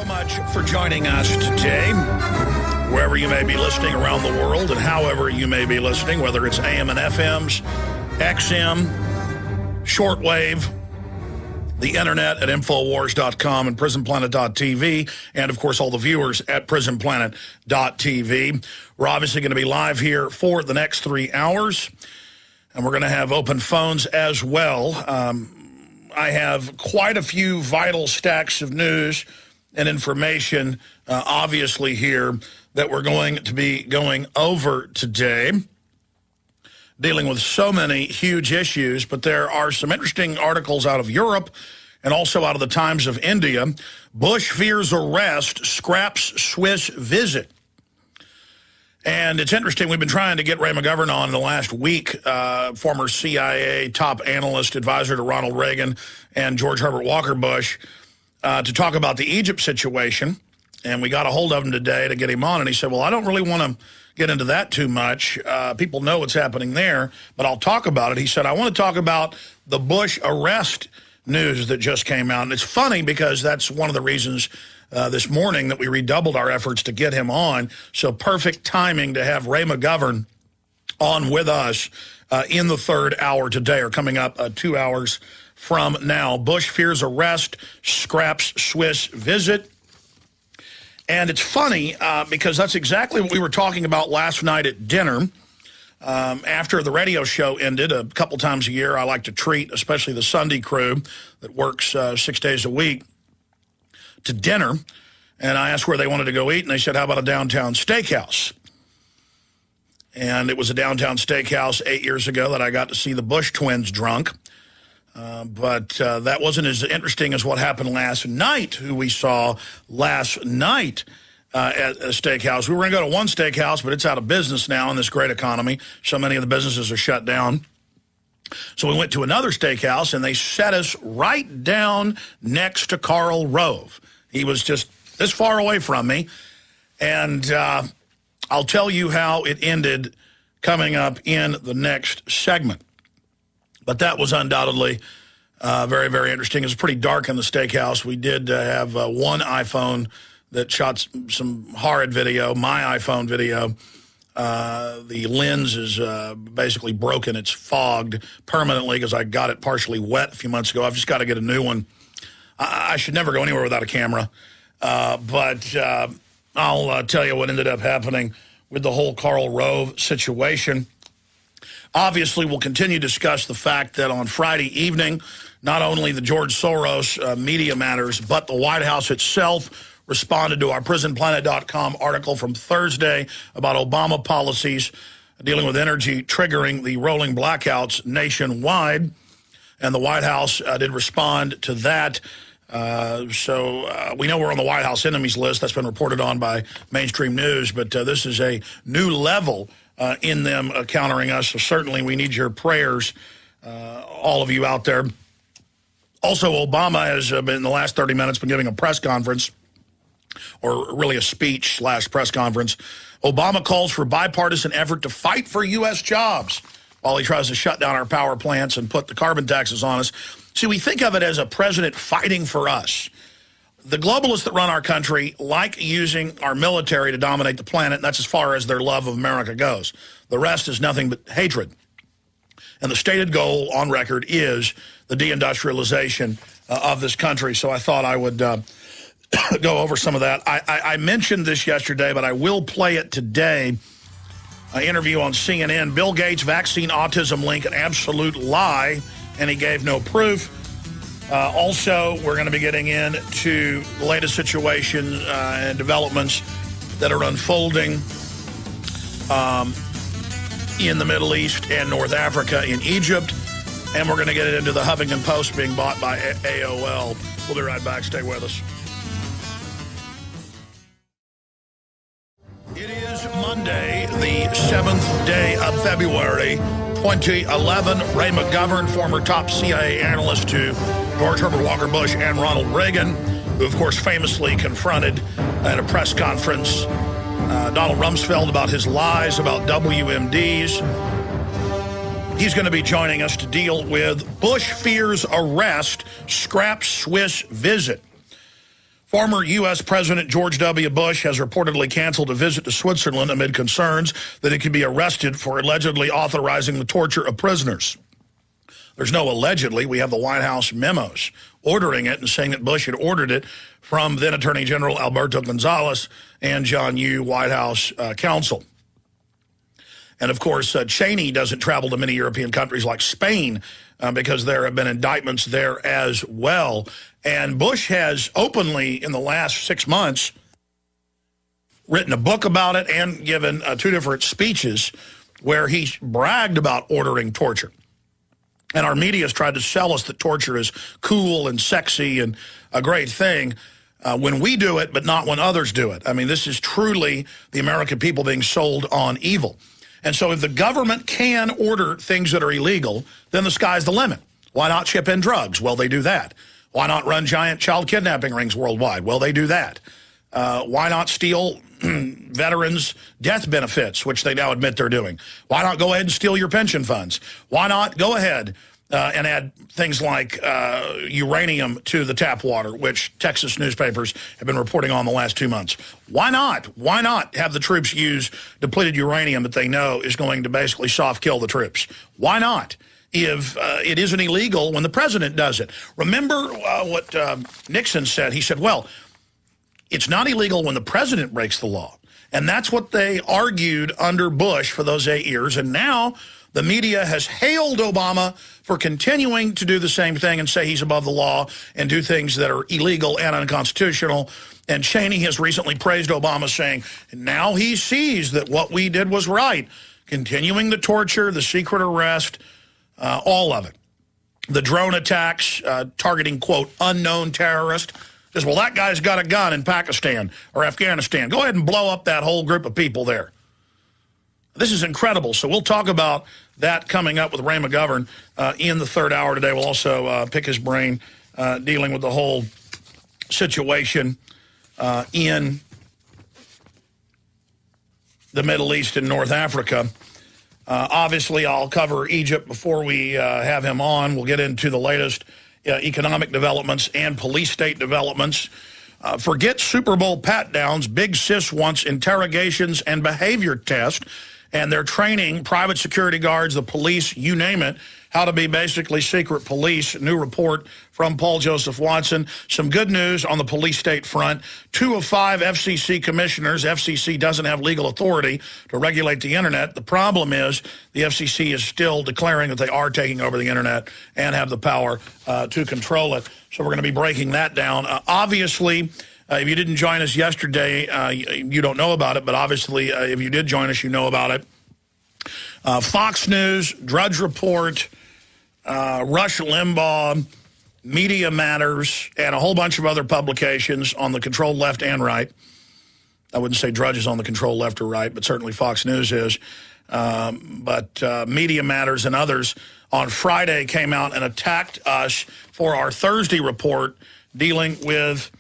so much for joining us today, wherever you may be listening around the world and however you may be listening, whether it's AM and FMs, XM, shortwave, the internet at Infowars.com and PrisonPlanet.tv, and, of course, all the viewers at PrisonPlanet.tv. We're obviously going to be live here for the next 3 hours, and we're going to have open phones as well. I have quite a few vital stacks of news and information, obviously, here that we're going to be going over today, dealing with so many huge issues. But there are some interesting articles out of Europe and also out of the Times of India. Bush fears arrest, scraps Swiss visit. And it's interesting, we've been trying to get Ray McGovern on in the last week, former CIA top analyst, advisor to Ronald Reagan and George Herbert Walker Bush, to talk about the Egypt situation. And we got a hold of him today to get him on, and he said, well, I don't really want to get into that too much. People know what's happening there, but I'll talk about it. He said, I want to talk about the Bush arrest news that just came out. And it's funny because that's one of the reasons this morning that we redoubled our efforts to get him on. So perfect timing to have Ray McGovern on with us in the third hour today, or coming up 2 hours from now. Bush fears arrest, scraps Swiss visit. And it's funny because that's exactly what we were talking about last night at dinner. After the radio show ended, a couple times a year, I like to treat, especially the Sunday crew that works 6 days a week, to dinner. And I asked where they wanted to go eat, and they said, how about a downtown steakhouse? And it was a downtown steakhouse 8 years ago that I got to see the Bush twins drunk. But that wasn't as interesting as what happened last night, who we saw last night at a steakhouse. We were going to go to one steakhouse, but it's out of business now in this great economy. So many of the businesses are shut down. So we went to another steakhouse, and they set us right down next to Karl Rove. He was just this far away from me. And I'll tell you how it ended coming up in the next segment. But that was undoubtedly very, very interesting. It was pretty dark in the steakhouse. We did have one iPhone that shot some horrid video, my iPhone video. The lens is basically broken. It's fogged permanently because I got it partially wet a few months ago. I've just got to get a new one. I should never go anywhere without a camera. But I'll tell you what ended up happening with the whole Karl Rove situation. Obviously, we'll continue to discuss the fact that on Friday evening, not only the George Soros media matters, but the White House itself responded to our PrisonPlanet.com article from Thursday about Obama policies dealing with energy triggering the rolling blackouts nationwide. And the White House did respond to that. So we know we're on the White House enemies list. That's been reported on by mainstream news. But this is a new level in them countering us. So certainly we need your prayers, all of you out there. Also, Obama has been, in the last 30 minutes, been giving a press conference, or really a speech / press conference. Obama calls for bipartisan effort to fight for U.S. jobs while he tries to shut down our power plants and put the carbon taxes on us. See, we think of it as a president fighting for us. The globalists that run our country like using our military to dominate the planet, and that's as far as their love of America goes. The rest is nothing but hatred. And the stated goal on record is the deindustrialization of this country. So I thought I would go over some of that. I mentioned this yesterday, but I will play it today. An interview on CNN. Bill Gates vaccine autism link, an absolute lie, and he gave no proof. Also, we're going to be getting into the latest situation and developments that are unfolding in the Middle East and North Africa, in Egypt. And we're going to get into the Huffington Post being bought by AOL. We'll be right back. Stay with us. It is Monday, the 7th day of February, 2011. Ray McGovern, former top CIA analyst to George Herbert Walker Bush and Ronald Reagan, who, of course, famously confronted at a press conference Donald Rumsfeld about his lies about WMDs. He's going to be joining us to deal with Bush fears arrest, scraps Swiss visit. Former U.S. President George W. Bush has reportedly canceled a visit to Switzerland amid concerns that he could be arrested for allegedly authorizing the torture of prisoners. There's no allegedly. We have the White House memos ordering it and saying that Bush had ordered it from then Attorney General Alberto Gonzales and John Yoo, White House counsel. And, of course, Cheney doesn't travel to many European countries like Spain because there have been indictments there as well. And Bush has openly, in the last 6 months, written a book about it and given 2 different speeches where he bragged about ordering torture. And our media has tried to sell us that torture is cool and sexy and a great thing when we do it, but not when others do it. I mean, this is truly the American people being sold on evil. And so if the government can order things that are illegal, then the sky's the limit. Why not ship in drugs? Well, they do that. Why not run giant child kidnapping rings worldwide? Well, they do that. Why not steal veterans' death benefits, which they now admit they're doing? Why not go ahead and steal your pension funds? Why not go ahead and add things like uranium to the tap water, which Texas newspapers have been reporting on the last 2 months? Why not? Why not have the troops use depleted uranium that they know is going to basically soft kill the troops? Why not? If it isn't illegal when the president does it. Remember what Nixon said? He said, well, it's not illegal when the president breaks the law. And that's what they argued under Bush for those 8 years. And now the media has hailed Obama for continuing to do the same thing and say he's above the law and do things that are illegal and unconstitutional. And Cheney has recently praised Obama, saying now he sees that what we did was right. Continuing the torture, the secret arrest, all of it. The drone attacks targeting, quote, unknown terrorist. Just, well, that guy's got a gun in Pakistan or Afghanistan. Go ahead and blow up that whole group of people there. This is incredible. So we'll talk about that coming up with Ray McGovern in the third hour today. We'll also pick his brain dealing with the whole situation in the Middle East and North Africa. Obviously, I'll cover Egypt before we have him on. We'll get into the latest economic developments and police state developments. Forget Super Bowl pat-downs. Big Sis wants interrogations and behavior tests, and they're training private security guards, the police, you name it, how to be basically secret police. New report from Paul Joseph Watson. Some good news on the police state front. 2 of 5 FCC commissioners. FCC doesn't have legal authority to regulate the internet. The problem is the FCC is still declaring that they are taking over the internet and have the power to control it. So we're going to be breaking that down. Obviously, if you didn't join us yesterday, you don't know about it. But obviously, if you did join us, you know about it. Fox News, Drudge Report, Rush Limbaugh, Media Matters, and a whole bunch of other publications on the controlled left and right. I wouldn't say Drudge is on the controlled left or right, but certainly Fox News is. But Media Matters and others on Friday came out and attacked us for our Thursday report dealing with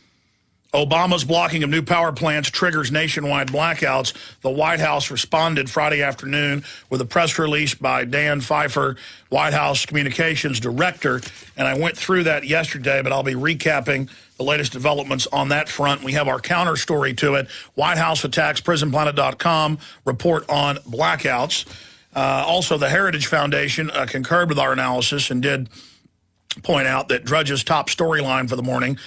Obama's blocking of new power plants triggers nationwide blackouts. The White House responded Friday afternoon with a press release by Dan Pfeiffer, White House Communications Director, and I went through that yesterday, but I'll be recapping the latest developments on that front. We have our counter story to it. White House attacks, prisonplanet.com report on blackouts. Also, the Heritage Foundation concurred with our analysis and did point out that Drudge's top storyline for the morning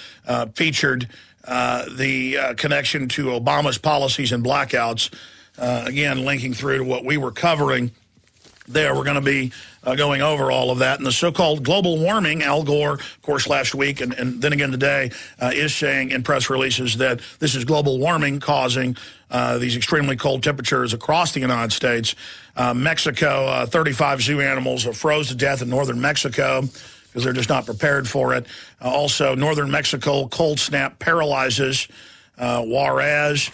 featured the connection to Obama's policies and blackouts, again, linking through to what we were covering there. We're going to be going over all of that. And the so-called global warming, Al Gore, of course, last week, and then again today, is saying in press releases that this is global warming causing these extremely cold temperatures across the United States. Mexico, 35 zoo animals froze to death in northern Mexico because they're just not prepared for it. Also, northern Mexico, cold snap paralyzes Juarez.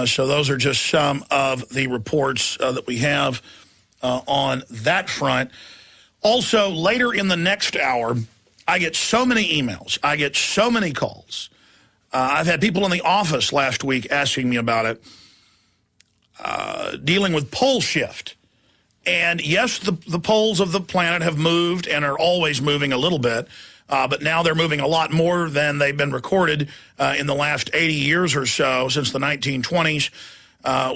So those are just some of the reports that we have on that front. Also, later in the next hour, I get so many emails. I get so many calls. I've had people in the office last week asking me about it, dealing with pole shift. And yes, the poles of the planet have moved and are always moving a little bit. but now they're moving a lot more than they've been recorded in the last 80 years or so, since the 1920s,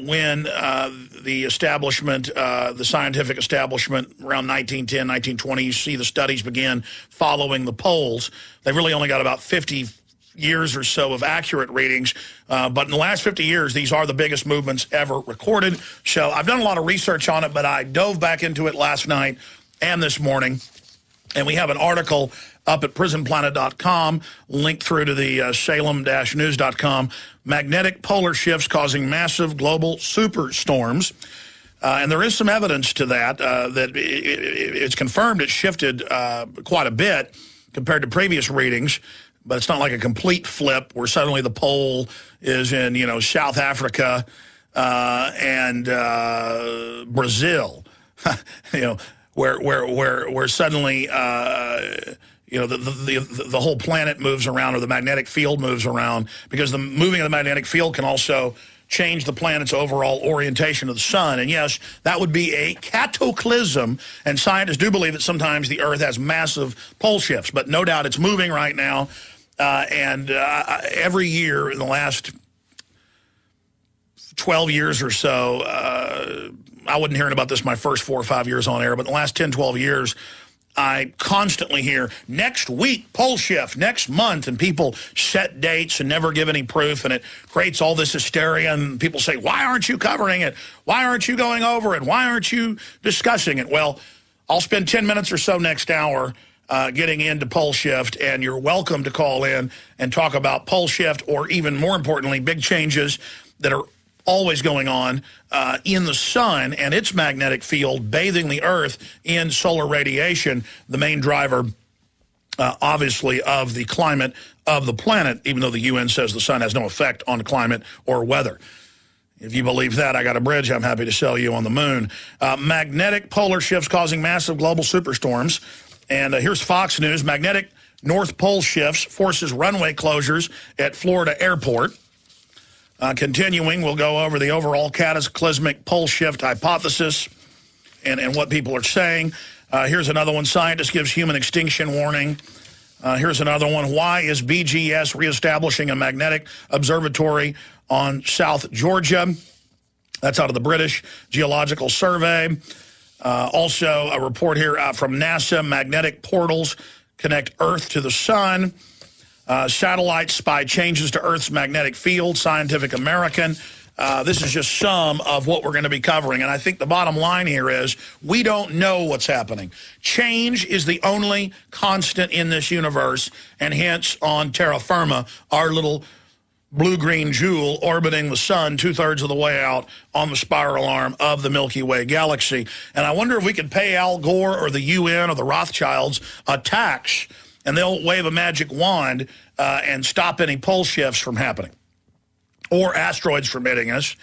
when the establishment, the scientific establishment, around 1910, 1920, you see the studies begin following the poles. They've really only got about 50 years or so of accurate readings, but in the last 50 years, these are the biggest movements ever recorded. So I've done a lot of research on it, but I dove back into it last night and this morning, and we have an article up at prisonplanet.com, linked through to the salem-news.com, magnetic polar shifts causing massive global superstorms. And there is some evidence to that, that it's confirmed it shifted quite a bit compared to previous readings, but it's not like a complete flip where suddenly the pole is in, South Africa and Brazil, where suddenly, the whole planet moves around, or the magnetic field moves around, because the moving of the magnetic field can also change the planet's overall orientation of the sun. And yes, that would be a cataclysm, and scientists do believe that sometimes the Earth has massive pole shifts, but no doubt it's moving right now. Every year in the last 12 years or so, I wasn't hearing about this my first 4 or 5 years on air, but in the last 10, 12 years, I constantly hear, next week, pole shift, next month, and people set dates and never give any proof, and it creates all this hysteria, and people say, why aren't you covering it? Why aren't you going over it? Why aren't you discussing it? Well, I'll spend 10 minutes or so next hour getting into pole shift, and you're welcome to call in and talk about pole shift, or even more importantly, big changes that are always going on in the sun and its magnetic field bathing the Earth in solar radiation, the main driver, obviously, of the climate of the planet, even though the UN says the sun has no effect on climate or weather. If you believe that, I got a bridge I'm happy to sell you on the moon. Magnetic polar shifts causing massive global superstorms. And here's Fox News. Magnetic North Pole shifts forces runway closures at Florida airport. Continuing, we'll go over the overall cataclysmic pole shift hypothesis and what people are saying. Here's another one. Scientist gives human extinction warning. Here's another one. Why is BGS reestablishing a magnetic observatory on South Georgia? That's out of the British Geological Survey. Also, a report here from NASA. Magnetic portals connect Earth to the sun. Satellites spy changes to Earth's magnetic field. Scientific American. This is just some of what we're going to be covering. And I think the bottom line here is we don't know what's happening. Change is the only constant in this universe. And hence, on terra firma, our little blue-green jewel orbiting the sun 2/3 of the way out on the spiral arm of the Milky Way galaxy. And I wonder if we could pay Al Gore or the UN or the Rothschilds a tax, and they'll wave a magic wand and stop any pole shifts from happening, or asteroids from hitting us,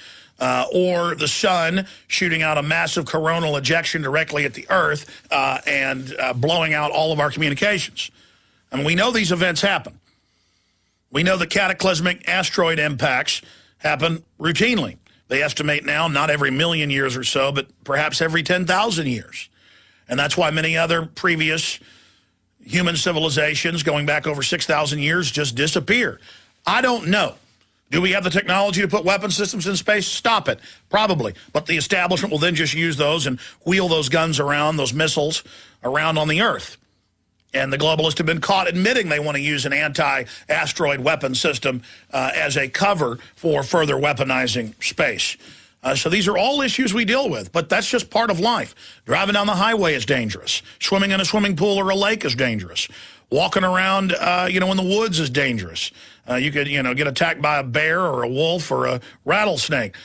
or the sun shooting out a massive coronal ejection directly at the Earth and blowing out all of our communications. I mean, we know these events happen. We know the cataclysmic asteroid impacts happen routinely. They estimate now not every million years or so, but perhaps every 10,000 years. And that's why many other previous human civilizations going back over 6,000 years just disappear. I don't know. Do we have the technology to put weapon systems in space? Stop it. Probably. But the establishment will then just use those and wheel those guns around, those missiles around on the Earth. And the globalists have been caught admitting they want to use an anti-asteroid weapon system as a cover for further weaponizing space. So these are all issues we deal with, but that's just part of life. Driving down the highway is dangerous. Swimming in a swimming pool or a lake is dangerous. Walking around, in the woods is dangerous. You could, get attacked by a bear or a wolf or a rattlesnake.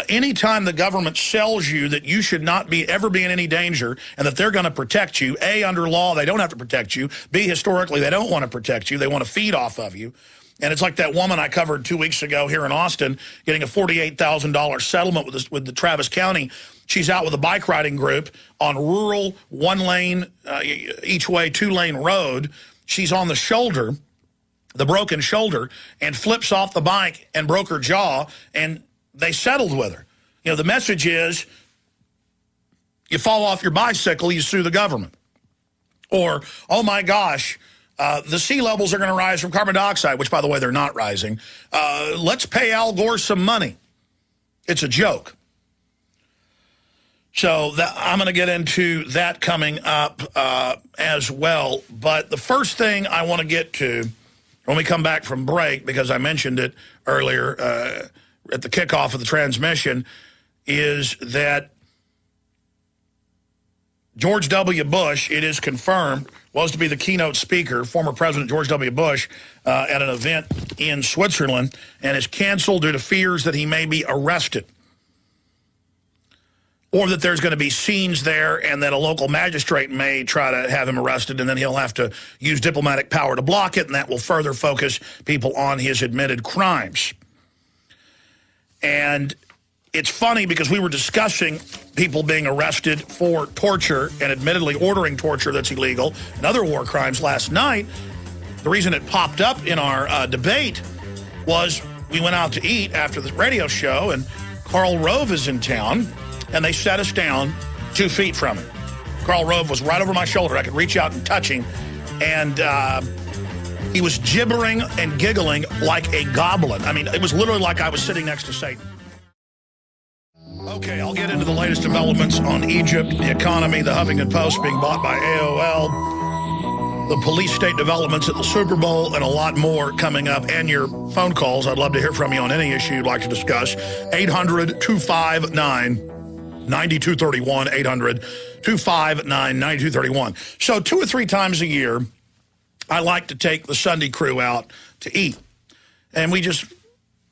Anytime the government sells you that you should not ever be in any danger and that they're going to protect you, A, under law, they don't have to protect you. B, historically, they don't want to protect you. They want to feed off of you. And it's like that woman I covered 2 weeks ago here in Austin getting a $48,000 settlement with the Travis County. She's out with a bike riding group on rural, one-lane, each way, two-lane road. She's on the shoulder, the broken shoulder, and flips off the bike and broke her jaw, and they settled with her. The message is, you fall off your bicycle, you sue the government. Or, oh my gosh, The sea levels are going to rise from carbon dioxide, which, by the way, they're not rising. Let's pay Al Gore some money. It's a joke. So I'm going to get into that coming up as well. But the first thing I want to get to when we come back from break, because I mentioned it earlier at the kickoff of the transmission, is that George W. Bush, it is confirmed, was to be the keynote speaker, former President George W. Bush, at an event in Switzerland, and is canceled due to fears that he may be arrested, or that there's going to be scenes there and that a local magistrate may try to have him arrested, and then he'll have to use diplomatic power to block it, and that will further focus people on his admitted crimes. And it's funny because we were discussing people being arrested for torture and admittedly ordering torture that's illegal and other war crimes last night. The reason it popped up in our debate was we went out to eat after the radio show, and Karl Rove is in town, and they sat us down 2 feet from him. Karl Rove was right over my shoulder. I could reach out and touch him, and he was gibbering and giggling like a goblin. I mean, it was literally like I was sitting next to Satan. Okay, I'll get into the latest developments on Egypt, the economy, the Huffington Post being bought by AOL, the police state developments at the Super Bowl, and a lot more coming up, and your phone calls. I'd love to hear from you on any issue you'd like to discuss. 800-259-9231, 800-259-9231. So 2 or 3 times a year, I like to take the Sunday crew out to eat. And we just,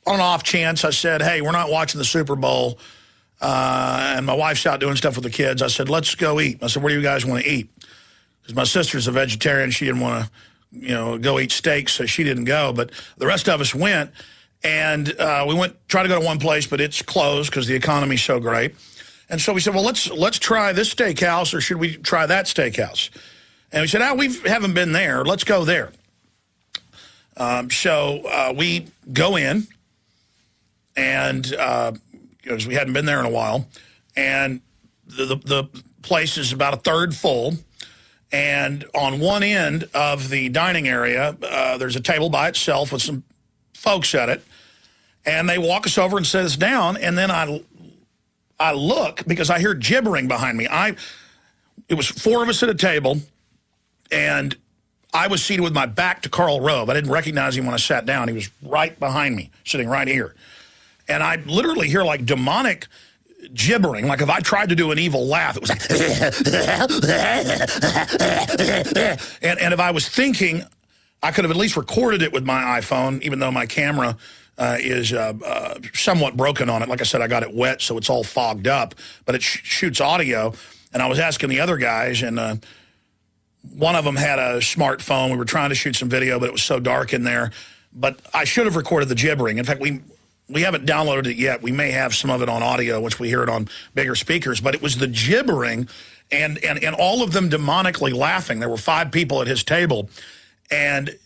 on an off chance, I said, hey, we're not watching the Super Bowl. And my wife's out doing stuff with the kids. I said, let's go eat. I said, where do you guys want to eat? Because my sister's a vegetarian. She didn't want to, go eat steak, so she didn't go. But the rest of us went, and we tried to go to one place, but it's closed because the economy's so great. And so we said, well, let's try this steakhouse, or should we try that steakhouse? And we said, we haven't been there. Let's go there. So we go in, and because we hadn't been there in a while, and the place is about a third full, and on one end of the dining area, there's a table by itself with some folks at it, and they walk us over and sit us down, and then I look because I hear gibbering behind me. It was 4 of us at a table, and I was seated with my back to Karl Rove. I didn't recognize him when I sat down. He was right behind me, sitting right here. And I literally hear like demonic gibbering. Like if I tried to do an evil laugh, it was like, and if I was thinking, I could have at least recorded it with my iPhone, even though my camera is somewhat broken on it. Like I said, I got it wet, so it's all fogged up, but it shoots audio. And I was asking the other guys, and one of them had a smartphone. We were trying to shoot some video, but it was so dark in there. But I should have recorded the gibbering. In fact, we haven't downloaded it yet. We may have some of it on audio once we hear it on bigger speakers. But it was the gibbering and all of them demonically laughing. There were 5 people at his table. And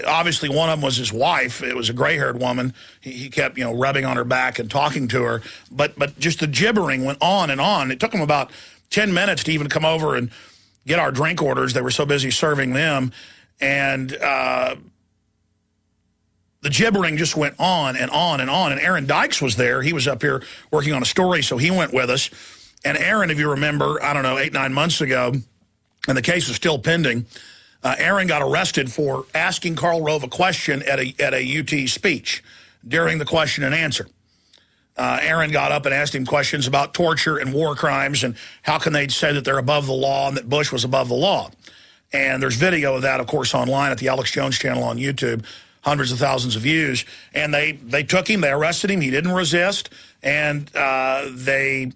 obviously one of them was his wife. It was a gray-haired woman. He kept, rubbing on her back and talking to her. But just the gibbering went on and on. It took him about 10 minutes to even come over and get our drink orders. They were so busy serving them. And the gibbering just went on and on and on. And Aaron Dykes was there. He was up here working on a story, so he went with us. And Aaron, if you remember, I don't know, 8-9 months ago, and the case is still pending, Aaron got arrested for asking Karl Rove a question at a UT speech during the question and answer. Aaron got up and asked him questions about torture and war crimes and how can they say that they're above the law and that Bush was above the law. And there's video of that, of course, online at the Alex Jones channel on YouTube. Hundreds of thousands of views, and they took him, they arrested him, he didn't resist, and they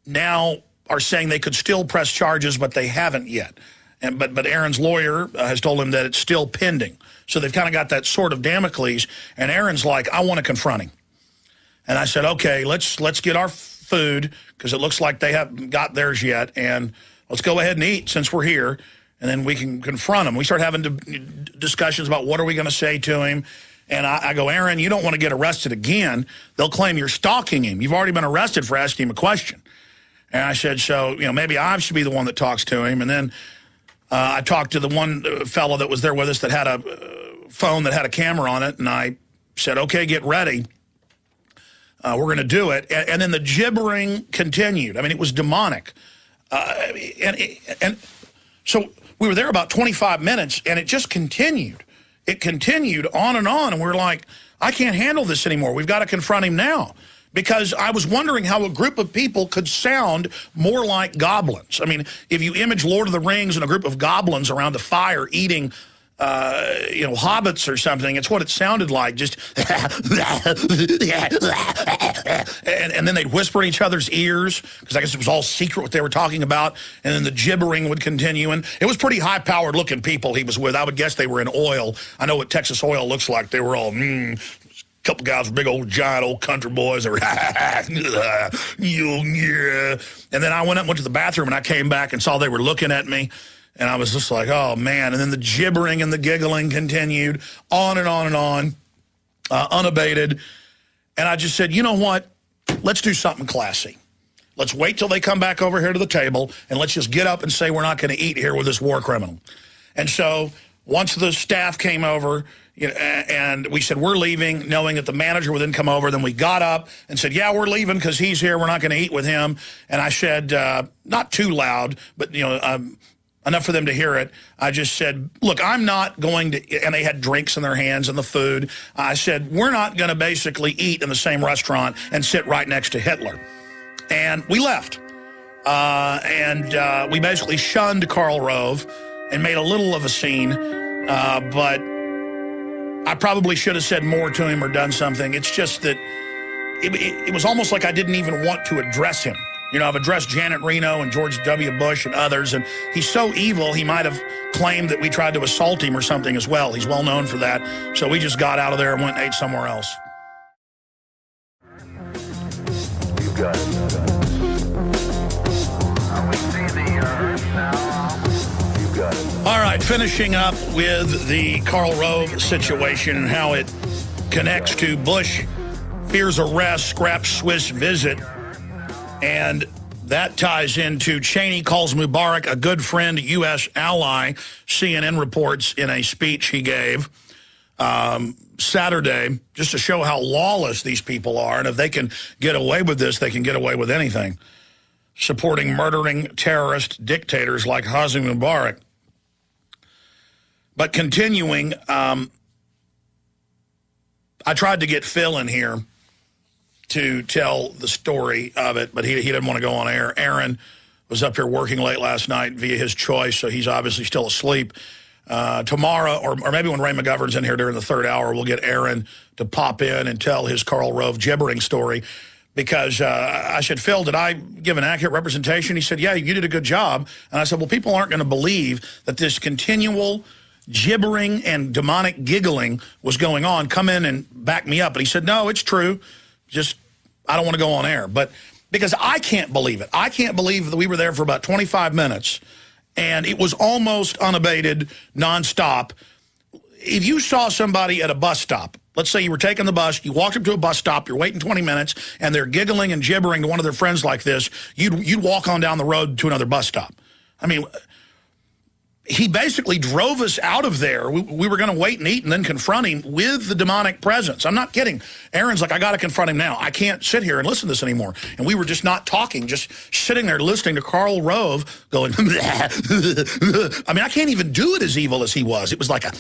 now are saying they could still press charges, but they haven't yet. But Aaron's lawyer has told him that it's still pending. So they've kind of got that sword of Damocles, and Aaron's like, I want to confront him. And I said, okay, let's get our food, because it looks like they haven't got theirs yet, and let's go ahead and eat since we're here. And then we can confront him. We start having discussions about what are we going to say to him. And I go, Aaron, you don't want to get arrested again. They'll claim you're stalking him. You've already been arrested for asking him a question. And I said, so, maybe I should be the one that talks to him. And then I talked to the one fellow that was there with us that had a phone that had a camera on it, and I said, okay, get ready. We're going to do it. And then the gibbering continued. I mean, it was demonic. And so we were there about 25 minutes, and it just continued. It continued on, and we're like, I can't handle this anymore. We've got to confront him now. Because I was wondering how a group of people could sound more like goblins. I mean, if you image Lord of the Rings and a group of goblins around a fire eating hobbits or something, it's what it sounded like, just and then they'd whisper in each other's ears, because I guess it was all secret what they were talking about, and then the gibbering would continue, and it was pretty high-powered looking people he was with. I would guess they were in oil. I know what Texas oil looks like. They were all, couple guys, big old giant old country boys, and then I went to the bathroom, and I came back and saw they were looking at me. And I was just like, oh, man. And then the gibbering and the giggling continued on and on, unabated. And I just said, you know what? Let's do something classy. Let's wait till they come back over here to the table, and let's just get up and say we're not going to eat here with this war criminal. And so once the staff came over, and we said, we're leaving, knowing that the manager would then come over. Then we got up and said, yeah, we're leaving because he's here. We're not going to eat with him. And I said, not too loud, but, enough for them to hear it. I just said, look, I'm not going to, and they had drinks in their hands and the food. I said, we're not going to basically eat in the same restaurant and sit right next to Hitler. And we left. We basically shunned Karl Rove and made a little of a scene. But I probably should have said more to him or done something. It's just that it was almost like I didn't even want to address him. I've addressed Janet Reno and George W. Bush and others, and he's so evil, he might have claimed that we tried to assault him or something as well. He's well known for that. So we just got out of there and went and ate somewhere else. You got it. We see the Earth now. You got it. All right, finishing up with the Karl Rove situation and how it connects to Bush fears arrest, scraps Swiss visit. And that ties into Cheney calls Mubarak a good friend, U.S. ally, CNN reports in a speech he gave Saturday, just to show how lawless these people are. And if they can get away with this, they can get away with anything. Supporting murdering terrorist dictators like Hosni Mubarak. But continuing, I tried to get Phil in here to tell the story of it, but he didn't want to go on air. Aaron was up here working late last night via his choice, so he's obviously still asleep. Tomorrow, or maybe when Ray McGovern's in here during the third hour, we'll get Aaron to pop in and tell his Karl Rove gibbering story. Because I said, Phil, did I give an accurate representation? He said, yeah, you did a good job. And I said, well, people aren't going to believe that this continual gibbering and demonic giggling was going on. Come in and back me up. But he said, no, it's true. Just, I don't want to go on air. But because I can't believe it. I can't believe that we were there for about 25 minutes, and it was almost unabated, nonstop. If you saw somebody at a bus stop, let's say you were taking the bus, you walked up to a bus stop, you're waiting 20 minutes, and they're giggling and gibbering to one of their friends like this, you'd walk on down the road to another bus stop. I mean, he basically drove us out of there. We were going to wait and eat and then confront him with the demonic presence. I'm not kidding. Aaron's like, I got to confront him now. I can't sit here and listen to this anymore. And we were just not talking, just sitting there listening to Karl Rove going, I mean, I can't even do it as evil as he was. It was like a,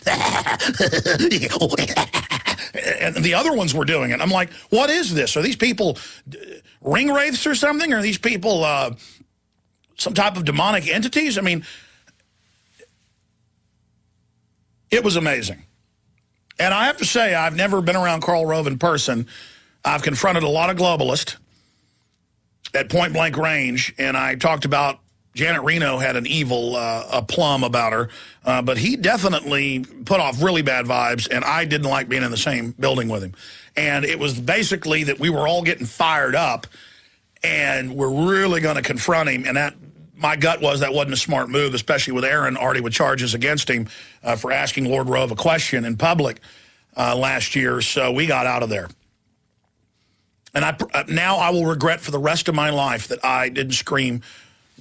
and the other ones were doing it. I'm like, what is this? Are these people ring wraiths or something? Are these people some type of demonic entities? I mean, it was amazing. And I have to say, I've never been around Karl Rove in person. I've confronted a lot of globalists at point-blank range, and I talked about Janet Reno had an evil aplomb about her, but he definitely put off really bad vibes, and I didn't like being in the same building with him. And it was basically that we were all getting fired up, and we're really going to confront him, and that my gut was that wasn't a smart move, especially with Aaron already with charges against him for asking Lord Rove a question in public last year. So we got out of there. And now I will regret for the rest of my life that I didn't scream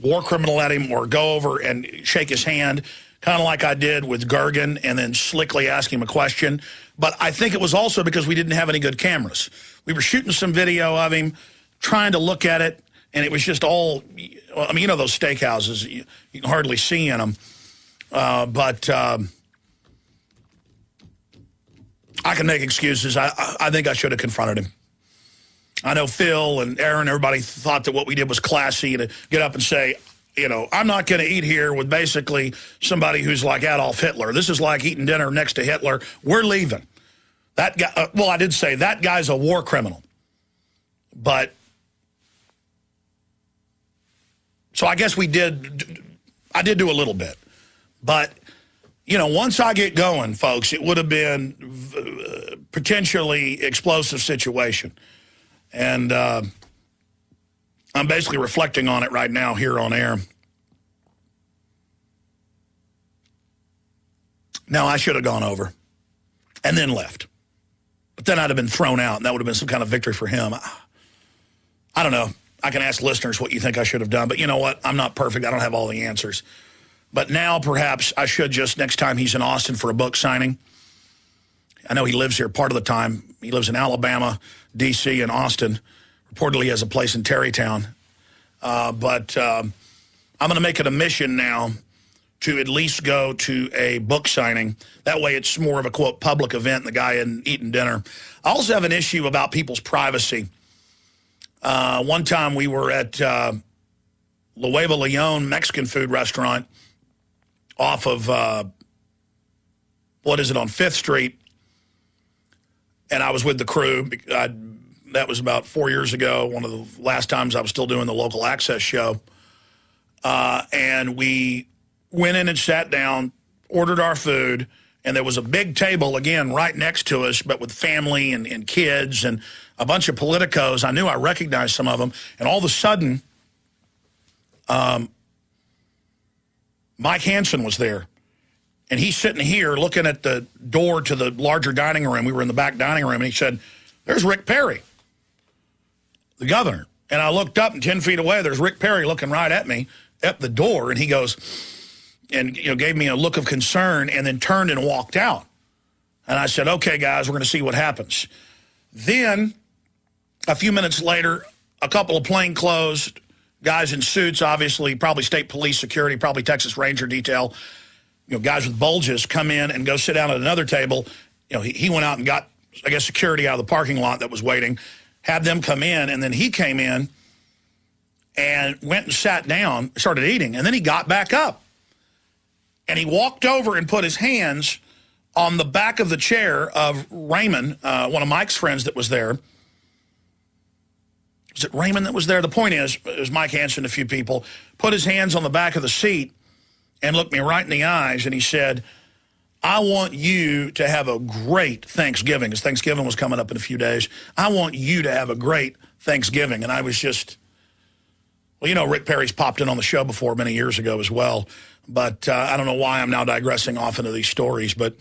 war criminal at him or go over and shake his hand, kind of like I did with Gergen, and then slickly ask him a question. But I think it was also because we didn't have any good cameras. We were shooting some video of him, trying to look at it, and it was just all, I mean, you know those steakhouses, you can hardly see in them. But I can make excuses. I think I should have confronted him. I know Phil and Aaron, everybody thought that what we did was classy to get up and say, you know, I'm not going to eat here with basically somebody who's like Adolf Hitler. This is like eating dinner next to Hitler. We're leaving. That guy, well, I did say that guy's a war criminal. But, so I guess I did do a little bit. But, you know, once I get going, folks, it would have been potentially explosive situation. And I'm basically reflecting on it right now here on air. Now, I should have gone over and then left. But then I'd have been thrown out, and that would have been some kind of victory for him. I don't know. I can ask listeners what you think I should have done. But you know what? I'm not perfect. I don't have all the answers. But now, perhaps, I should just, next time he's in Austin for a book signing. I know he lives here part of the time. He lives in Alabama, D.C., and Austin. Reportedly has a place in Tarrytown. But I'm going to make it a mission now to at least go to a book signing. That way it's more of a, quote, public event, the guy in eating dinner. I also have an issue about people's privacy. One time we were at La Hueva Leon Mexican food restaurant off of, on 5th Street. And I was with the crew. That was about 4 years ago, one of the last times I was still doing the local access show. And we went in and sat down, ordered our food, and there was a big table, again, right next to us, but with family and kids and a bunch of politicos. I knew I recognized some of them. And all of a sudden, Mike Hansen was there. And he's sitting here looking at the door to the larger dining room. We were in the back dining room, and he said, "There's Rick Perry, the governor." And I looked up, and 10 feet away, there's Rick Perry looking right at me at the door. And he goes, and gave me a look of concern, and then turned and walked out. And I said, "Okay, guys, we're going to see what happens." Then, a few minutes later, a couple of plainclothes guys in suits, obviously, probably state police security, probably Texas Ranger detail, guys with bulges come in and go sit down at another table. He went out and got, I guess, security out of the parking lot that was waiting, had them come in, and then he came in and went and sat down, started eating, and then he got back up. And he walked over and put his hands on the back of the chair of Raymond, one of Mike's friends that was there. Was it Raymond that was there? The point is, it was Mike Hansen, a few people, put his hands on the back of the seat and looked me right in the eyes, and he said, "I want you to have a great Thanksgiving," because Thanksgiving was coming up in a few days. "I want you to have a great Thanksgiving." And I was just, well, Rick Perry's popped in on the show before many years ago as well. But I don't know why I'm now digressing off into these stories. But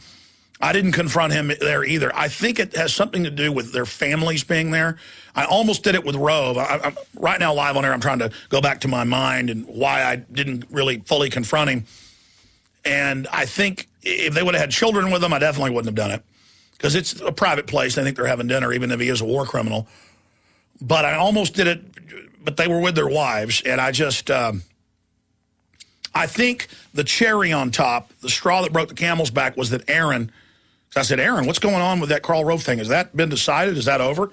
I didn't confront him there either. I think it has something to do with their families being there. I almost did it with Rove. I'm right now live on air, I'm trying to go back to my mind and why I didn't really fully confront him. And I think if they would have had children with them, I definitely wouldn't have done it. Because it's a private place. They think they're having dinner, even if he is a war criminal. But I almost did it, but they were with their wives. And I just, I think the cherry on top, the straw that broke the camel's back, was that Aaron, so I said, "Aaron, what's going on with that Karl Rove thing? Has that been decided? Is that over?"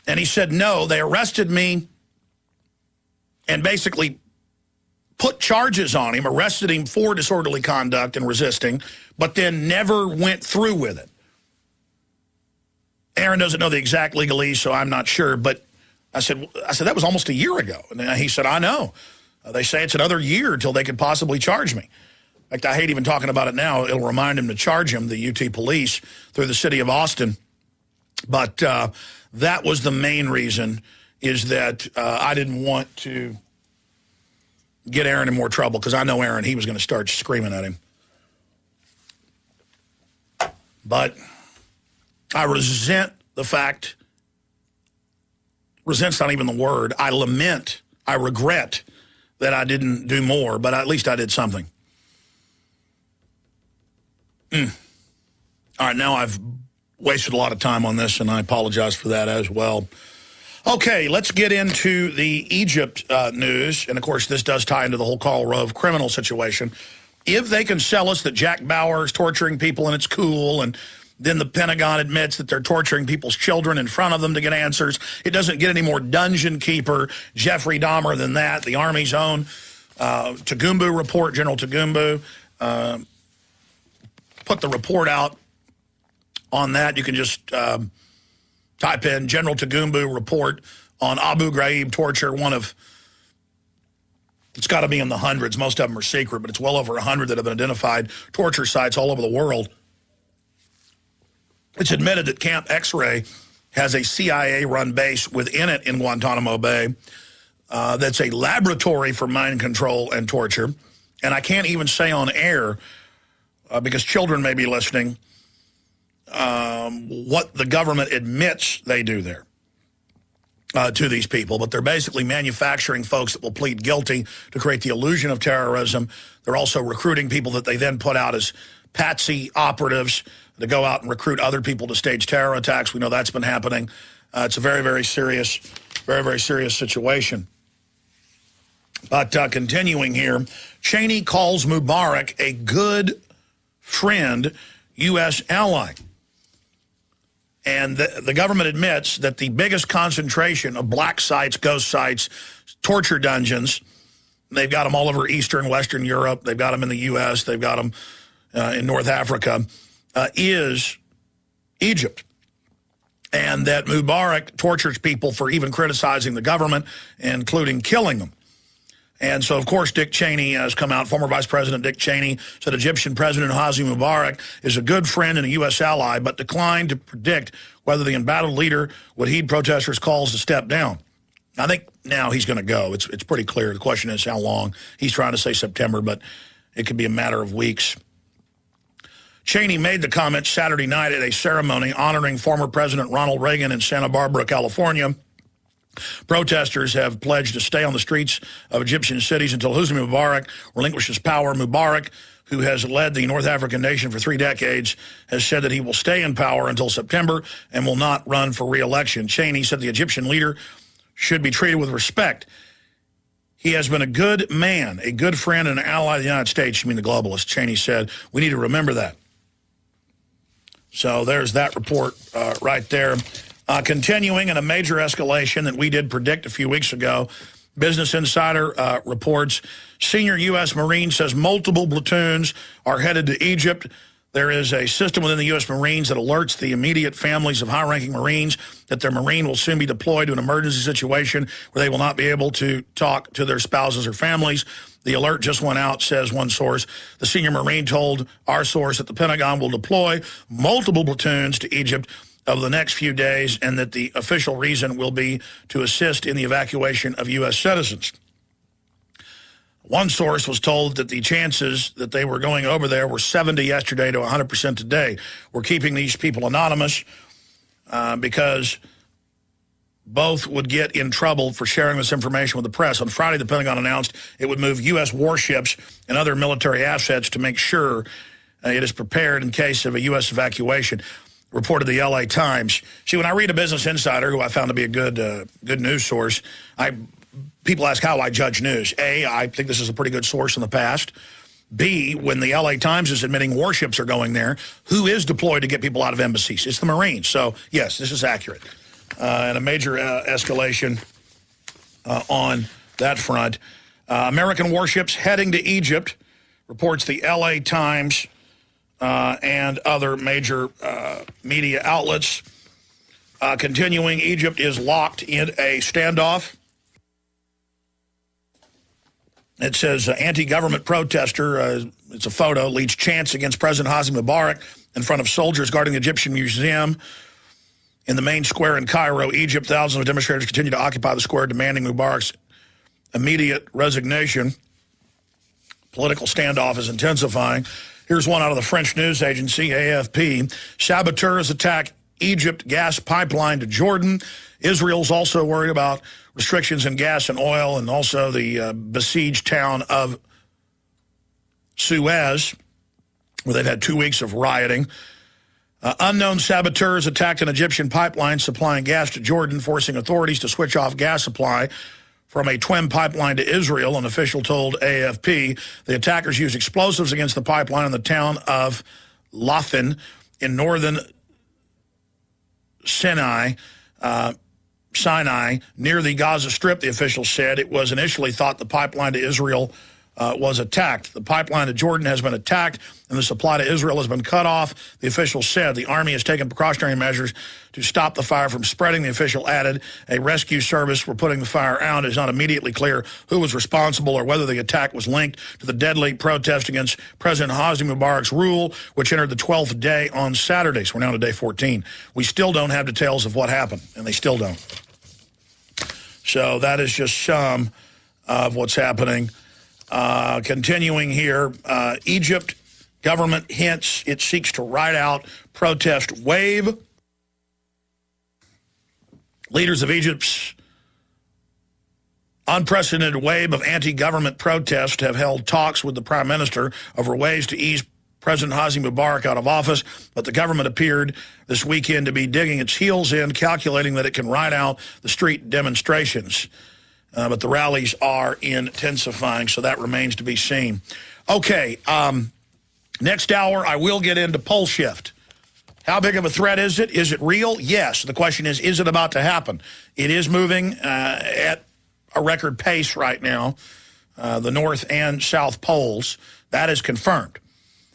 And he said, "No, they arrested me and basically put charges on him, arrested him for disorderly conduct and resisting, but then never went through with it." Aaron doesn't know the exact legalese, so I'm not sure. But I said, "That was almost a year ago." And he said, "I know. They say it's another year until they could possibly charge me." In fact, I hate even talking about it now. It'll remind him to charge him, the UT police, through the city of Austin. But that was the main reason, is that I didn't want to get Aaron in more trouble, because I know Aaron, he was going to start screaming at him. But I resent the fact, resent's not even the word, I lament I regret that I didn't do more, but at least I did something. All right, now I've wasted a lot of time on this, and I apologize for that as well. Okay, let's get into the Egypt news. And, of course, this does tie into the whole Karl Rove criminal situation. If they can sell us that Jack Bauer is torturing people and it's cool, and then the Pentagon admits that they're torturing people's children in front of them to get answers, it doesn't get any more dungeon keeper Jeffrey Dahmer than that. The Army's own Tagumbu report, General Tagumbu, put the report out on that. You can just type in General Tagumbu report on Abu Ghraib torture. It's got to be in the hundreds. Most of them are secret, but it's well over 100 that have been identified torture sites all over the world. It's admitted that Camp X-Ray has a CIA-run base within it in Guantanamo Bay that's a laboratory for mind control and torture. And I can't even say on air, because children may be listening, what the government admits they do there to these people. But they're basically manufacturing folks that will plead guilty to create the illusion of terrorism. They're also recruiting people that they then put out as patsy operatives to go out and recruit other people to stage terror attacks. We know that's been happening. It's a very, very serious situation. But continuing here, Cheney calls Mubarak a good friend, U.S. ally. And the government admits that the biggest concentration of black sites, ghost sites, torture dungeons, they've got them all over Eastern, Western Europe. They've got them in the U.S. They've got them in North Africa, is Egypt. And that Mubarak tortures people for even criticizing the government, including killing them. And so, of course, Dick Cheney has come out. Former Vice President Dick Cheney said Egyptian President Hosni Mubarak is a good friend and a U.S. ally, but declined to predict whether the embattled leader would heed protesters' calls to step down. I think now he's going to go. It's pretty clear. The question is how long. He's trying to say September, but it could be a matter of weeks. Cheney made the comment Saturday night at a ceremony honoring former President Ronald Reagan in Santa Barbara, California. Protesters have pledged to stay on the streets of Egyptian cities until Hosni Mubarak relinquishes power. Mubarak, who has led the North African nation for 3 decades, has said that he will stay in power until September and will not run for re-election. Cheney said the Egyptian leader should be treated with respect. He has been a good man, a good friend, and an ally of the United States. You mean the globalists, Cheney said. We need to remember that. So there's that report right there. Continuing in a major escalation that we did predict a few weeks ago, Business Insider reports senior U.S. Marine says multiple platoons are headed to Egypt. There is a system within the U.S. Marines that alerts the immediate families of high-ranking Marines that their Marine will soon be deployed to an emergency situation where they will not be able to talk to their spouses or families. The alert just went out, says one source. The senior Marine told our source that the Pentagon will deploy multiple platoons to Egypt over the next few days, and that the official reason will be to assist in the evacuation of U.S. citizens. One source was told that the chances that they were going over there were 70 yesterday to 100% today. We're keeping these people anonymous because both would get in trouble for sharing this information with the press. On Friday, the Pentagon announced it would move U.S. warships and other military assets to make sure it is prepared in case of a U.S. evacuation, reported the L.A. Times. See, when I read a Business Insider, who I found to be a good news source, people ask how I judge news. A, I think this is a pretty good source in the past. B, when the L.A. Times is admitting warships are going there, who is deployed to get people out of embassies? It's the Marines. So, yes, this is accurate. And a major escalation on that front. American warships heading to Egypt, reports the L.A. Times and other major media outlets. Continuing, Egypt is locked in a standoff. It says anti-government protester, it's a photo, leads chants against President Hosni Mubarak in front of soldiers guarding the Egyptian Museum. In the main square in Cairo, Egypt, thousands of demonstrators continue to occupy the square, demanding Mubarak's immediate resignation. Political standoff is intensifying. Here's one out of the French news agency, AFP. Saboteurs attack Egypt gas pipeline to Jordan. Israel's also worried about restrictions in gas and oil, and also the besieged town of Suez, where they've had 2 weeks of rioting. Unknown saboteurs attacked an Egyptian pipeline supplying gas to Jordan, forcing authorities to switch off gas supply from a twin pipeline to Israel, an official told AFP. The attackers used explosives against the pipeline in the town of Lothan in northern Sinai, near the Gaza Strip, the officials said. It was initially thought the pipeline to Israel was attacked. The pipeline to Jordan has been attacked, and the supply to Israel has been cut off, the officials said. The Army has taken precautionary measures to stop the fire from spreading, the official added. A rescue service for putting the fire out. It is not immediately clear who was responsible or whether the attack was linked to the deadly protest against President Hosni Mubarak's rule, which entered the 12th day on Saturday. So we're now to day 14. We still don't have details of what happened, and they still don't. So that is just some of what's happening. Continuing here, Egypt government hints it seeks to ride out protest wave. Leaders of Egypt's unprecedented wave of anti-government protests have held talks with the prime minister over ways to ease President Hosni Mubarak out of office, but the government appeared this weekend to be digging its heels in, calculating that it can ride out the street demonstrations. But the rallies are intensifying, so that remains to be seen. Okay, next hour I will get into poll shift. How big of a threat is it? Is it real? Yes. The question is it about to happen? It is moving at a record pace right now, the North and South poles. That is confirmed.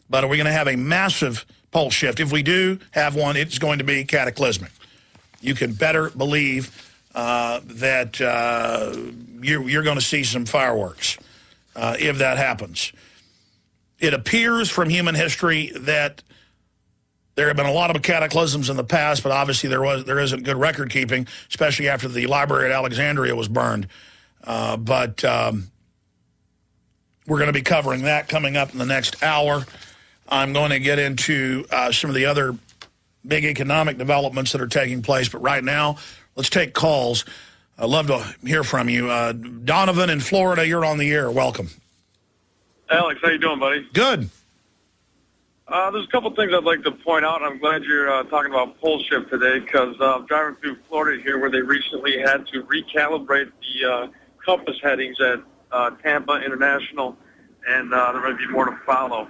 But are we going to have a massive poll shift? If we do have one, it's going to be cataclysmic. You can better believe that you're going to see some fireworks if that happens. It appears from human history that there have been a lot of cataclysms in the past, but obviously there isn't good record keeping, especially after the library at Alexandria was burned. But we're going to be covering that coming up in the next hour. I'm going to get into some of the other big economic developments that are taking place, but right now, let's take calls. I'd love to hear from you. Donovan in Florida, you're on the air. Welcome. Alex, how you doing, buddy? Good. There's a couple things I'd like to point out. I'm glad you're talking about pole shift today because I'm driving through Florida here where they recently had to recalibrate the compass headings at Tampa International, and there might be more to follow.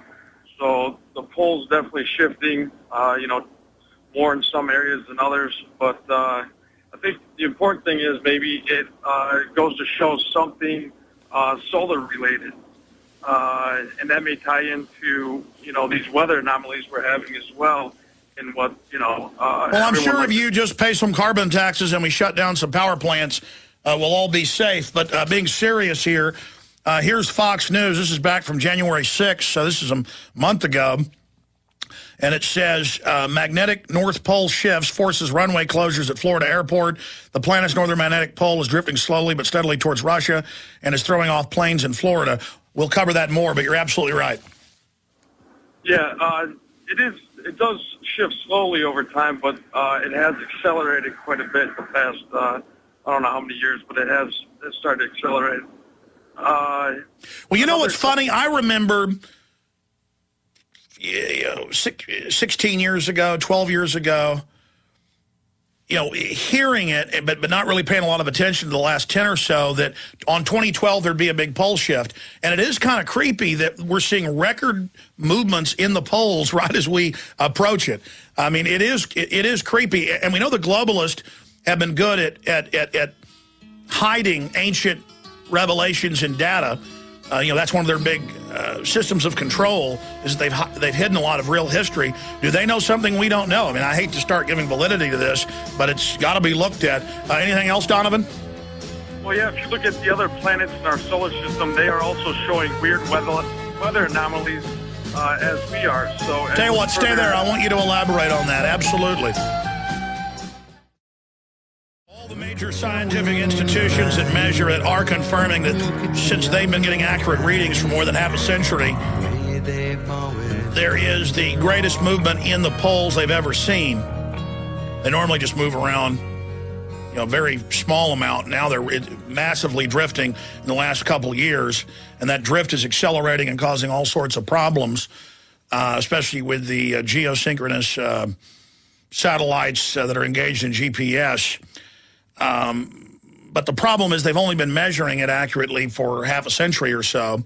So the pole's definitely shifting, more in some areas than others, but I think the important thing is maybe it goes to show something solar-related, and that may tie into, these weather anomalies we're having as well, and what, well, I'm sure if you just pay some carbon taxes and we shut down some power plants, we'll all be safe. But being serious here, here's Fox News. This is back from January 6th, so this is a month ago. And it says, magnetic North Pole shifts, forces runway closures at Florida airport. The planet's northern magnetic pole is drifting slowly but steadily towards Russia and is throwing off planes in Florida. We'll cover that more, but you're absolutely right. Yeah, it does shift slowly over time, but it has accelerated quite a bit the past, I don't know how many years, but it's started to accelerate. Well, you know what's funny? I remember 16 years ago, 12 years ago, hearing it, but not really paying a lot of attention to the last 10 or so, that on 2012 there'd be a big pole shift. And it is kind of creepy that we're seeing record movements in the polls right as we approach it. I mean, it is creepy. And we know the globalists have been good at hiding ancient revelations and data. That's one of their big systems of control, is that they've hidden a lot of real history. Do they know something we don't know? I mean, I hate to start giving validity to this, but it's got to be looked at. Anything else, Donovan? Well, yeah, if you look at the other planets in our solar system, they are also showing weird weather anomalies as we are. So, tell you what, stay there. I want you to elaborate on that. Absolutely. The major scientific institutions that measure it are confirming that since they've been getting accurate readings for more than half a century, there is the greatest movement in the poles they've ever seen. They normally just move around, a very small amount. Now they're massively drifting in the last couple of years, and that drift is accelerating and causing all sorts of problems, especially with the geosynchronous satellites that are engaged in GPS. But the problem is they've only been measuring it accurately for half a century or so.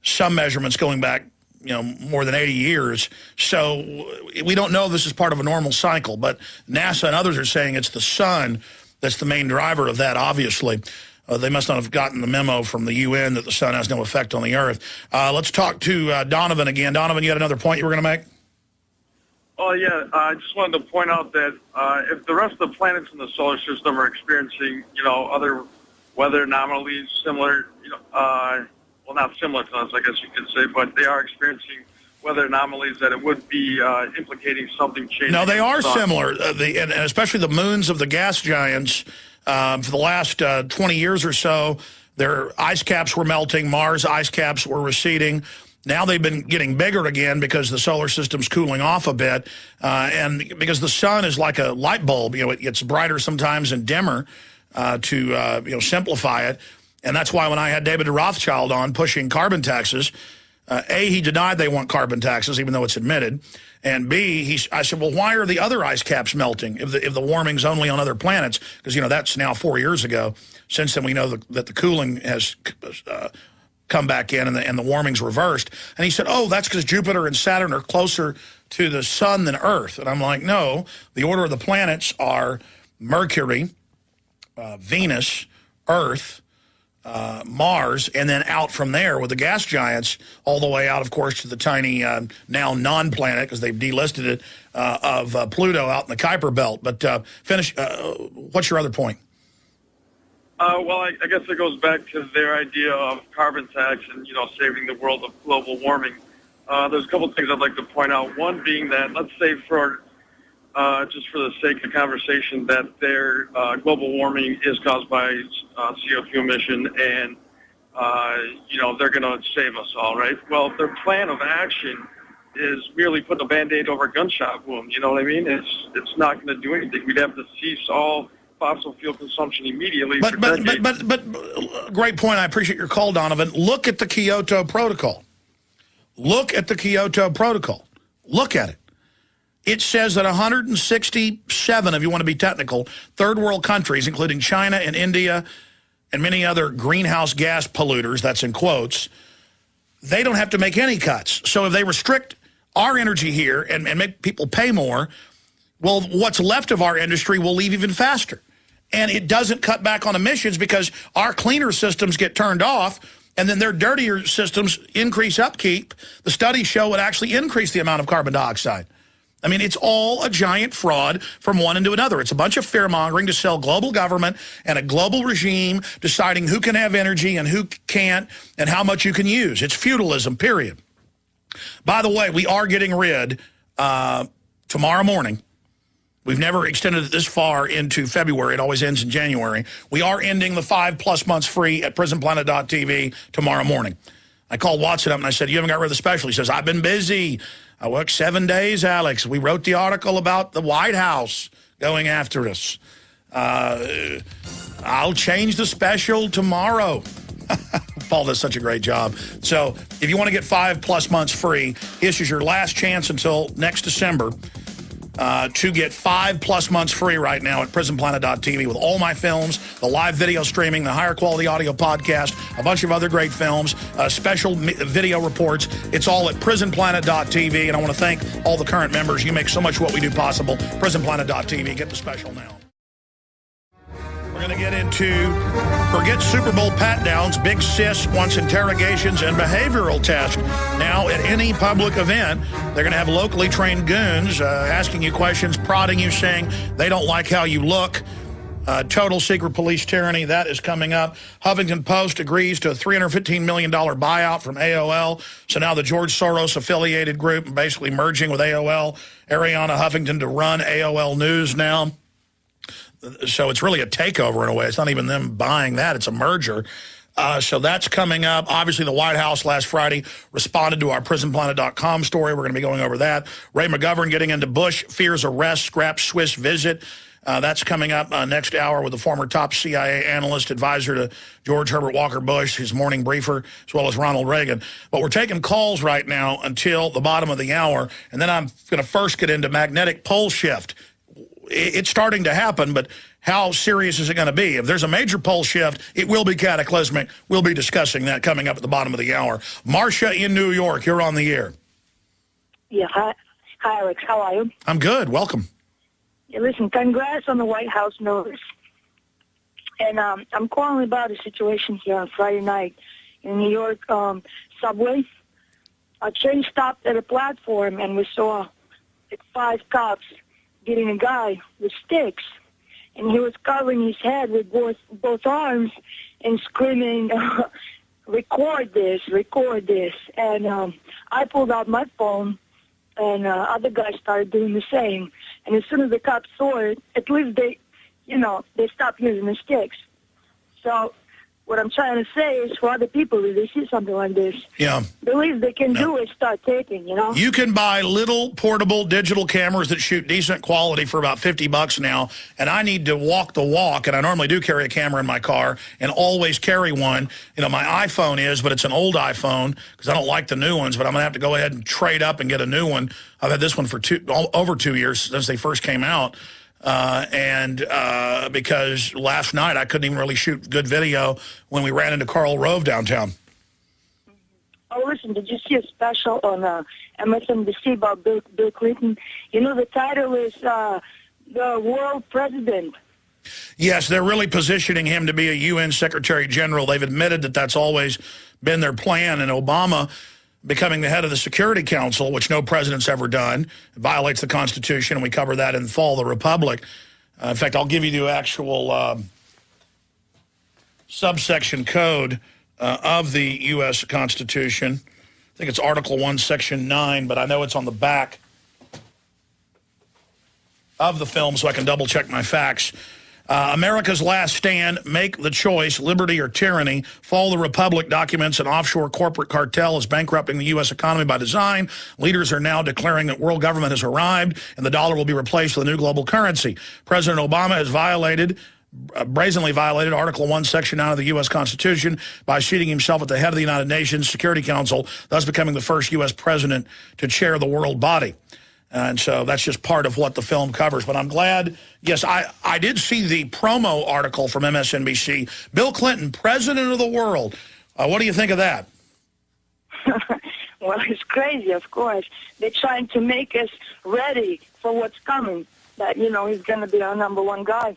Some measurements going back, more than 80 years. So we don't know if this is part of a normal cycle, but NASA and others are saying it's the sun that's the main driver of that, obviously. They must not have gotten the memo from the UN that the sun has no effect on the Earth. Let's talk to Donovan again. Donovan, you had another point you were going to make? Oh, yeah. I just wanted to point out that if the rest of the planets in the solar system are experiencing, other weather anomalies similar, well, not similar to us, I guess you could say, but they are experiencing weather anomalies that it would be implicating something changing. No, they are similar, and especially the moons of the gas giants. For the last 20 years or so, their ice caps were melting. Mars ice caps were receding. Now they've been getting bigger again because the solar system's cooling off a bit, and because the sun is like a light bulb. It gets brighter sometimes and dimmer to simplify it. And that's why when I had David Rothschild on pushing carbon taxes, A, he denied they want carbon taxes, even though it's admitted. And B, I said, well, why are the other ice caps melting if the warming's only on other planets? Because, that's now 4 years ago. Since then, we know that the cooling has come back in and the warming's reversed. And he said, oh, that's because Jupiter and Saturn are closer to the sun than Earth. And I'm like, no, the order of the planets are Mercury, Venus, Earth, Mars, and then out from there with the gas giants all the way out, of course, to the tiny now non-planet, because they've delisted it, of Pluto out in the Kuiper Belt. But what's your other point? Well, I guess it goes back to their idea of carbon tax and, saving the world of global warming. There's a couple of things I'd like to point out. One being that, let's say just for the sake of conversation, that their global warming is caused by CO2 emission, and they're going to save us all, right? Well, their plan of action is merely putting a Band-Aid over a gunshot wound. You know what I mean? It's not going to do anything. We'd have to cease all fossil fuel consumption immediately. But great point. I appreciate your call, Donovan. Look at the Kyoto Protocol. Look at the Kyoto Protocol. Look at it. It says that 167, if you want to be technical, third world countries, including China and India and many other greenhouse gas polluters, that's in quotes, they don't have to make any cuts. So if they restrict our energy here and make people pay more, well, what's left of our industry will leave even faster. And it doesn't cut back on emissions because our cleaner systems get turned off, and then their dirtier systems increase upkeep. The studies show it actually increase the amount of carbon dioxide. I mean, it's all a giant fraud from one end to another. It's a bunch of fear-mongering to sell global government and a global regime deciding who can have energy and who can't and how much you can use. It's feudalism, period. By the way, we are getting rid tomorrow morning. We've never extended it this far into February. It always ends in January. We are ending the 5+ months free at prisonplanet.tv tomorrow morning. I called Watson up and I said, you haven't got rid of the special. He says, I've been busy. I worked 7 days, Alex. We wrote the article about the White House going after us. I'll change the special tomorrow. Paul does such a great job. So if you want to get 5+ months free, this is your last chance until next December to get 5+ months free right now at prisonplanet.tv with all my films, the live video streaming, the higher quality audio podcast, a bunch of other great films, special video reports. It's all at prisonplanet.tv, and I want to thank all the current members. You make so much of what we do possible. Prisonplanet.tv. Get the special now. We're going to get into, forget Super Bowl pat-downs, Big Sis wants interrogations and behavioral tests. Now, at any public event, they're going to have locally trained goons asking you questions, prodding you, saying they don't like how you look. Total secret police tyranny, that is coming up. Huffington Post agrees to a $315 million buyout from AOL. So now the George Soros-affiliated group basically merging with AOL. Arianna Huffington to run AOL News now. So it's really a takeover in a way. It's not even them buying that. It's a merger. So that's coming up. Obviously, the White House last Friday responded to our PrisonPlanet.com story. We're going to be going over that. Ray McGovern getting into Bush, fears arrest, scraps Swiss visit. That's coming up next hour with the former top CIA analyst, advisor to George Herbert Walker Bush, his morning briefer, as well as Ronald Reagan. But we're taking calls right now until the bottom of the hour, and then I'm going to first get into magnetic pole shift. It's starting to happen, but how serious is it going to be? If there's a major pole shift, it will be cataclysmic. We'll be discussing that coming up at the bottom of the hour. Marcia in New York, you're on the air. Yeah, hi Alex, how are you? I'm good, welcome. Yeah, listen, congrats on the White House notice. And I'm calling about a situation here on Friday night in New York subway. A train stopped at a platform, and we saw 5 cops getting a guy with sticks. And he was covering his head with both arms and screaming, record this, record this. And I pulled out my phone, and other guys started doing the same. And as soon as the cops saw it, at least they stopped using the sticks. So what I'm trying to say is for other people, if they see something like this, the least they can do is start taping, You can buy little portable digital cameras that shoot decent quality for about $50 now, and I need to walk the walk, and I normally do carry a camera in my car and always carry one. My iPhone is, but it's an old iPhone because I don't like the new ones, but I'm going to have to go ahead and trade up and get a new one. I've had this one for over 2 years since they first came out. Because last night I couldn't even really shoot good video when we ran into Karl Rove downtown. Oh, listen, did you see a special on MSNBC about Bill Clinton? The title is the World President. Yes, they're really positioning him to be a UN Secretary General. They've admitted that that's always been their plan, and Obama becoming the head of the Security Council, which no president's ever done, violates the Constitution, and we cover that in Fall of the Republic. In fact, I'll give you the actual subsection code of the U.S. Constitution. I think it's Article 1, Section 9, but I know it's on the back of the film, so I can double-check my facts. America's last stand, make the choice, liberty or tyranny. Fall of the Republic documents an offshore corporate cartel is bankrupting the U.S. economy by design. Leaders are now declaring that world government has arrived and the dollar will be replaced with a new global currency. President Obama has brazenly violated Article 1, Section 9 of the U.S. Constitution by seating himself at the head of the United Nations Security Council, thus becoming the first U.S. president to chair the world body. And so that's just part of what the film covers. But I'm glad, yes, I did see the promo article from MSNBC. Bill Clinton, president of the world. What do you think of that? Well, it's crazy, of course. They're trying to make us ready for what's coming, that, he's going to be our #1 guy.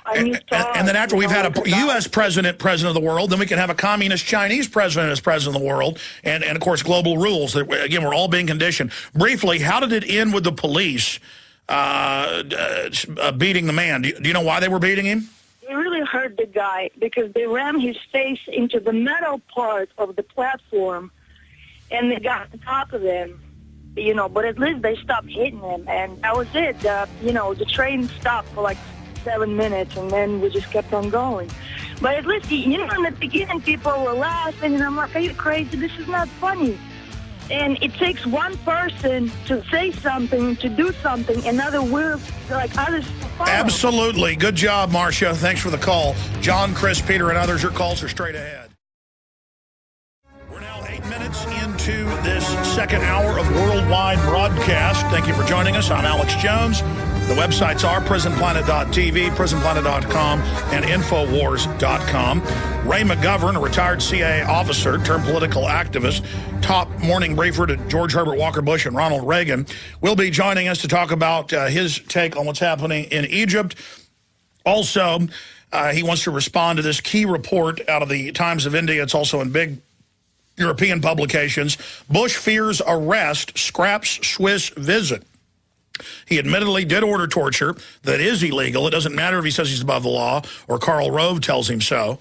And then after we've had a U.S. president of the world, then we can have a communist Chinese president as president of the world, and of course, global rules. Again, we're all being conditioned. Briefly, how did it end with the police beating the man? Do you know why they were beating him? It really hurt the guy because they rammed his face into the metal part of the platform, and they got on top of him. But at least they stopped hitting him, and that was it. The train stopped for like 7 minutes, and then we just kept on going. But at least, in the beginning, people were laughing, and I'm like, are you crazy? This is not funny. And it takes one person to say something, to do something, and others follow. Absolutely. Good job, Marcia. Thanks for the call. John, Chris, Peter, and others, your calls are straight ahead. We're now 8 minutes into this second hour of worldwide broadcast. Thank you for joining us. I'm Alex Jones. The websites are prisonplanet.tv, prisonplanet.com, and infowars.com. Ray McGovern, a retired CIA officer turned political activist, top morning briefer to George Herbert Walker Bush and Ronald Reagan, will be joining us to talk about his take on what's happening in Egypt. Also, he wants to respond to this key report out of the Times of India. It's also in big European publications. Bush fears arrest, scraps Swiss visit. He admittedly did order torture. That is illegal. It doesn't matter if he says he's above the law or Karl Rove tells him so.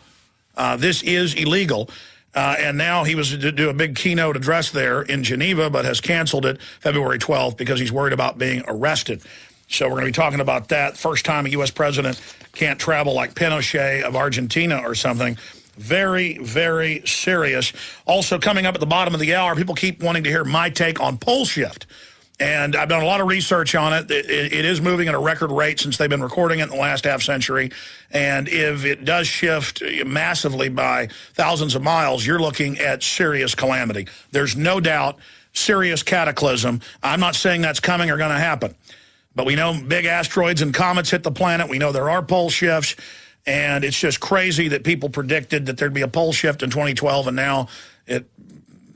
This is illegal. And now he was to do a big keynote address there in Geneva, but has canceled it February 12th because he's worried about being arrested. So we're going to be talking about that. First time a U.S. president can't travel like Pinochet of Argentina or something. Very, very serious. Also coming up at the bottom of the hour, people keep wanting to hear my take on pole shift. And I've done a lot of research on it. It is moving at a record rate since they've been recording it in the last half century. And if it does shift massively by thousands of miles, you're looking at serious calamity. There's no doubt, serious cataclysm. I'm not saying that's coming or going to happen. But we know big asteroids and comets hit the planet. We know there are pole shifts. And it's just crazy that people predicted that there'd be a pole shift in 2012, and now it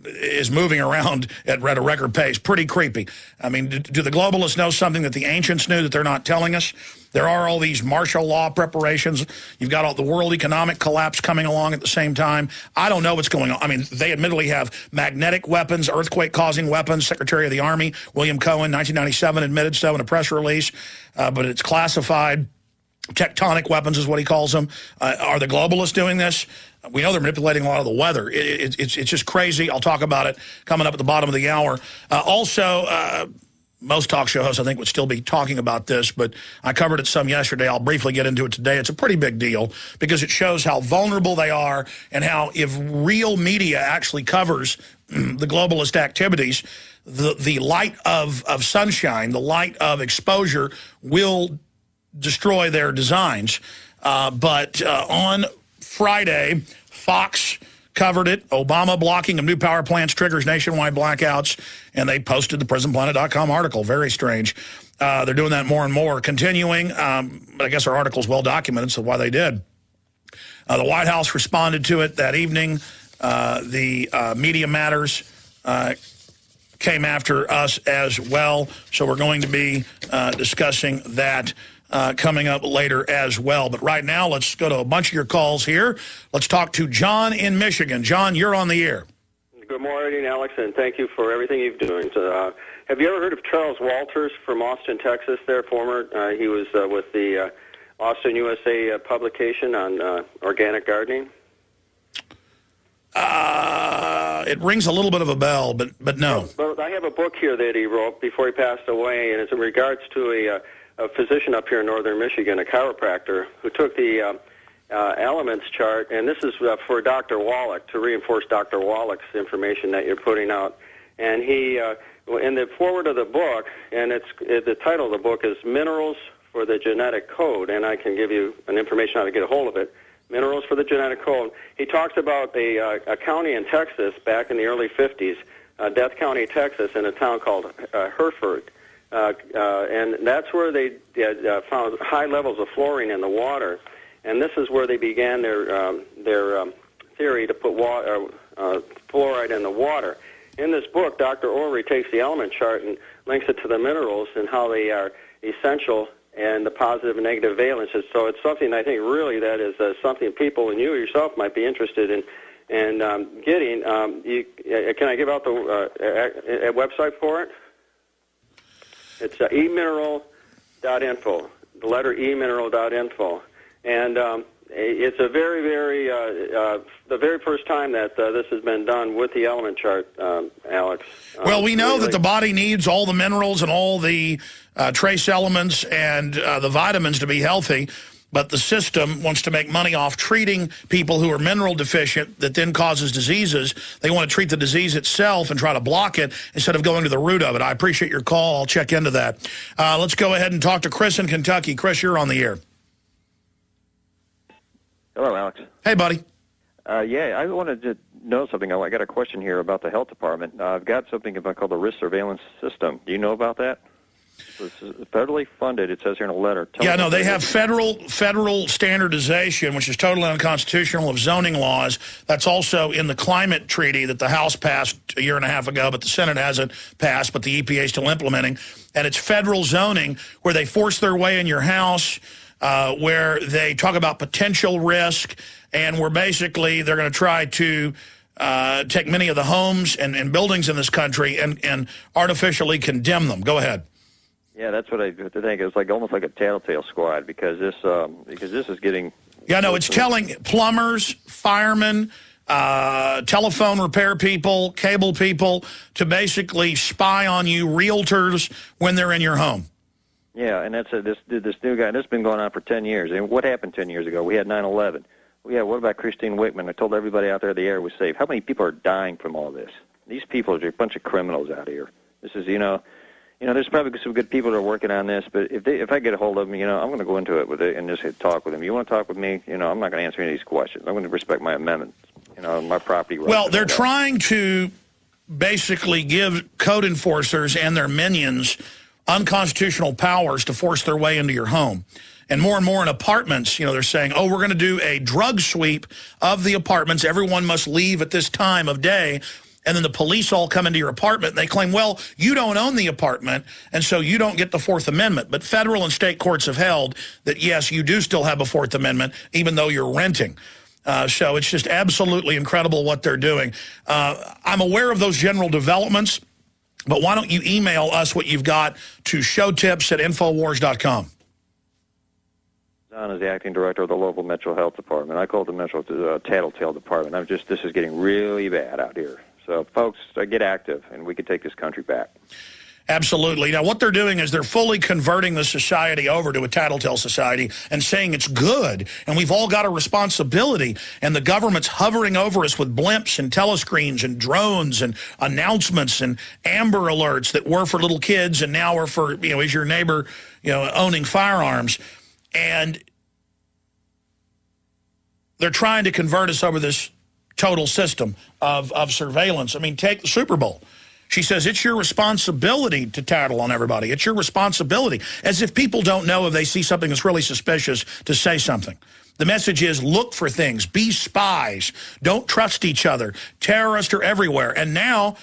is moving around at a record pace. Pretty creepy. I mean, do the globalists know something that the ancients knew that they're not telling us? There are all these martial law preparations. You've got all the world economic collapse coming along at the same time. I don't know what's going on. I mean, they admittedly have magnetic weapons, earthquake-causing weapons. Secretary of the Army, William Cohen, 1997, admitted so in a press release, but it's classified. Tectonic weapons is what he calls them. Are the globalists doing this? We know they're manipulating a lot of the weather. It's just crazy. I'll talk about it coming up at the bottom of the hour. Also, most talk show hosts, I think, would still be talking about this, but I covered it some yesterday. I'll briefly get into it today. It's a pretty big deal because it shows how vulnerable they are and how if real media actually covers the globalist activities, the light of sunshine, the light of exposure will destroy their designs. But on Friday, Fox covered it. Obama blocking of new power plants triggers nationwide blackouts, and they posted the PrisonPlanet.com article. Very strange. They're doing that more and more. Continuing, but I guess our article's well documented, so why they did. The White House responded to it that evening. The Media Matters came after us as well, so we're going to be discussing that coming up later as well. But right now, let's go to a bunch of your calls here. Let's talk to John in Michigan. John, you're on the air. Good morning, Alex, and thank you for everything you've doing. Have you ever heard of Charles Walters from Austin, Texas? He was with the Austin, USA publication on organic gardening. It rings a little bit of a bell, but no. Well, I have a book here that he wrote before he passed away, and it's in regards to a physician up here in northern Michigan, a chiropractor, who took the elements chart, and this is for Dr. Wallach, to reinforce Dr. Wallach's information that you're putting out. And he, in the foreword of the book, and the title of the book is Minerals for the Genetic Code, and I can give you an information how to get a hold of it. Minerals for the Genetic Code. He talks about a county in Texas back in the early 50s, Death County, Texas, in a town called Hereford. And that's where they found high levels of fluorine in the water, and this is where they began their theory to put fluoride in the water. In this book, Dr. Orry takes the element chart and links it to the minerals and how they are essential and the positive and negative valences. So it's something I think really that is something people and you yourself might be interested in getting. Can I give out the website for it? It's emineral.info, the letter emineral.info. And it's a very, very, the very first time that this has been done with the element chart, Alex. Well, we know that the body needs all the minerals and all the trace elements and the vitamins to be healthy. But the system wants to make money off treating people who are mineral deficient that then causes diseases. They want to treat the disease itself and try to block it instead of going to the root of it. I appreciate your call. I'll check into that. Let's go ahead and talk to Chris in Kentucky. Chris, you're on the air. Hello, Alex. Hey, buddy. Yeah, I wanted to know something. I got a question here about the health department. I've got something called the risk surveillance system. Do you know about that? It's federally funded, it says here in a letter. Yeah, no, they have federal standardization, which is totally unconstitutional, of zoning laws. That's also in the climate treaty that the House passed a year and a half ago, but the Senate hasn't passed, but the EPA is still implementing. And it's federal zoning where they force their way in your house, where they talk about potential risk, and where basically they're going to try to take many of the homes and buildings in this country and artificially condemn them. Go ahead. Yeah, that's what I think. It's like almost like a tattletale squad because this is getting. Yeah, no, it's telling plumbers, firemen, telephone repair people, cable people to basically spy on you, realtors, when they're in your home. Yeah, and that's this new guy. And this has been going on for 10 years. And what happened 10 years ago? We had 9/11. yeah, what about Christine Wickman? I told everybody out there the air was safe. How many people are dying from all this? These people are a bunch of criminals out here. This is, there's probably some good people that are working on this, but if I get a hold of them, I'm going to go into it with it and just talk with them. You want to talk with me? I'm not going to answer any of these questions. I'm going to respect my amendments, my property rights. Well, they're trying to basically give code enforcers and their minions unconstitutional powers to force their way into your home. And more in apartments, they're saying, oh, we're going to do a drug sweep of the apartments. Everyone must leave at this time of day. And then the police all come into your apartment. And they claim, well, you don't own the apartment, and so you don't get the Fourth Amendment. But federal and state courts have held that, yes, you do still have a Fourth Amendment, even though you're renting. So it's just absolutely incredible what they're doing. I'm aware of those general developments, but why don't you email us what you've got to showtips@infowars.com. Don is the acting director of the local Metro Health Department. I call it the Metro Tattletale Department. This is getting really bad out here. So, folks, get active, and we can take this country back. Absolutely. Now, what they're doing is they're fully converting the society over to a tattletale society and saying it's good, and we've all got a responsibility, and the government's hovering over us with blimps and telescreens and drones and announcements and Amber Alerts that were for little kids and now are for, is your neighbor, owning firearms. And they're trying to convert us over this total system of surveillance. I mean, take the Super Bowl. She says, it's your responsibility to tattle on everybody. It's your responsibility. As if people don't know if they see something that's really suspicious to say something. The message is, look for things. Be spies. Don't trust each other. Terrorists are everywhere. And now,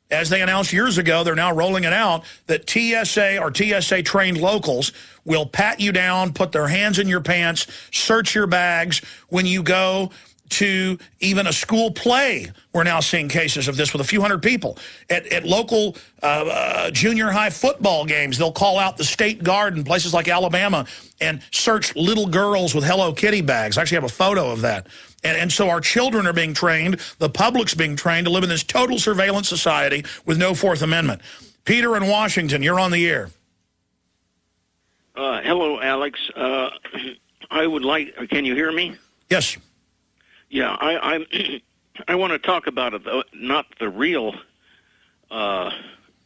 as they announced years ago, they're now rolling it out, that TSA or TSA-trained locals will pat you down, put their hands in your pants, search your bags when you go to even a school play. We're now seeing cases of this with a few hundred people. At local junior high football games, they'll call out the state guard in places like Alabama and search little girls with Hello Kitty bags. I actually have a photo of that. And so our children are being trained, the public's being trained to live in this total surveillance society with no Fourth Amendment. Peter in Washington, you're on the air. Hello, Alex. I would like, can you hear me? Yes. Yeah, I want to talk about it, though, not the real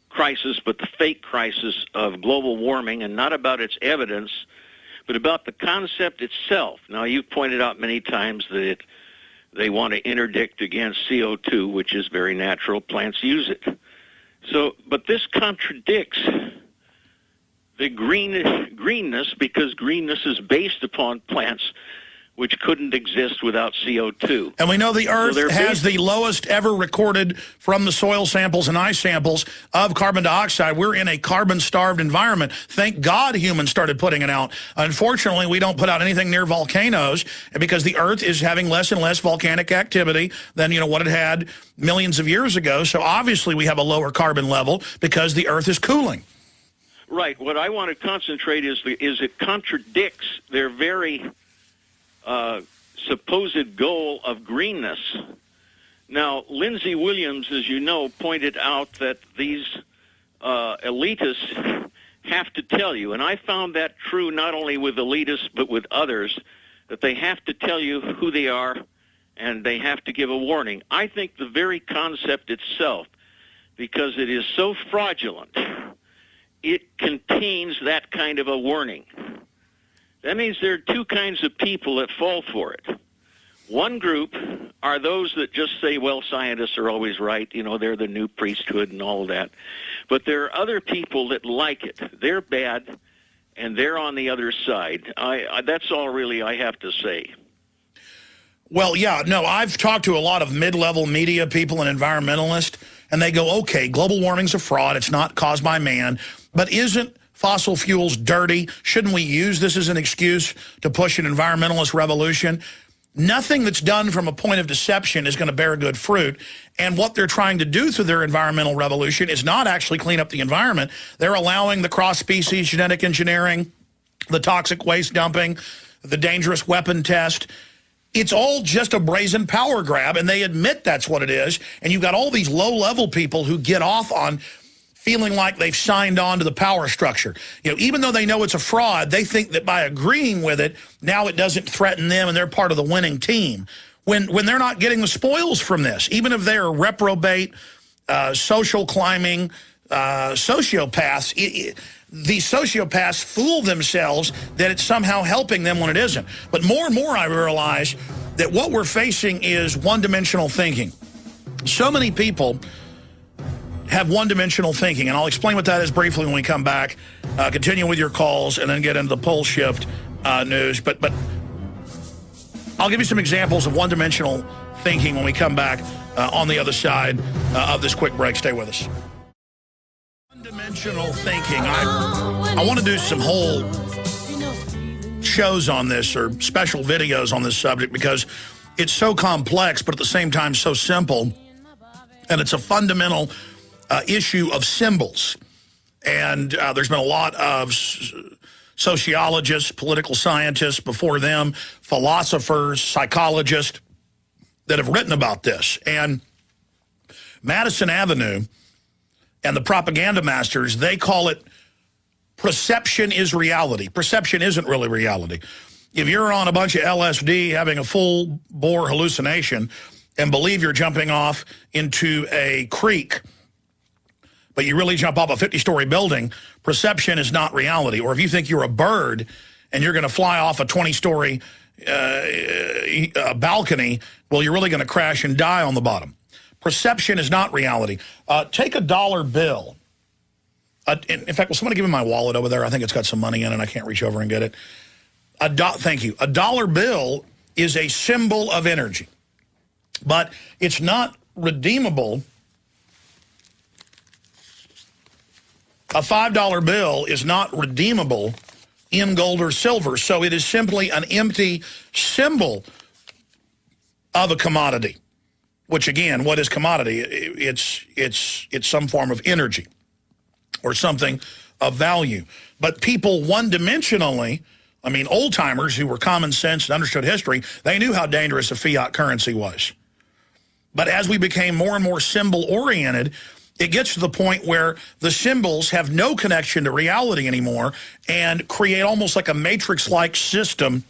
crisis, but the fake crisis of global warming, and not about its evidence, but about the concept itself. Now, you've pointed out many times that they want to interdict against CO2, which is very natural. Plants use it. So, but this contradicts the greenness, because greenness is based upon plants which couldn't exist without CO2. And we know the Earth has the lowest ever recorded from the soil samples and ice samples of carbon dioxide. We're in a carbon-starved environment. Thank God humans started putting it out. Unfortunately, we don't put out anything near volcanoes because the Earth is having less and less volcanic activity than, what it had millions of years ago. So obviously we have a lower carbon level because the Earth is cooling. Right. What I want to concentrate is it contradicts their very supposed goal of greenness. Now, Lindsey Williams, as you know, pointed out that these elitists have to tell you, and I found that true not only with elitists but with others, that they have to tell you who they are and they have to give a warning. I think the very concept itself, because it is so fraudulent, it contains that kind of a warning. That means there are two kinds of people that fall for it. One group are those that just say, well, scientists are always right, they're the new priesthood and all of that. But there are other people that like it. They're bad, and they're on the other side. That's all really I have to say. Well, yeah, no, I've talked to a lot of mid-level media people and environmentalists, and they go, okay, global warming's a fraud. It's not caused by man. But isn't fossil fuels dirty? Shouldn't we use this as an excuse to push an environmentalist revolution? Nothing that's done from a point of deception is going to bear good fruit. And what they're trying to do through their environmental revolution is not actually clean up the environment. They're allowing the cross-species genetic engineering, the toxic waste dumping, the dangerous weapon test. It's all just a brazen power grab, and they admit that's what it is. And you've got all these low-level people who get off on feeling like they've signed on to the power structure. You know, even though they know it's a fraud, they think that by agreeing with it, now it doesn't threaten them and they're part of the winning team. When they're not getting the spoils from this, even if they're reprobate, social climbing, sociopaths, these sociopaths fool themselves that it's somehow helping them when it isn't. But more and more I realize that what we're facing is one-dimensional thinking. So many people have one-dimensional thinking, and I'll explain what that is briefly when we come back. Continue with your calls and then get into the pole shift news. But I'll give you some examples of one-dimensional thinking when we come back on the other side of this quick break. Stay with us. One-dimensional thinking. I want to do some whole shows on this or special videos on this subject because it's so complex, but at the same time so simple, and it's a fundamental issue of symbols. And there's been a lot of sociologists, political scientists before them, philosophers, psychologists that have written about this. And Madison Avenue and the propaganda masters, they call it perception is reality. Perception isn't really reality. If you're on a bunch of LSD having a full-bore hallucination and believe you're jumping off into a creek, but you really jump off a 50-story building, perception is not reality. Or if you think you're a bird and you're going to fly off a 20-story balcony, well, you're really going to crash and die on the bottom. Perception is not reality. Take a dollar bill. In fact, will somebody give me my wallet over there? I think it's got some money in it. I can't reach over and get it. Thank you. A dollar bill is a symbol of energy, but it's not redeemable. A $5 bill is not redeemable in gold or silver, so it is simply an empty symbol of a commodity. Which again, what is commodity? It's some form of energy or something of value. But people one-dimensionally, I mean, old-timers who were common sense and understood history, they knew how dangerous a fiat currency was. But as we became more and more symbol-oriented, it gets to the point where the symbols have no connection to reality anymore and create almost like a matrix-like system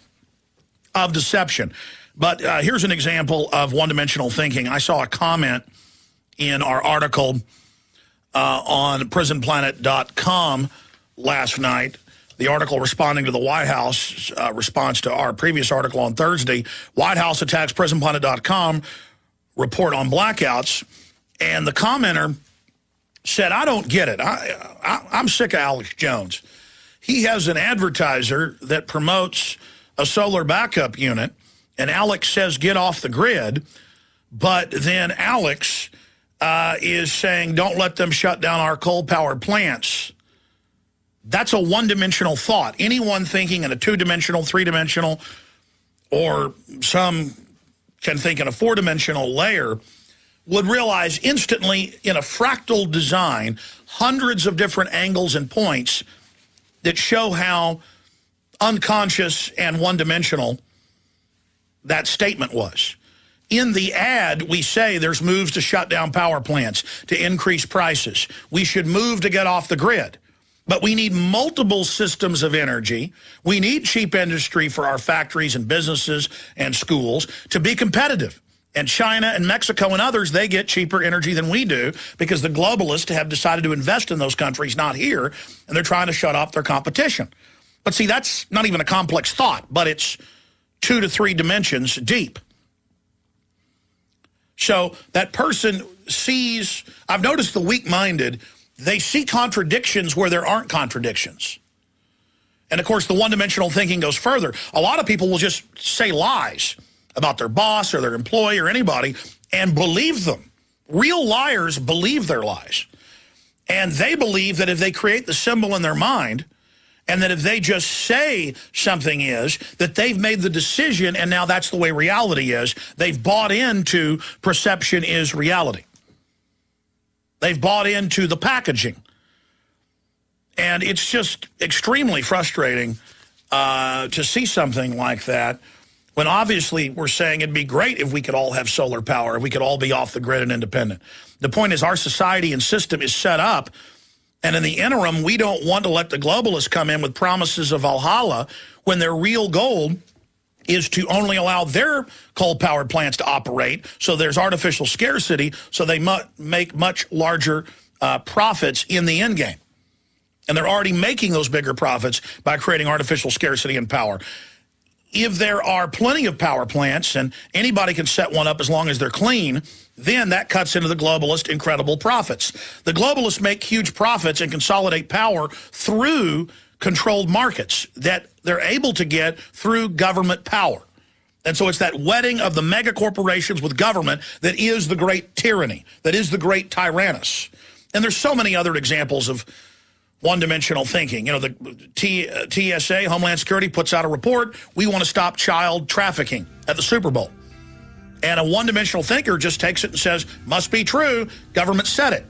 of deception. But here's an example of one-dimensional thinking. I saw a comment in our article on prisonplanet.com last night. The article responding to the White House response to our previous article on Thursday. White House attacks prisonplanet.com report on blackouts. And the commenter said, I don't get it. I'm sick of Alex Jones. He has an advertiser that promotes a solar backup unit, and Alex says get off the grid, but then Alex is saying don't let them shut down our coal-powered plants. That's a one-dimensional thought. Anyone thinking in a two-dimensional, three-dimensional, or some can think in a four-dimensional layer would realize instantly in a fractal design hundreds of different angles and points that show how unconscious and one-dimensional that statement was. In the ad, we say there's moves to shut down power plants, to increase prices. We should move to get off the grid. But we need multiple systems of energy. We need cheap industry for our factories and businesses and schools to be competitive. And China and Mexico and others, they get cheaper energy than we do because the globalists have decided to invest in those countries, not here, and they're trying to shut off their competition. But see, that's not even a complex thought, but it's 2 to 3 dimensions deep. So that person sees, I've noticed the weak-minded, they see contradictions where there aren't contradictions. And of course, the one-dimensional thinking goes further. A lot of people will just say lies about their boss or their employee or anybody and believe them. Real liars believe their lies. And they believe that if they create the symbol in their mind and that if they just say something is, that they've made the decision and now that's the way reality is. They've bought into perception is reality. They've bought into the packaging. And it's just extremely frustrating to see something like that when obviously we're saying it'd be great if we could all have solar power, if we could all be off the grid and independent. The point is our society and system is set up And in the interim, we don't want to let the globalists come in with promises of Valhalla when their real goal is to only allow their coal-powered plants to operate, so there's artificial scarcity, so they make much larger profits in the end game. And they're already making those bigger profits by creating artificial scarcity and power. If there are plenty of power plants and anybody can set one up as long as they're clean, then that cuts into the globalist incredible profits. The globalists make huge profits and consolidate power through controlled markets that they're able to get through government power. And so it's that wedding of the mega corporations with government that is the great tyranny, that is the great tyrannus. And there's so many other examples of one-dimensional thinking. You know, the TSA, Homeland Security, puts out a report, we want to stop child trafficking at the Super Bowl. And a one-dimensional thinker just takes it and says, must be true, government said it.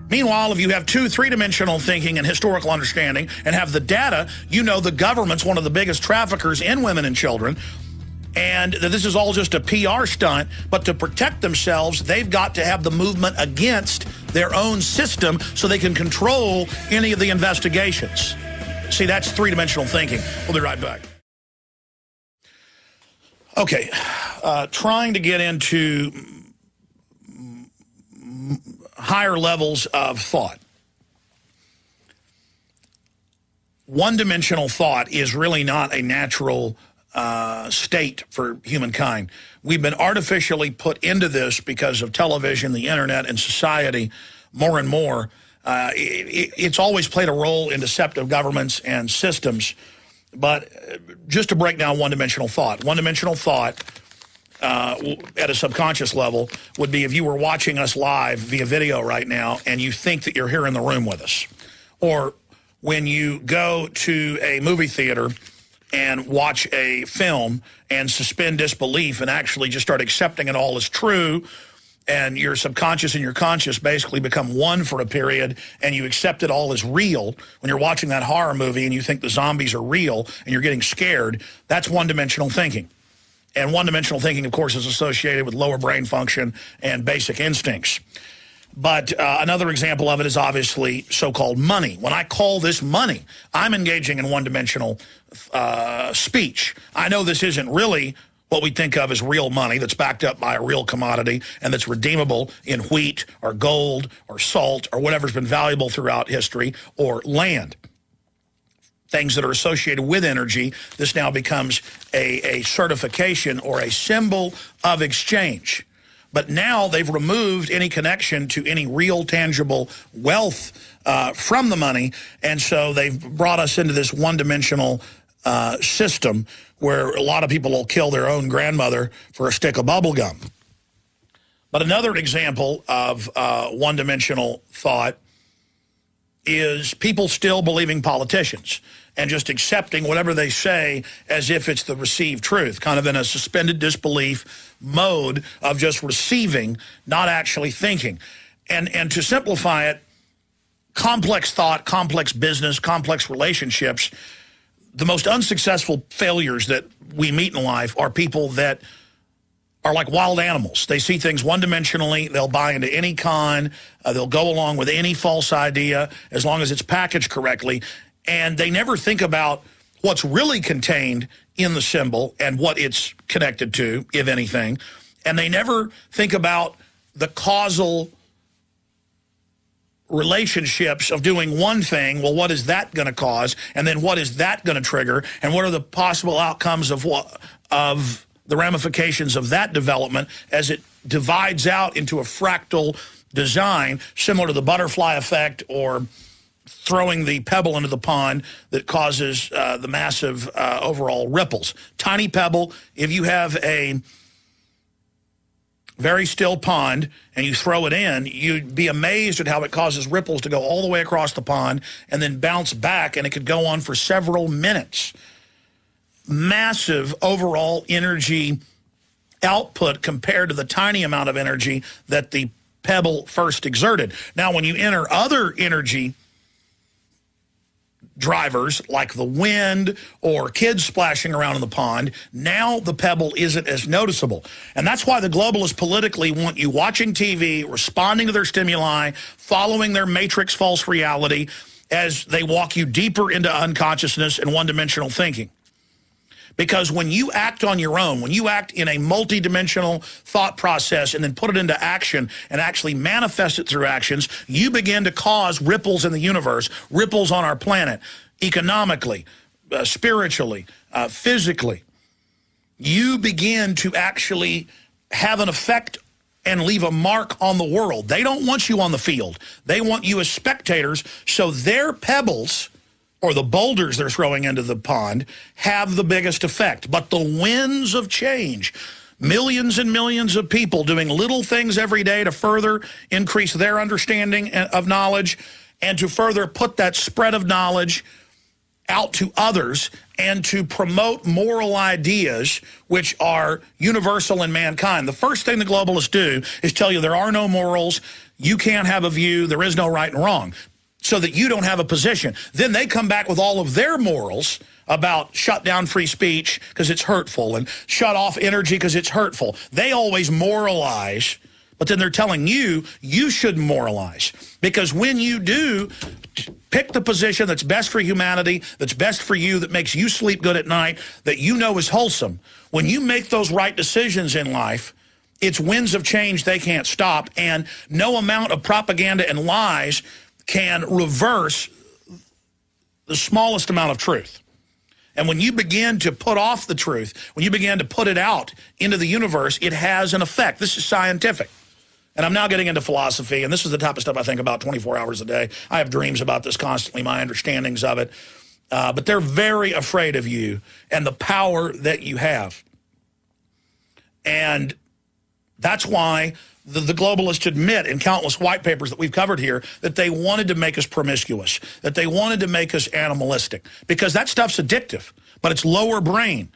Meanwhile, if you have 2-, 3-dimensional thinking and historical understanding and have the data, you know the government's one of the biggest traffickers in women and children, and that this is all just a PR stunt, but to protect themselves, they've got to have the movement against their own system so they can control any of the investigations. See, that's 3-dimensional thinking. We'll be right back. Okay, trying to get into higher levels of thought. One-dimensional thought is really not a natural state for humankind. We've been artificially put into this because of television, the internet, and society more and more. It's always played a role in deceptive governments and systems. But just to break down one-dimensional thought at a subconscious level would be if you were watching us live via video right now and you think that you're here in the room with us. Or when you go to a movie theater and watch a film and suspend disbelief and actually just start accepting it all as true, and your subconscious and your conscious basically become one for a period, and you accept it all as real. When you're watching that horror movie and you think the zombies are real and you're getting scared, that's one-dimensional thinking. And one-dimensional thinking, of course, is associated with lower brain function and basic instincts. But another example of it is obviously so-called money. When I call this money, I'm engaging in one-dimensional speech. I know this isn't really what we think of as real money that's backed up by a real commodity and that's redeemable in wheat or gold or salt or whatever's been valuable throughout history, or land. Things that are associated with energy, this now becomes a certification or a symbol of exchange. But now they've removed any connection to any real tangible wealth from the money, and so they've brought us into this one-dimensional system where a lot of people will kill their own grandmother for a stick of bubble gum. But another example of one-dimensional thought is people still believing politicians and just accepting whatever they say as if it's the received truth, kind of in a suspended disbelief mode of just receiving, not actually thinking. And to simplify it, complex thought, complex business, complex relationships, the most unsuccessful failures that we meet in life are people that are like wild animals. They see things one-dimensionally. They'll buy into any con. They'll go along with any false idea as long as it's packaged correctly. And they never think about what's really contained in the symbol and what it's connected to, if anything. And they never think about the causal relationships of doing one thing. Well, what is that going to cause? And then what is that going to trigger? And what are the possible outcomes of the ramifications of that development as it divides out into a fractal design similar to the butterfly effect or throwing the pebble into the pond that causes the massive overall ripples. Tiny pebble, if you have a very still pond and you throw it in, you'd be amazed at how it causes ripples to go all the way across the pond and then bounce back, and it could go on for several minutes. Massive overall energy output compared to the tiny amount of energy that the pebble first exerted. Now, when you enter other energy drivers like the wind or kids splashing around in the pond, now the pebble isn't as noticeable. And that's why the globalists politically want you watching TV, responding to their stimuli, following their matrix false reality as they walk you deeper into unconsciousness and one-dimensional thinking. Because when you act on your own, when you act in a multi-dimensional thought process and then put it into action and actually manifest it through actions, you begin to cause ripples in the universe, ripples on our planet, economically, spiritually, physically. You begin to actually have an effect and leave a mark on the world. They don't want you on the field. They want you as spectators, so their pebbles, or the boulders they're throwing into the pond, have the biggest effect. But the winds of change, millions and millions of people doing little things every day to further increase their understanding of knowledge and to further put that spread of knowledge out to others and to promote moral ideas which are universal in mankind. The first thing the globalists do is tell you there are no morals, you can't have a view, there is no right and wrong, so that you don't have a position. Then they come back with all of their morals about shut down free speech because it's hurtful and shut off energy because it's hurtful. They always moralize, but then they're telling you, you shouldn't moralize. Because when you do pick the position that's best for humanity, that's best for you, that makes you sleep good at night, that you know is wholesome, when you make those right decisions in life, it's winds of change they can't stop, and no amount of propaganda and lies can reverse the smallest amount of truth. And when you begin to put off the truth, when you begin to put it out into the universe, it has an effect. This is scientific. And I'm now getting into philosophy, and this is the type of stuff I think about 24 hours a day. I have dreams about this constantly, my understandings of it. But they're very afraid of you and the power that you have. And that's why the globalists admit in countless white papers that we've covered here that they wanted to make us promiscuous, that they wanted to make us animalistic, because that stuff's addictive, but it's lower brain,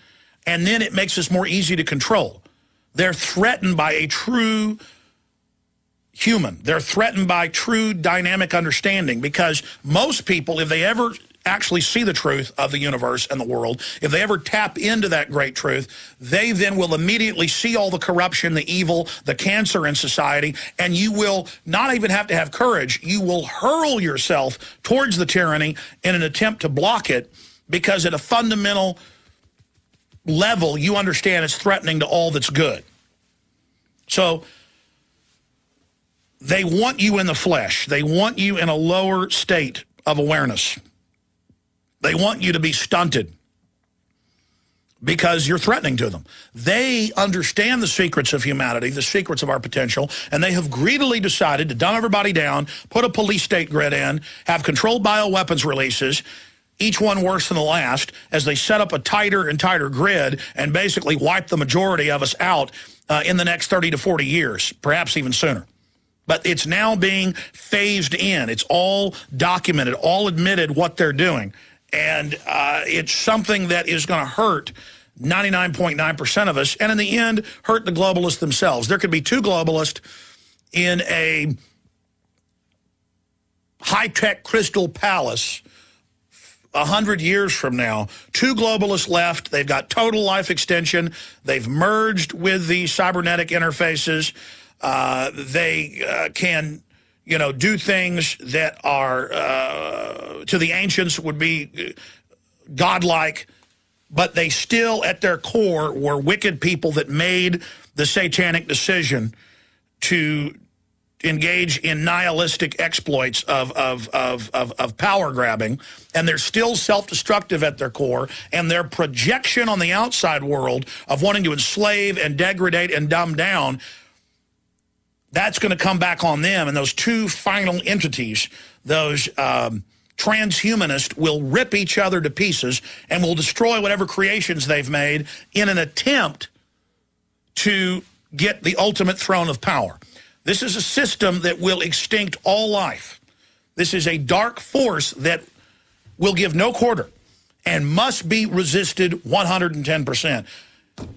and then it makes us more easy to control. They're threatened by a true human. They're threatened by true dynamic understanding, because most people, if they ever actually see the truth of the universe and the world, if they ever tap into that great truth, they then will immediately see all the corruption, the evil, the cancer in society, and you will not even have to have courage. You will hurl yourself towards the tyranny in an attempt to block it, because at a fundamental level, you understand it's threatening to all that's good. So they want you in the flesh. They want you in a lower state of awareness. They want you to be stunted because you're threatening to them. They understand the secrets of humanity, the secrets of our potential, and they have greedily decided to dumb everybody down, put a police state grid in, have controlled bioweapons releases, each one worse than the last, as they set up a tighter and tighter grid and basically wipe the majority of us out in the next 30 to 40 years, perhaps even sooner. But it's now being phased in. It's all documented, all admitted what they're doing. And it's something that is going to hurt 99.9% of us, and in the end, hurt the globalists themselves. There could be two globalists in a high-tech crystal palace 100 years from now. Two globalists left. They've got total life extension. They've merged with the cybernetic interfaces. They can, you know, do things that are, to the ancients would be godlike, but they still, at their core, were wicked people that made the satanic decision to engage in nihilistic exploits of power grabbing, and they're still self-destructive at their core, and their projection on the outside world of wanting to enslave and degrade and dumb down, that's going to come back on them. And those two final entities, those transhumanists, will rip each other to pieces and will destroy whatever creations they've made in an attempt to get the ultimate throne of power. This is a system that will extinct all life. This is a dark force that will give no quarter and must be resisted 110%. All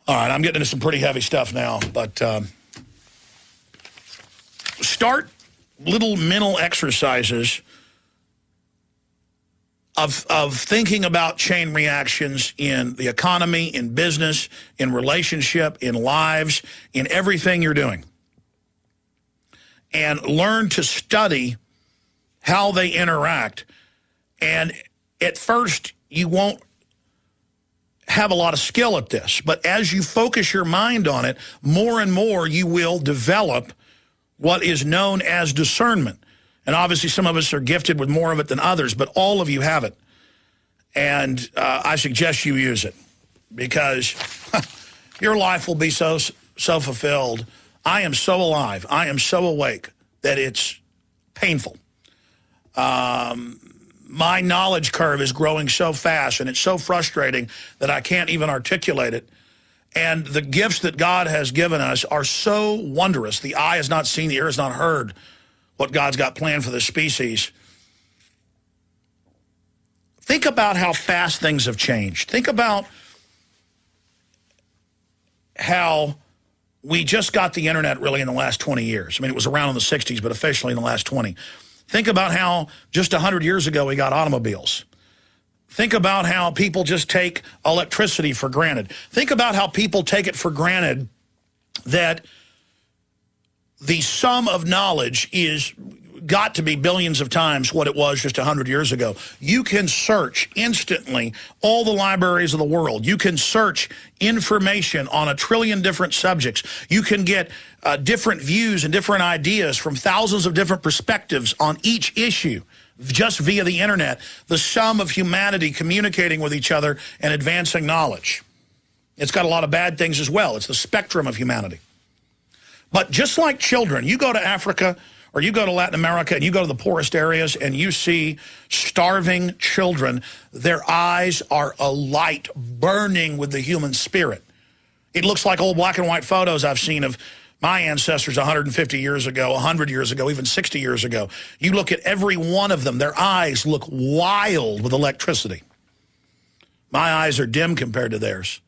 right, I'm getting into some pretty heavy stuff now, but start little mental exercises of thinking about chain reactions in the economy, in business, in relationship, in lives, in everything you're doing. And learn to study how they interact. And at first, you won't have a lot of skill at this. But as you focus your mind on it, more and more you will develop what is known as discernment. And obviously some of us are gifted with more of it than others, but all of you have it. And I suggest you use it because your life will be so fulfilled. I am so alive. I am so awake that it's painful. My knowledge curve is growing so fast, and it's so frustrating that I can't even articulate it. And the gifts that God has given us are so wondrous. The eye has not seen, the ear has not heard what God's got planned for the species. Think about how fast things have changed. Think about how we just got the internet really in the last 20 years. I mean, it was around in the 60s, but officially in the last 20. Think about how just 100 years ago we got automobiles. Think about how people just take electricity for granted. Think about how people take it for granted that the sum of knowledge is got to be billions of times what it was just 100 years ago. You can search instantly all the libraries of the world. You can search information on 1 trillion different subjects. You can get different views and different ideas from thousands of different perspectives on each issue just via the internet. The sum of humanity communicating with each other and advancing knowledge. It's got a lot of bad things as well. It's the spectrum of humanity. But just like children, you go to Africa or you go to Latin America and you go to the poorest areas and you see starving children, their eyes are alight, burning with the human spirit. It looks like old black and white photos I've seen of my ancestors 150 years ago, 100 years ago, even 60 years ago. You look at every one of them, their eyes look wild with electricity. My eyes are dim compared to theirs.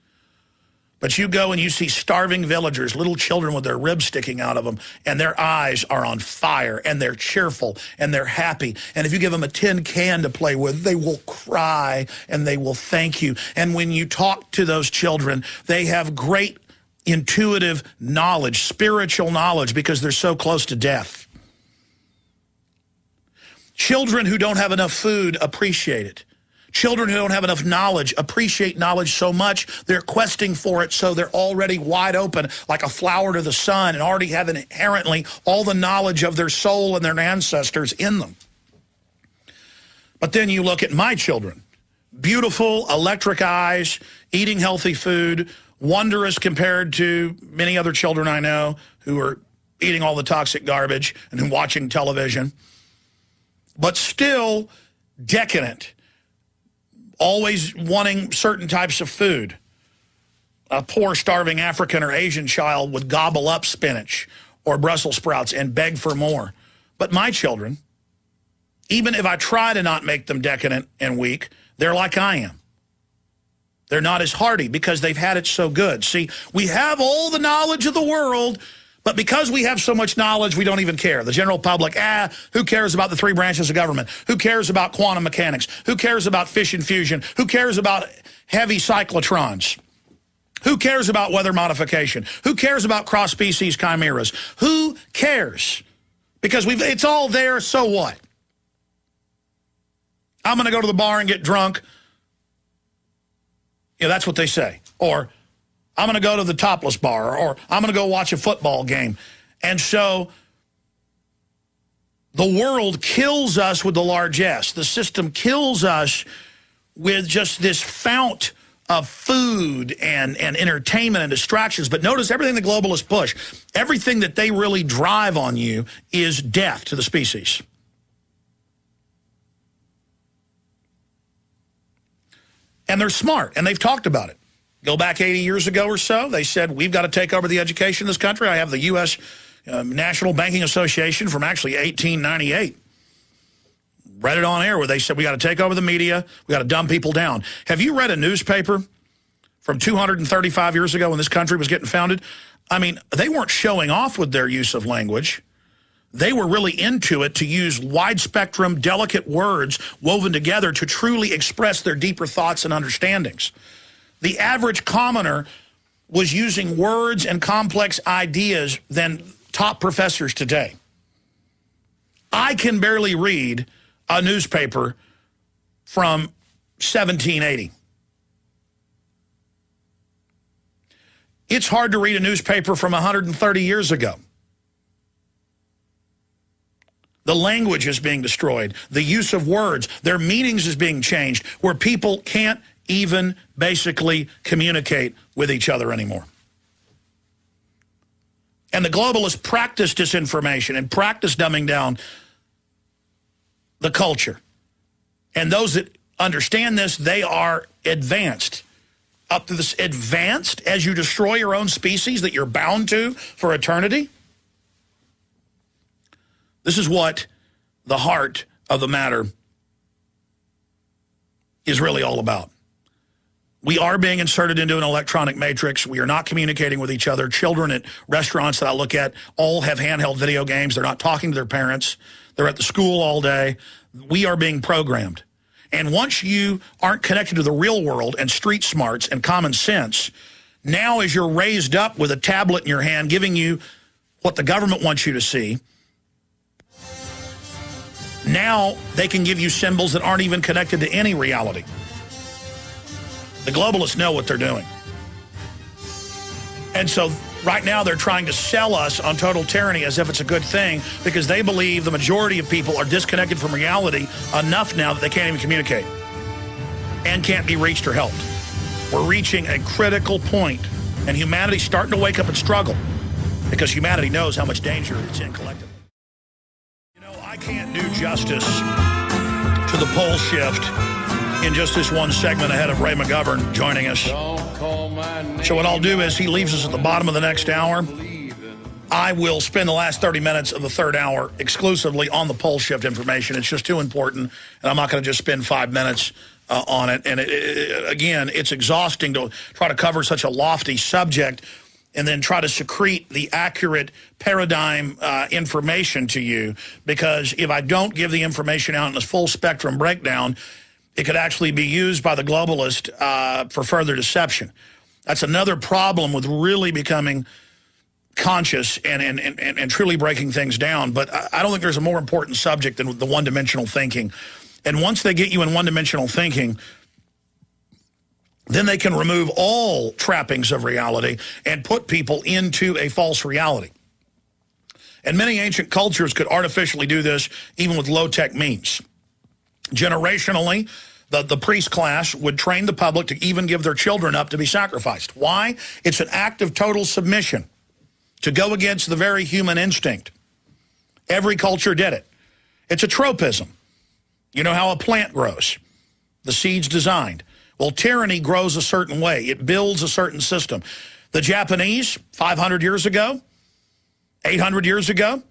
But you go and you see starving villagers, little children with their ribs sticking out of them, and their eyes are on fire, and they're cheerful, and they're happy. And if you give them a tin can to play with, they will cry, and they will thank you. And when you talk to those children, they have great intuitive knowledge, spiritual knowledge, because they're so close to death. Children who don't have enough food appreciate it. Children who don't have enough knowledge appreciate knowledge so much, they're questing for it, so they're already wide open like a flower to the sun and already have inherently all the knowledge of their soul and their ancestors in them. But then you look at my children, beautiful, electric eyes, eating healthy food, wondrous compared to many other children I know who are eating all the toxic garbage and watching television, but still decadent. Always wanting certain types of food. A poor, starving African or Asian child would gobble up spinach or Brussels sprouts and beg for more. But my children, even if I try to not make them decadent and weak, they're like I am. They're not as hardy because they've had it so good. See, we have all the knowledge of the world, but because we have so much knowledge, we don't even care. The general public, who cares about the 3 branches of government? Who cares about quantum mechanics? Who cares about fission fusion? Who cares about heavy cyclotrons? Who cares about weather modification? Who cares about cross-species chimeras? Who cares? Because it's all there, so what? I'm going to go to the bar and get drunk. Yeah, that's what they say. Or I'm going to go to the topless bar, or I'm going to go watch a football game. And so the world kills us with the large S. The system kills us with just this fount of food and entertainment and distractions. But notice everything the globalists push, everything that they really drive on you is death to the species. And they're smart, and they've talked about it. Go back 80 years ago or so, they said, we've got to take over the education in this country. I have the U.S. National Banking Association from actually 1898. Read it on air where they said, we got to take over the media. We got to dumb people down. Have you read a newspaper from 235 years ago when this country was getting founded? I mean, they weren't showing off with their use of language. They were really into it to use wide-spectrum, delicate words woven together to truly express their deeper thoughts and understandings. The average commoner was using words and complex ideas than top professors today. I can barely read a newspaper from 1780. It's hard to read a newspaper from 130 years ago. The language is being destroyed. The use of words, their meanings is being changed, where people can't even basically communicate with each other anymore. And the globalists practice disinformation and practice dumbing down the culture. And those that understand this, they are advanced. Up to this advanced as you destroy your own species that you're bound to for eternity. This is what the heart of the matter is really all about. We are being inserted into an electronic matrix. We are not communicating with each other. Children at restaurants that I look at all have handheld video games. They're not talking to their parents. They're at the school all day. We are being programmed. And once you aren't connected to the real world and street smarts and common sense, now as you're raised up with a tablet in your hand giving you what the government wants you to see, now they can give you symbols that aren't even connected to any reality. The globalists know what they're doing. And so right now they're trying to sell us on total tyranny as if it's a good thing because they believe the majority of people are disconnected from reality enough now that they can't even communicate and can't be reached or helped. We're reaching a critical point, and humanity's starting to wake up and struggle because humanity knows how much danger it's in collectively. You know, I can't do justice to the pole shift in just this one segment ahead of Ray McGovern joining us. So what I'll do is he leaves us at the bottom of the next hour. I will spend the last 30 minutes of the third hour exclusively on the pole shift information. It's just too important, and I'm not going to just spend 5 minutes on it. And again, it's exhausting to try to cover such a lofty subject and then try to secrete the accurate paradigm information to you, because if I don't give the information out in this full spectrum breakdown, it could actually be used by the globalist for further deception. That's another problem with really becoming conscious and truly breaking things down. But I don't think there's a more important subject than the one-dimensional thinking. And once they get you in one-dimensional thinking, then they can remove all trappings of reality and put people into a false reality. And many ancient cultures could artificially do this even with low-tech means. Generationally, the priest class would train the public to even give their children up to be sacrificed. Why? It's an act of total submission to go against the very human instinct. Every culture did it. It's a tropism. You know how a plant grows. The seed's designed. Well, tyranny grows a certain way. It builds a certain system. The Japanese, 500 years ago, 800 years ago,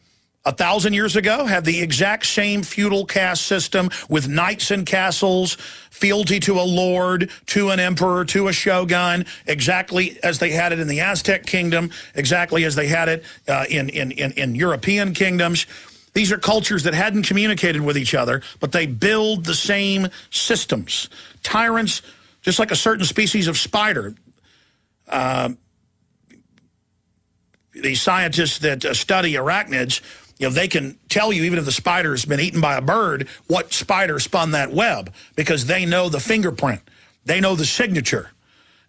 1,000 years ago, had the exact same feudal caste system with knights and castles, fealty to a lord, to an emperor, to a shogun, exactly as they had it in the Aztec kingdom, exactly as they had it in European kingdoms. These are cultures that hadn't communicated with each other, but they build the same systems. Tyrants, just like a certain species of spider. These scientists that study arachnids, you know, they can tell you, even if the spider's been eaten by a bird, what spider spun that web, because they know the fingerprint. They know the signature.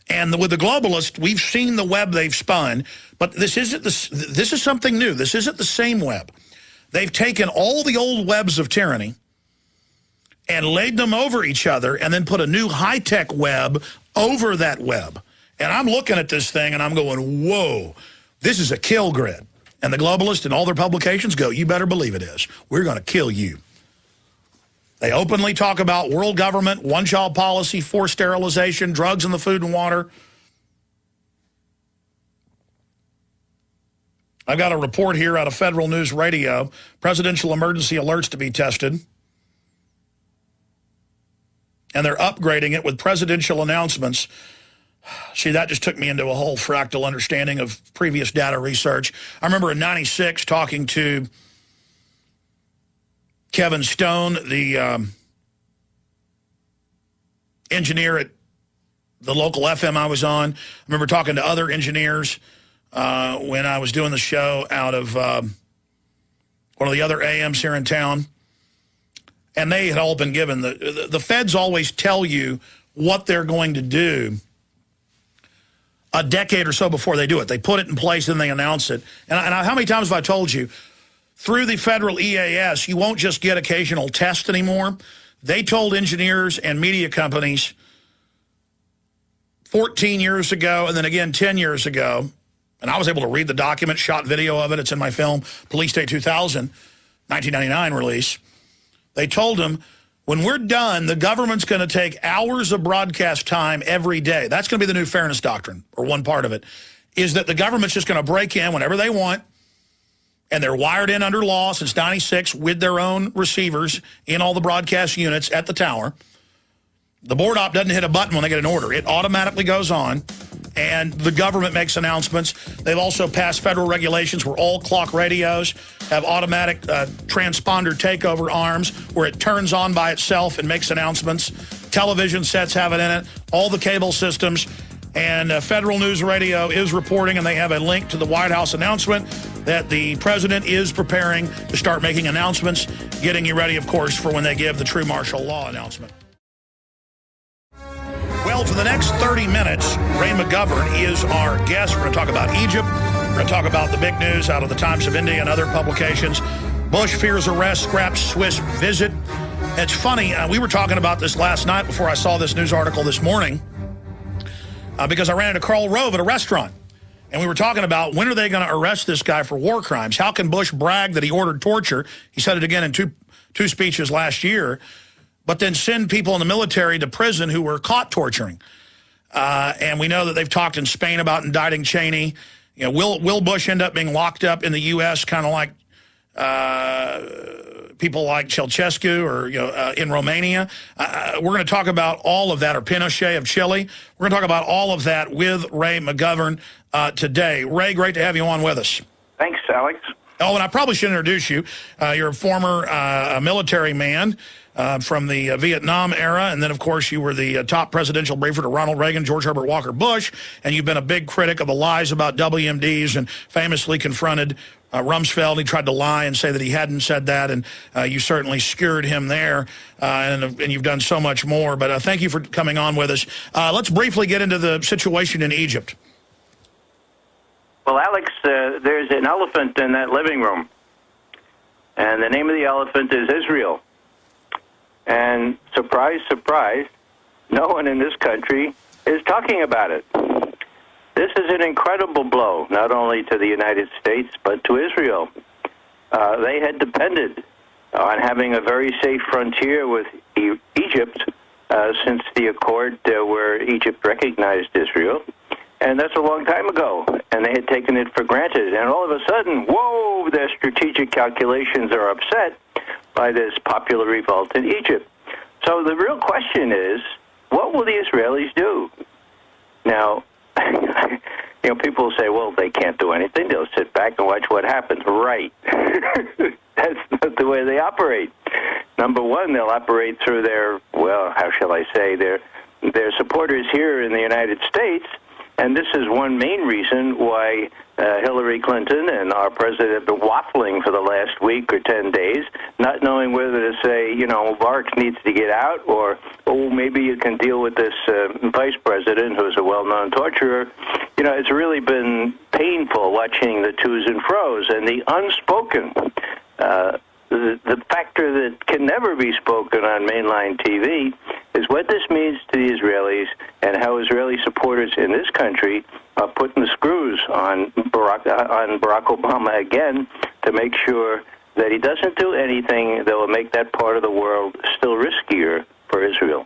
And with the globalists, we've seen the web they've spun, but this is something new. This isn't the same web. They've taken all the old webs of tyranny and laid them over each other and then put a new high-tech web over that web. And I'm looking at this thing and I'm going, whoa, this is a kill grid. And the globalists and all their publications go, you better believe it is. We're going to kill you. They openly talk about world government, one-child policy, forced sterilization, drugs in the food and water. I've got a report here out of Federal News Radio. Presidential emergency alerts to be tested. And they're upgrading it with presidential announcements. See, that just took me into a whole fractal understanding of previous data research. I remember in '96 talking to Kevin Stone, the engineer at the local FM I was on. I remember talking to other engineers when I was doing the show out of one of the other AMs here in town. And they had all been given, the feds always tell you what they're going to do a decade or so before they do it. They put it in place and they announce it. And how many times have I told you, through the federal EAS, you won't just get occasional tests anymore. They told engineers and media companies 14 years ago and then again 10 years ago, and I was able to read the document, shot video of it. It's in my film, Police State 2000, 1999 release. They told them, when we're done, the government's going to take hours of broadcast time every day. That's going to be the new fairness doctrine, or one part of it, is that the government's just going to break in whenever they want, and they're wired in under law since 96 with their own receivers in all the broadcast units at the tower. The board op doesn't hit a button when they get an order. It automatically goes on, and the government makes announcements. They've also passed federal regulations where all clock radios have automatic transponder takeover arms where it turns on by itself and makes announcements. Television sets have it in it, all the cable systems. And Federal News Radio is reporting, and they have a link to the White House announcement that the president is preparing to start making announcements, getting you ready, of course, for when they give the true martial law announcement. Well, for the next 30 minutes, Ray McGovern is our guest. We're going to talk about Egypt. We're going to talk about the big news out of the Times of India and other publications. Bush fears arrest, scraps Swiss visit. It's funny, we were talking about this last night before I saw this news article this morning because I ran into Karl Rove at a restaurant. And we were talking about when are they going to arrest this guy for war crimes? How can Bush brag that he ordered torture? He said it again in two speeches last year. But then send people in the military to prison who were caught torturing. And we know that they've talked in Spain about indicting Cheney. You know, will Bush end up being locked up in the U.S., kind of like people like Ceausescu or in Romania? We're going to talk about all of that, or Pinochet of Chile. We're going to talk about all of that with Ray McGovern today. Ray, great to have you on with us. Thanks, Alex. Oh, and I probably should introduce you. You're a former military man. From the Vietnam era, and then, of course, you were the top presidential briefer to Ronald Reagan, George Herbert Walker Bush, and you've been a big critic of the lies about WMDs and famously confronted Rumsfeld. He tried to lie and say that he hadn't said that, and you certainly skewered him there, and you've done so much more. But thank you for coming on with us. Let's briefly get into the situation in Egypt. Well, Alex, there's an elephant in that living room, and the name of the elephant is Israel. And surprise, surprise, no one in this country is talking about it. This is an incredible blow, not only to the United States, but to Israel. They had depended on having a very safe frontier with Egypt since the accord where Egypt recognized Israel. And that's a long time ago, and they had taken it for granted. And all of a sudden, whoa, their strategic calculations are upset by this popular revolt in Egypt. So the real question is, what will the Israelis do? Now, people say, well, they can't do anything. They'll sit back and watch what happens. Right. That's not the way they operate. Number one, they'll operate through their, how shall I say, their supporters here in the United States. And this is one main reason why Hillary Clinton and our president have been waffling for the last week or 10 days, not knowing whether to say, Mubarak needs to get out, or, maybe you can deal with this vice president who's a well-known torturer. It's really been painful watching the to's and fro's, and the unspoken, the factor that can never be spoken on mainline TV is what this means to the Israelis and how Israeli supporters in this country are putting the screws on Barack Obama again to make sure that he doesn't do anything that will make that part of the world still riskier for Israel.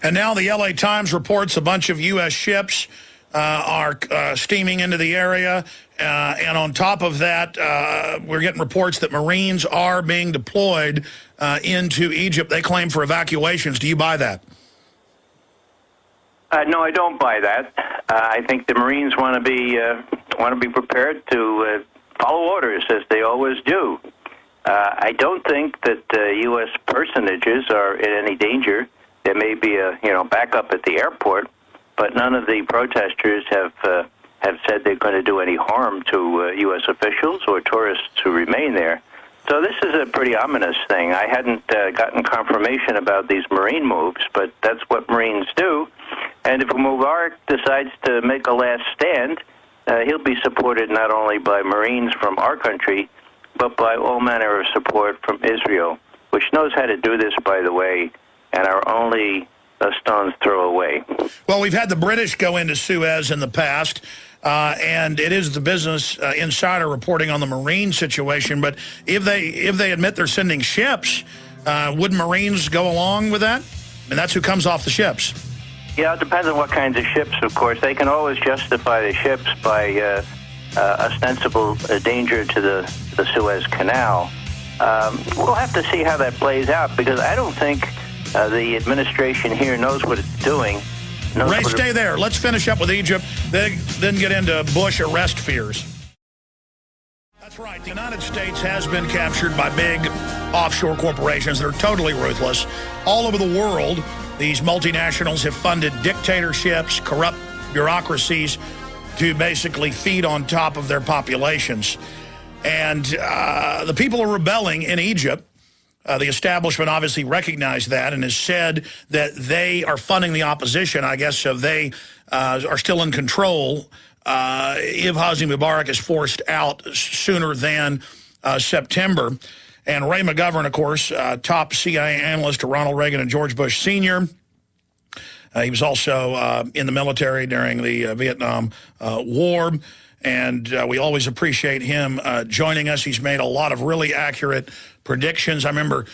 And now the L.A. Times reports a bunch of U.S. ships are steaming into the area. And on top of that, we're getting reports that Marines are being deployed into Egypt. They claim for evacuations. Do you buy that? No, I don't buy that. I think the Marines want to be prepared to follow orders, as they always do. I don't think that U.S. personages are in any danger. There may be a backup at the airport, but none of the protesters have said they're going to do any harm to U.S. officials or tourists who remain there. So this is a pretty ominous thing. I hadn't gotten confirmation about these Marine moves, but that's what Marines do. And if Mubarak decides to make a last stand, he'll be supported not only by Marines from our country, but by all manner of support from Israel, which knows how to do this, by the way, and are only a stone's throw away. Well, we've had the British go into Suez in the past, and it is the Business Insider reporting on the Marine situation. But if they admit they're sending ships, would Marines go along with that? And that's who comes off the ships. Yeah, it depends on what kinds of ships, of course. They can always justify the ships by ostensible danger to the Suez Canal. We'll have to see how that plays out, because I don't think the administration here knows what it's doing. Ray, stay there. Let's finish up with Egypt, then get into Bush arrest fears. That's right. The United States has been captured by big offshore corporations that are totally ruthless. All over the world, these multinationals have funded dictatorships, corrupt bureaucracies to basically feed on top of their populations. And the people are rebelling in Egypt. The establishment obviously recognized that and has said that they are funding the opposition, I guess, so they are still in control if Hosni Mubarak is forced out sooner than September. And Ray McGovern, of course, top CIA analyst to Ronald Reagan and George Bush Sr., he was also in the military during the Vietnam War, and we always appreciate him joining us. He's made a lot of really accurate predictions. I remember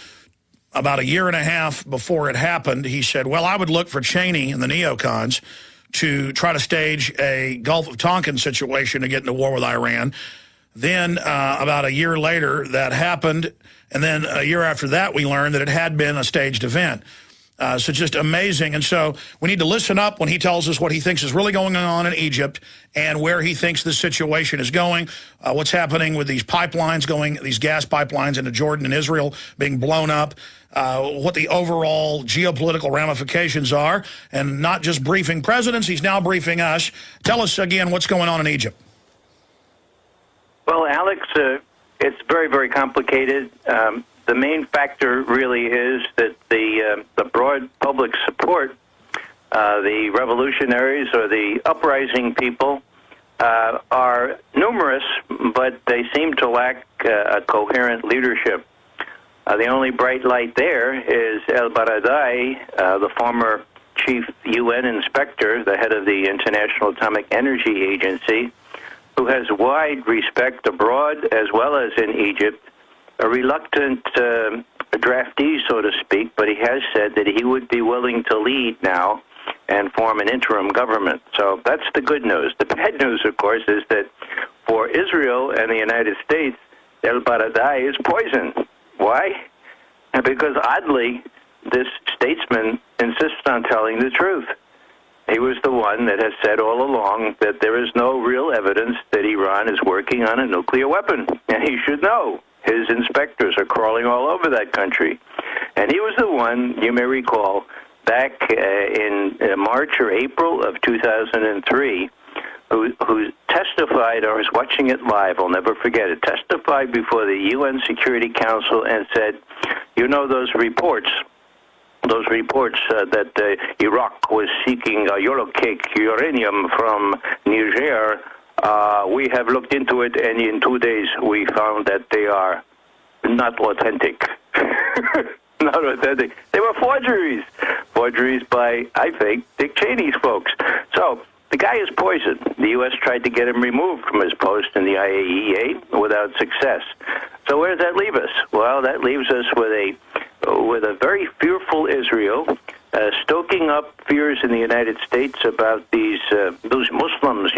about a year and a half before it happened, he said, well, I would look for Cheney and the neocons to try to stage a Gulf of Tonkin situation to get into war with Iran. Then about a year later, that happened, and then a year after that, we learned that it had been a staged event. So just amazing. And so we need to listen up when he tells us what he thinks is really going on in Egypt and where he thinks this situation is going, what's happening with these pipelines these gas pipelines into Jordan and Israel being blown up, what the overall geopolitical ramifications are, and not just briefing presidents, he's now briefing us. Tell us again what's going on in Egypt. Well, Alex, it's very, very complicated. The main factor really is that the broad public support, the revolutionaries or the uprising people, are numerous, but they seem to lack a coherent leadership. The only bright light there is El Baradei, the former chief UN inspector, the head of the International Atomic Energy Agency, who has wide respect abroad as well as in Egypt. A reluctant draftee, so to speak, but he has said that he would be willing to lead now and form an interim government. So that's the good news. The bad news, of course, is that for Israel and the United States, El Baradei is poison. Why? Because oddly, this statesman insists on telling the truth. He was the one that has said all along that there is no real evidence that Iran is working on a nuclear weapon, and he should know. His inspectors are crawling all over that country. And he was the one, you may recall, back in March or April of 2003, who testified, I was watching it live, I'll never forget it, testified before the UN Security Council and said, you know those reports that Iraq was seeking Eurocake uranium from Niger. We have looked into it, and in 2 days we found that they are not authentic. Not authentic. They were forgeries. Forgeries by, I think, Dick Cheney's folks. So the guy is poisoned. The U.S. tried to get him removed from his post in the IAEA without success. So where does that leave us? Well, that leaves us with a very fearful Israel, stoking up fears in the United States about those Muslims,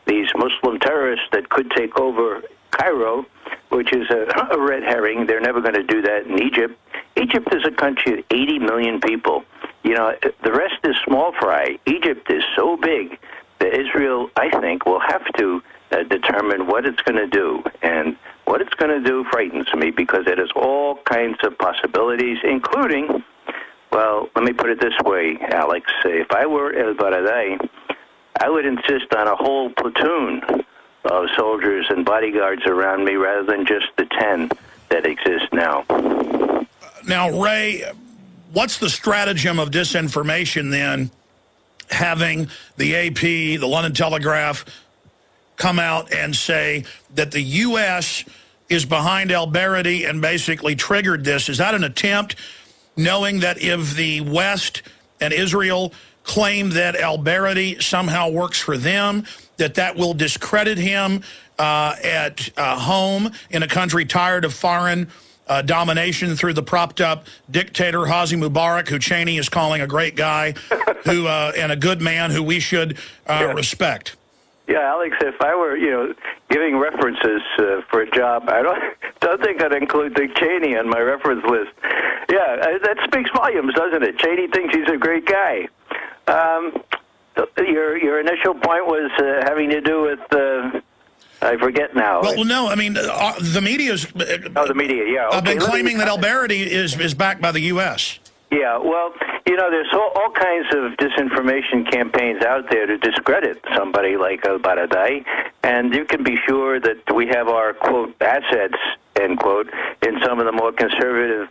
these Muslim terrorists that could take over Cairo, which is a red herring. They're never going to do that in Egypt. Egypt is a country of 80 million people. The rest is small fry. Egypt is so big that Israel, I think, will have to determine what it's going to do. And What it's going to do frightens me because it has all kinds of possibilities, including, well, let me put it this way, Alex. If I were El Baradei, I would insist on a whole platoon of soldiers and bodyguards around me rather than just the 10 that exist now. Now, Ray, what's the stratagem of disinformation then, having the AP, the London Telegraph, come out and say that the U.S. is behind al-Baghdadi and basically triggered this? Is that an attempt, knowing that if the West and Israel claim that al-Baghdadi somehow works for them, that will discredit him at home in a country tired of foreign domination through the propped-up dictator Hosni Mubarak, who Cheney is calling a great guy who and a good man who we should respect? Yeah, Alex, if I were, giving references for a job, I don't think I'd include Dick Cheney on my reference list. Yeah, that speaks volumes, doesn't it? Cheney thinks he's a great guy. Your initial point was having to do with, I forget now. Well, no, I mean, the media's... the media, yeah. Okay, I've been claiming that al-Baghdadi is backed by the U.S. Yeah, well, there's all kinds of disinformation campaigns out there to discredit somebody like al-Baradei, and you can be sure that we have our, quote, assets, end quote, in some of the more conservative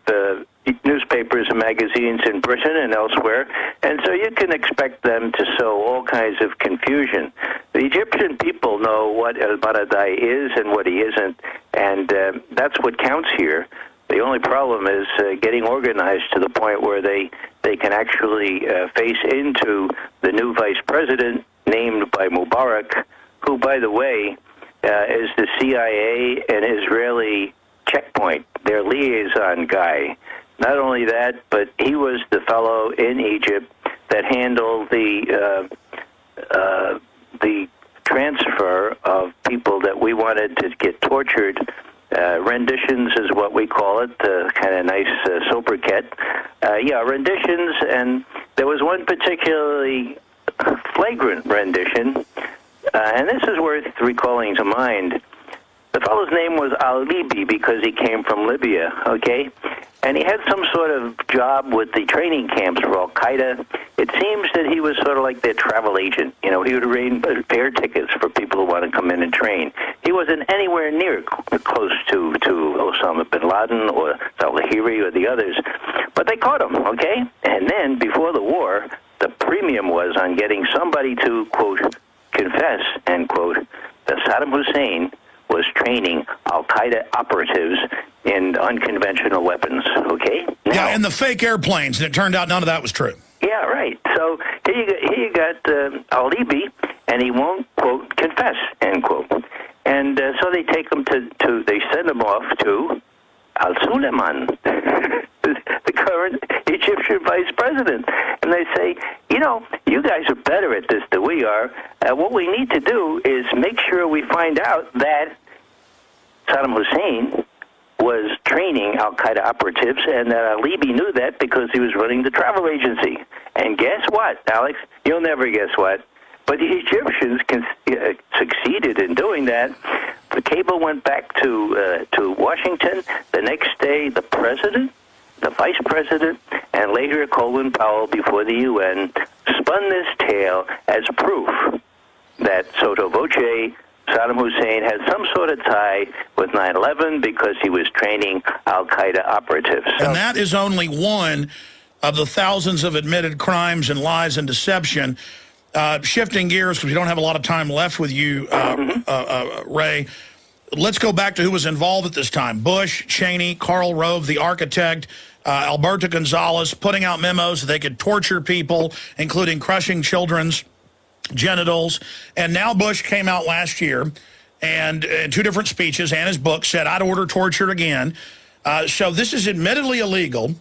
newspapers and magazines in Britain and elsewhere, and so you can expect them to sow all kinds of confusion. The Egyptian people know what al-Baradei is and what he isn't, and that's what counts here. The only problem is getting organized to the point where they can actually face into the new vice president named by Mubarak, who, by the way, is the CIA and Israeli checkpoint, their liaison guy. Not only that, but he was the fellow in Egypt that handled the transfer of people that we wanted to get tortured. Renditions is what we call it, kind of nice sobriquet. Renditions, and there was one particularly flagrant rendition, and this is worth recalling to mind. The fellow's name was Al-Libi because he came from Libya, okay? And he had some sort of job with the training camps for Al-Qaeda. It seems that he was sort of like their travel agent. He would arrange air tickets for people who want to come in and train. He wasn't anywhere near close to Osama bin Laden or Zawahiri or the others. But they caught him, okay? And then, before the war, the premium was on getting somebody to, quote, confess, end quote, that Saddam Hussein was training Al-Qaeda operatives in unconventional weapons, okay? Now, and the fake airplanes, and it turned out none of that was true. Yeah, right. So here you got Al-Libi, and he won't, quote, confess, end quote. And so they take him they send him off to Al-Suleiman, the current Egyptian vice president. And they say, you guys are better at this than we are. What we need to do is make sure we find out that Saddam Hussein was training Al-Qaeda operatives, and that Al-Libi knew that because he was running the travel agency. And guess what, Alex? You'll never guess what. But the Egyptians succeeded in doing that. The cable went back to Washington. The next day, the president, the vice president, and later Colin Powell before the UN spun this tale as proof that sotto voce Saddam Hussein had some sort of tie with 9/11 because he was training Al-Qaeda operatives. And that is only one of the thousands of admitted crimes and lies and deception. Shifting gears, because we don't have a lot of time left with you, Ray, let's go back to who was involved at this time. Bush, Cheney, Karl Rove, the architect, Alberto Gonzales, putting out memos that they could torture people, including crushing children's genitals. And now Bush came out last year and in two different speeches and his book said, I'd order torture again. So this is admittedly illegal.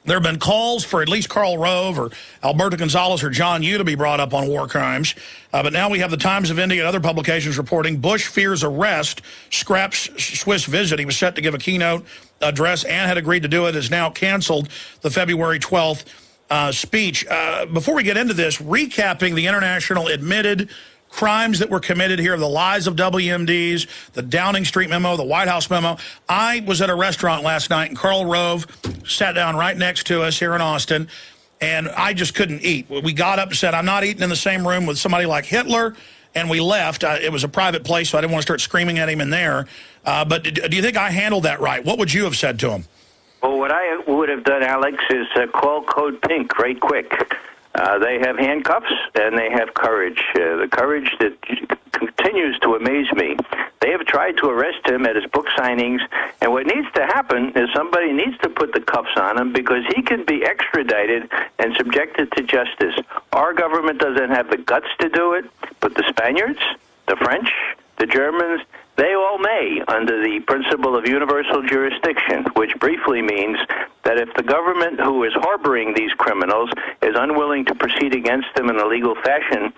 There have been calls for at least Karl Rove or Alberto Gonzales or John Yoo to be brought up on war crimes. But now we have the Times of India and other publications reporting Bush fears arrest, scraps Swiss visit. He was set to give a keynote address and had agreed to do it, is now canceled the February 12th speech. Before we get into this, recapping the international admitted crimes that were committed here, the lies of WMDs, the Downing Street memo, the White House memo. I was at a restaurant last night, and Karl Rove sat down right next to us here in Austin, and I just couldn't eat. We got up and said, I'm not eating in the same room with somebody like Hitler, and we left. It was a private place, so I didn't want to start screaming at him in there. But do you think I handled that right? What would you have said to him? Well, what I would have done, Alex, is call Code Pink right quick. They have handcuffs and they have courage. The courage that continues to amaze me. They have tried to arrest him at his book signings, and what needs to happen is somebody needs to put the cuffs on him because he can be extradited and subjected to justice. Our government doesn't have the guts to do it, but the Spaniards, the French, the Germans, they all may under the principle of universal jurisdiction, which briefly means that if the government who is harboring these criminals is unwilling to proceed against them in a legal fashion,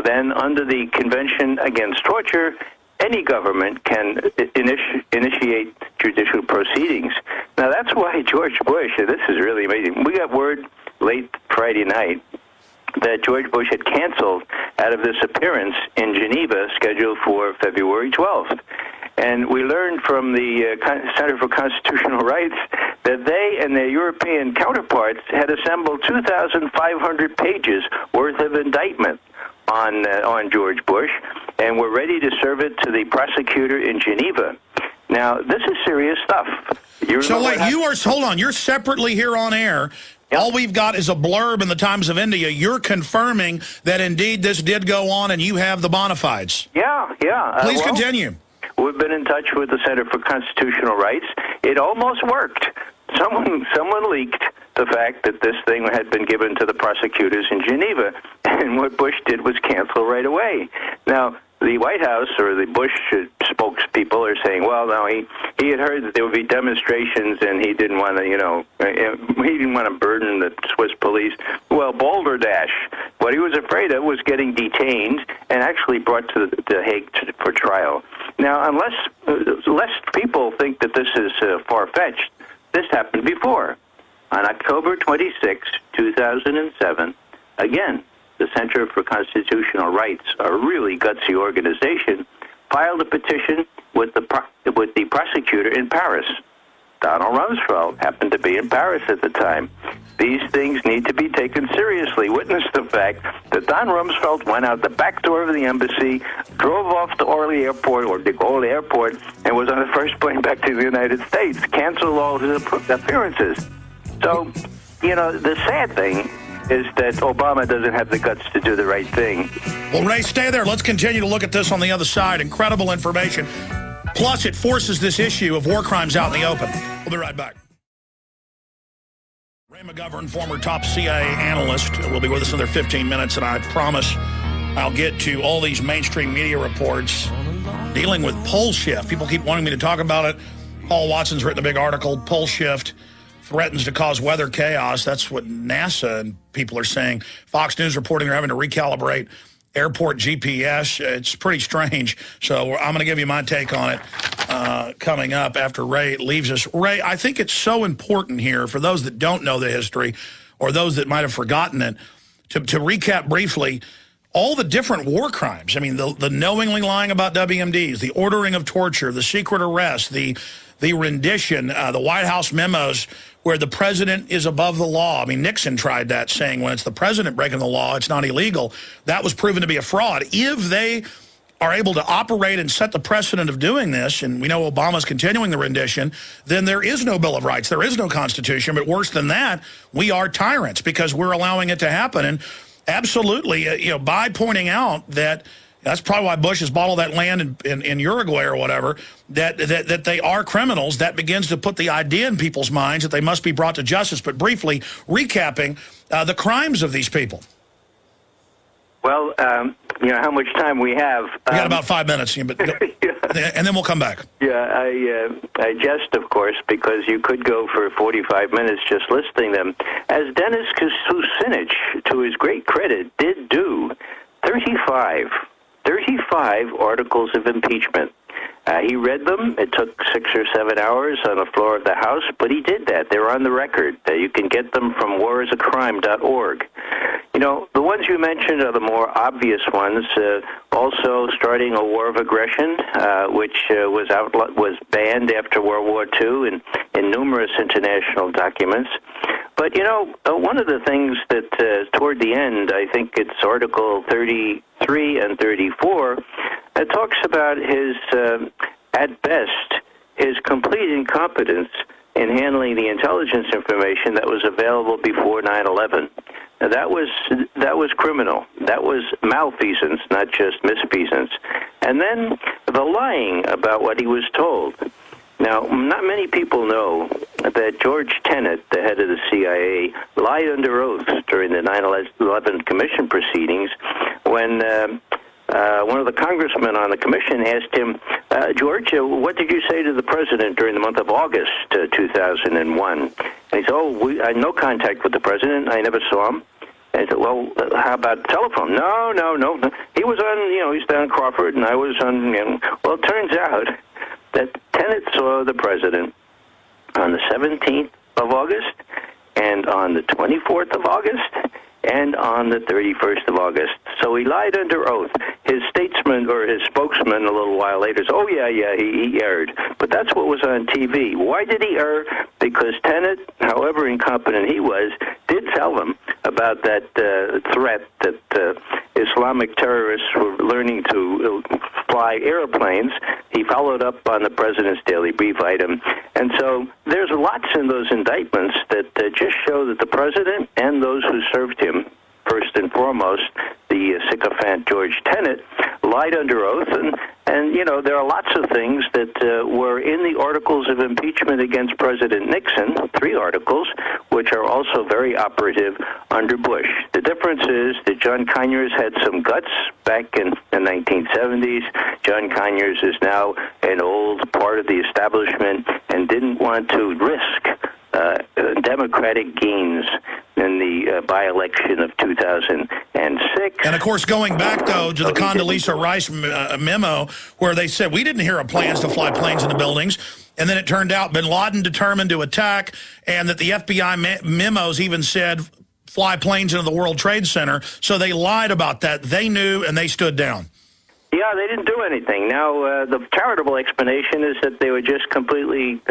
then under the Convention Against Torture, any government can initiate judicial proceedings. Now, that's why George Bush, and this is really amazing, we got word late Friday night that George Bush had canceled out of this appearance in Geneva scheduled for February 12th. And we learned from the Center for Constitutional Rights that they and their European counterparts had assembled 2,500 pages worth of indictment on George Bush, and were ready to serve it to the prosecutor in Geneva. Now, this is serious stuff. So wait, hold on, you're separately here on air. Yep. All we've got is a blurb in the Times of India. You're confirming that indeed this did go on and you have the bona fides. Yeah. Please continue. We've been in touch with the Center for Constitutional Rights. It almost worked. Someone leaked the fact that this thing had been given to the prosecutors in Geneva, and what Bush did was cancel right away. Now, the White House or the Bush spokespeople are saying, well, no, he had heard that there would be demonstrations, and he didn't want to, he didn't want to burden the Swiss police. Well, balderdash. What he was afraid of was getting detained and actually brought to The Hague for trial. Now, unless less people think that this is far-fetched, this happened before. On October 26, 2007, again, the Center for Constitutional Rights, a really gutsy organization, filed a petition with the prosecutor in Paris. Donald Rumsfeld happened to be in Paris at the time. These things need to be taken seriously. Witness the fact that Don Rumsfeld went out the back door of the embassy, drove off to Orly Airport or de Gaulle Airport, and was on the first plane back to the United States, canceled all his appearances. So, the sad thing is that Obama doesn't have the guts to do the right thing. Well, Ray, stay there. Let's continue to look at this on the other side. Incredible information. Plus, it forces this issue of war crimes out in the open. We'll be right back. Ray McGovern, former top CIA analyst, will be with us in another 15 minutes, and I promise I'll get to all these mainstream media reports dealing with pole shift. People keep wanting me to talk about it. Paul Watson's written a big article, Pole Shift threatens to cause weather chaos. That's what NASA and people are saying. Fox News reporting they're having to recalibrate airport GPS. It's pretty strange. So I'm going to give you my take on it coming up after Ray leaves us. Ray, I think it's so important here for those that don't know the history or those that might have forgotten it to recap briefly all the different war crimes. I mean, the knowingly lying about WMDs, the ordering of torture, the secret arrest, the rendition, the White House memos where the president is above the law. I mean, Nixon tried that, saying when it's the president breaking the law, it's not illegal. That was proven to be a fraud. If they are able to operate and set the precedent of doing this, and we know Obama's continuing the rendition, then there is no Bill of Rights. There is no Constitution. But worse than that, we are tyrants because we're allowing it to happen. And absolutely, by pointing out that that's probably why Bush has bought all that land in Uruguay or whatever, that they are criminals. That begins to put the idea in people's minds that they must be brought to justice. But briefly, recapping the crimes of these people. Well, how much time we have. We got about 5 minutes, but and then we'll come back. Yeah, I jest, of course, because you could go for 45 minutes just listing them. As Dennis Kucinich, to his great credit, did do 35 articles of impeachment. He read them. It took 6 or 7 hours on the floor of the House, but he did that. They're on the record. You can get them from warisacrime.org. You know, the ones you mentioned are the more obvious ones. Also, starting a war of aggression, which was banned after World War II in numerous international documents. But, you know, one of the things that toward the end, I think it's Article 33 and 34, it talks about his, at best, his complete incompetence in handling the intelligence information that was available before 9/11. Now, that was criminal. That was malfeasance, not just misfeasance. And then the lying about what he was told. Now, not many people know that George Tenet, the head of the CIA, lied under oath during the 9/11 Commission proceedings when one of the congressmen on the commission asked him, George, what did you say to the president during the month of August 2001? And he said, I had no contact with the president. I never saw him. And I said, well, how about telephone? No. He was on, he's down in Crawford, and I was on, Well, it turns out that Tenet saw the president on the 17th of August and on the 24th of August and on the 31st of August. So he lied under oath. His statesman or his spokesman a little while later said, he erred. But that's what was on TV. Why did he err? Because Tenet, however incompetent he was, did tell them about that threat that Islamic terrorists were learning to fly airplanes. He followed up on the president's daily brief item. And so there's lots in those indictments that just show that the president and those who served him, first and foremost, the sycophant George Tenet, lied under oath. And there are lots of things that were in the articles of impeachment against President Nixon, 3 articles, which are also very operative under Bush. The difference is that John Conyers had some guts back in the 1970s. John Conyers is now an old part of the establishment and didn't want to risk Democratic gains in the by-election of 2006. And, of course, going back, though, to the Condoleezza Rice memo, where they said, we didn't hear of plans to fly planes into buildings, and then it turned out bin Laden determined to attack, and that the FBI memos even said fly planes into the World Trade Center, so they lied about that. They knew, and they stood down. Yeah, they didn't do anything. Now, the charitable explanation is that they were just completely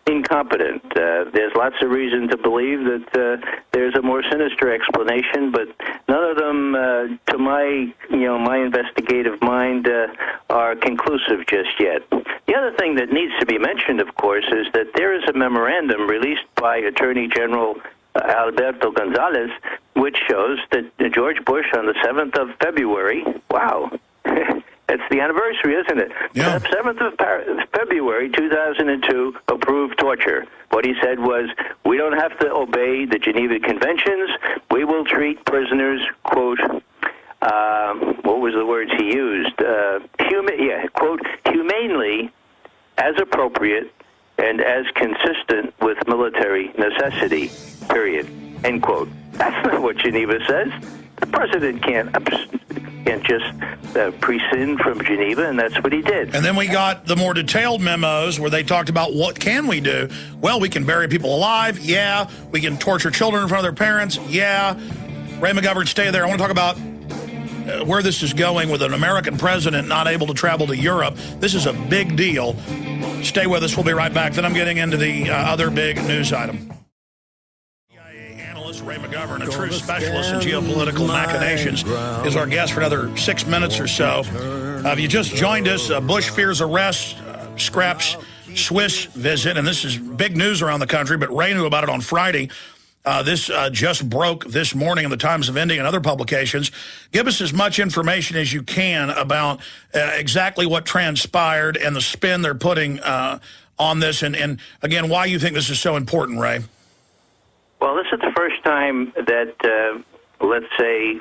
incompetent. There's lots of reason to believe that there's a more sinister explanation, but none of them, to my investigative mind, are conclusive just yet. The other thing that needs to be mentioned, of course, is that there is a memorandum released by Attorney General Alberto Gonzales, which shows that George Bush on the 7th of February, wow, it's the anniversary, isn't it? Yeah. 7th of February 2002 approved torture. What he said was, we don't have to obey the Geneva Conventions. We will treat prisoners, quote, what was the words he used? Quote, humanely, as appropriate, and as consistent with military necessity, period, end quote. That's not what Geneva says. The president can't just prescind from Geneva, and that's what he did. And then we got the more detailed memos where they talked about what can we do. Well, we can bury people alive, yeah. We can torture children in front of their parents, yeah. Ray McGovern, stay there. I want to talk about where this is going with an American president not able to travel to Europe. This is a big deal. Stay with us. We'll be right back. Then I'm getting into the other big news item. Ray McGovern, a true specialist in geopolitical machinations, is our guest for another 6 minutes or so. If you just joined us, Bush fears arrest, scraps Swiss visit, and this is big news around the country, but Ray knew about it on Friday. This just broke this morning in the Times of India and other publications. Give us as much information as you can about exactly what transpired and the spin they're putting on this, and again, why you think this is so important, Ray. Well, this is the first time that, let's say,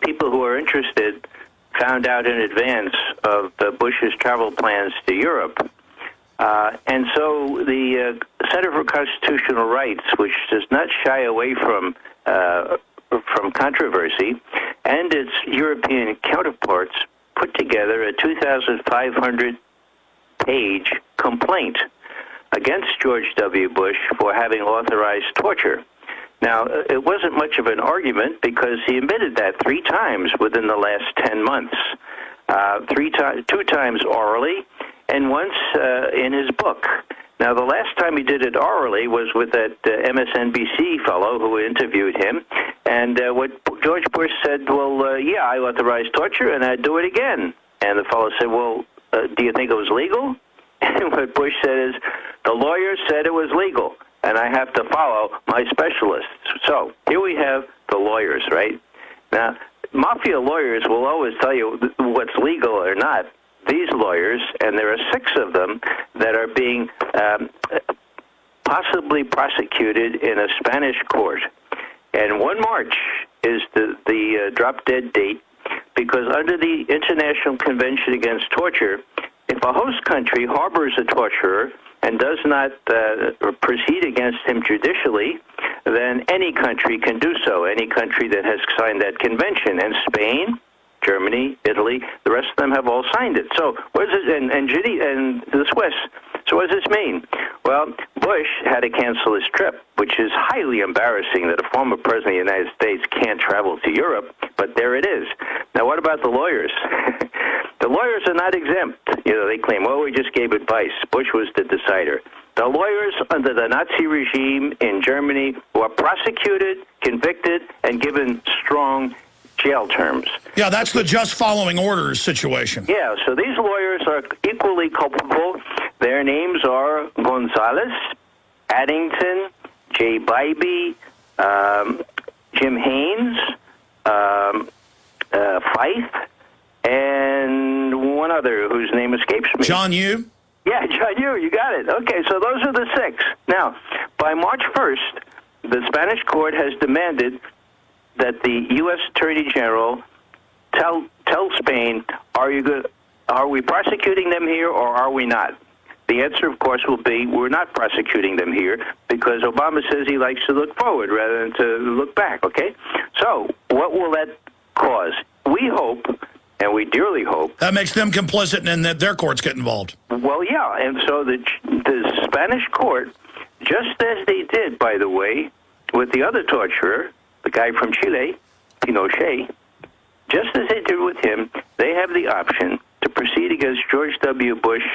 people who are interested found out in advance of Bush's travel plans to Europe. And so the Center for Constitutional Rights, which does not shy away from controversy, and its European counterparts put together a 2,500 2-page complaint against George W. Bush for having authorized torture. Now, it wasn't much of an argument because he admitted that 3 times within the last 10 months, 2 times orally and once in his book. Now, the last time he did it orally was with that MSNBC fellow who interviewed him, and what George Bush said, well, yeah, I authorized torture, and I'd do it again. And the fellow said, well, do you think it was legal? And what Bush said is, the lawyers said it was legal, and I have to follow my specialists. So here we have the lawyers, right? Now, mafia lawyers will always tell you what's legal or not. These lawyers, and there are 6 of them, that are being possibly prosecuted in a Spanish court. And 1 March is the drop-dead date, because under the International Convention Against Torture, if a host country harbors a torturer and does not proceed against him judicially, then any country can do so, any country that has signed that convention. And Spain, Germany, Italy, the rest of them have all signed it. So what does it, and the Swiss. So what does this mean? Well, Bush had to cancel his trip, which is highly embarrassing that a former president of the United States can't travel to Europe, but there it is. Now, what about the lawyers? The lawyers are not exempt. They claim, well, we just gave advice. Bush was the decider. The lawyers under the Nazi regime in Germany were prosecuted, convicted, and given strong jail terms. Yeah, that's the just following orders situation. Yeah, so these lawyers are equally culpable. Their names are Gonzalez, Addington, Jay Bybee, Jim Haynes, Fife, and one other whose name escapes me. John Yoo? Yeah, John Yoo, you got it. Okay, so those are the 6. Now, by March 1st, the Spanish court has demanded that the U.S. Attorney General tell Spain, are we prosecuting them here or are we not? The answer, of course, will be we're not prosecuting them here because Obama says he likes to look forward rather than to look back, okay? So what will that cause? We hope, and we dearly hope... That makes them complicit and that their courts get involved. Well, yeah, and so the Spanish court, just as they did, by the way, with the other torturer, the guy from Chile, Pinochet, just as they did with him, they have the option to proceed against George W. Bush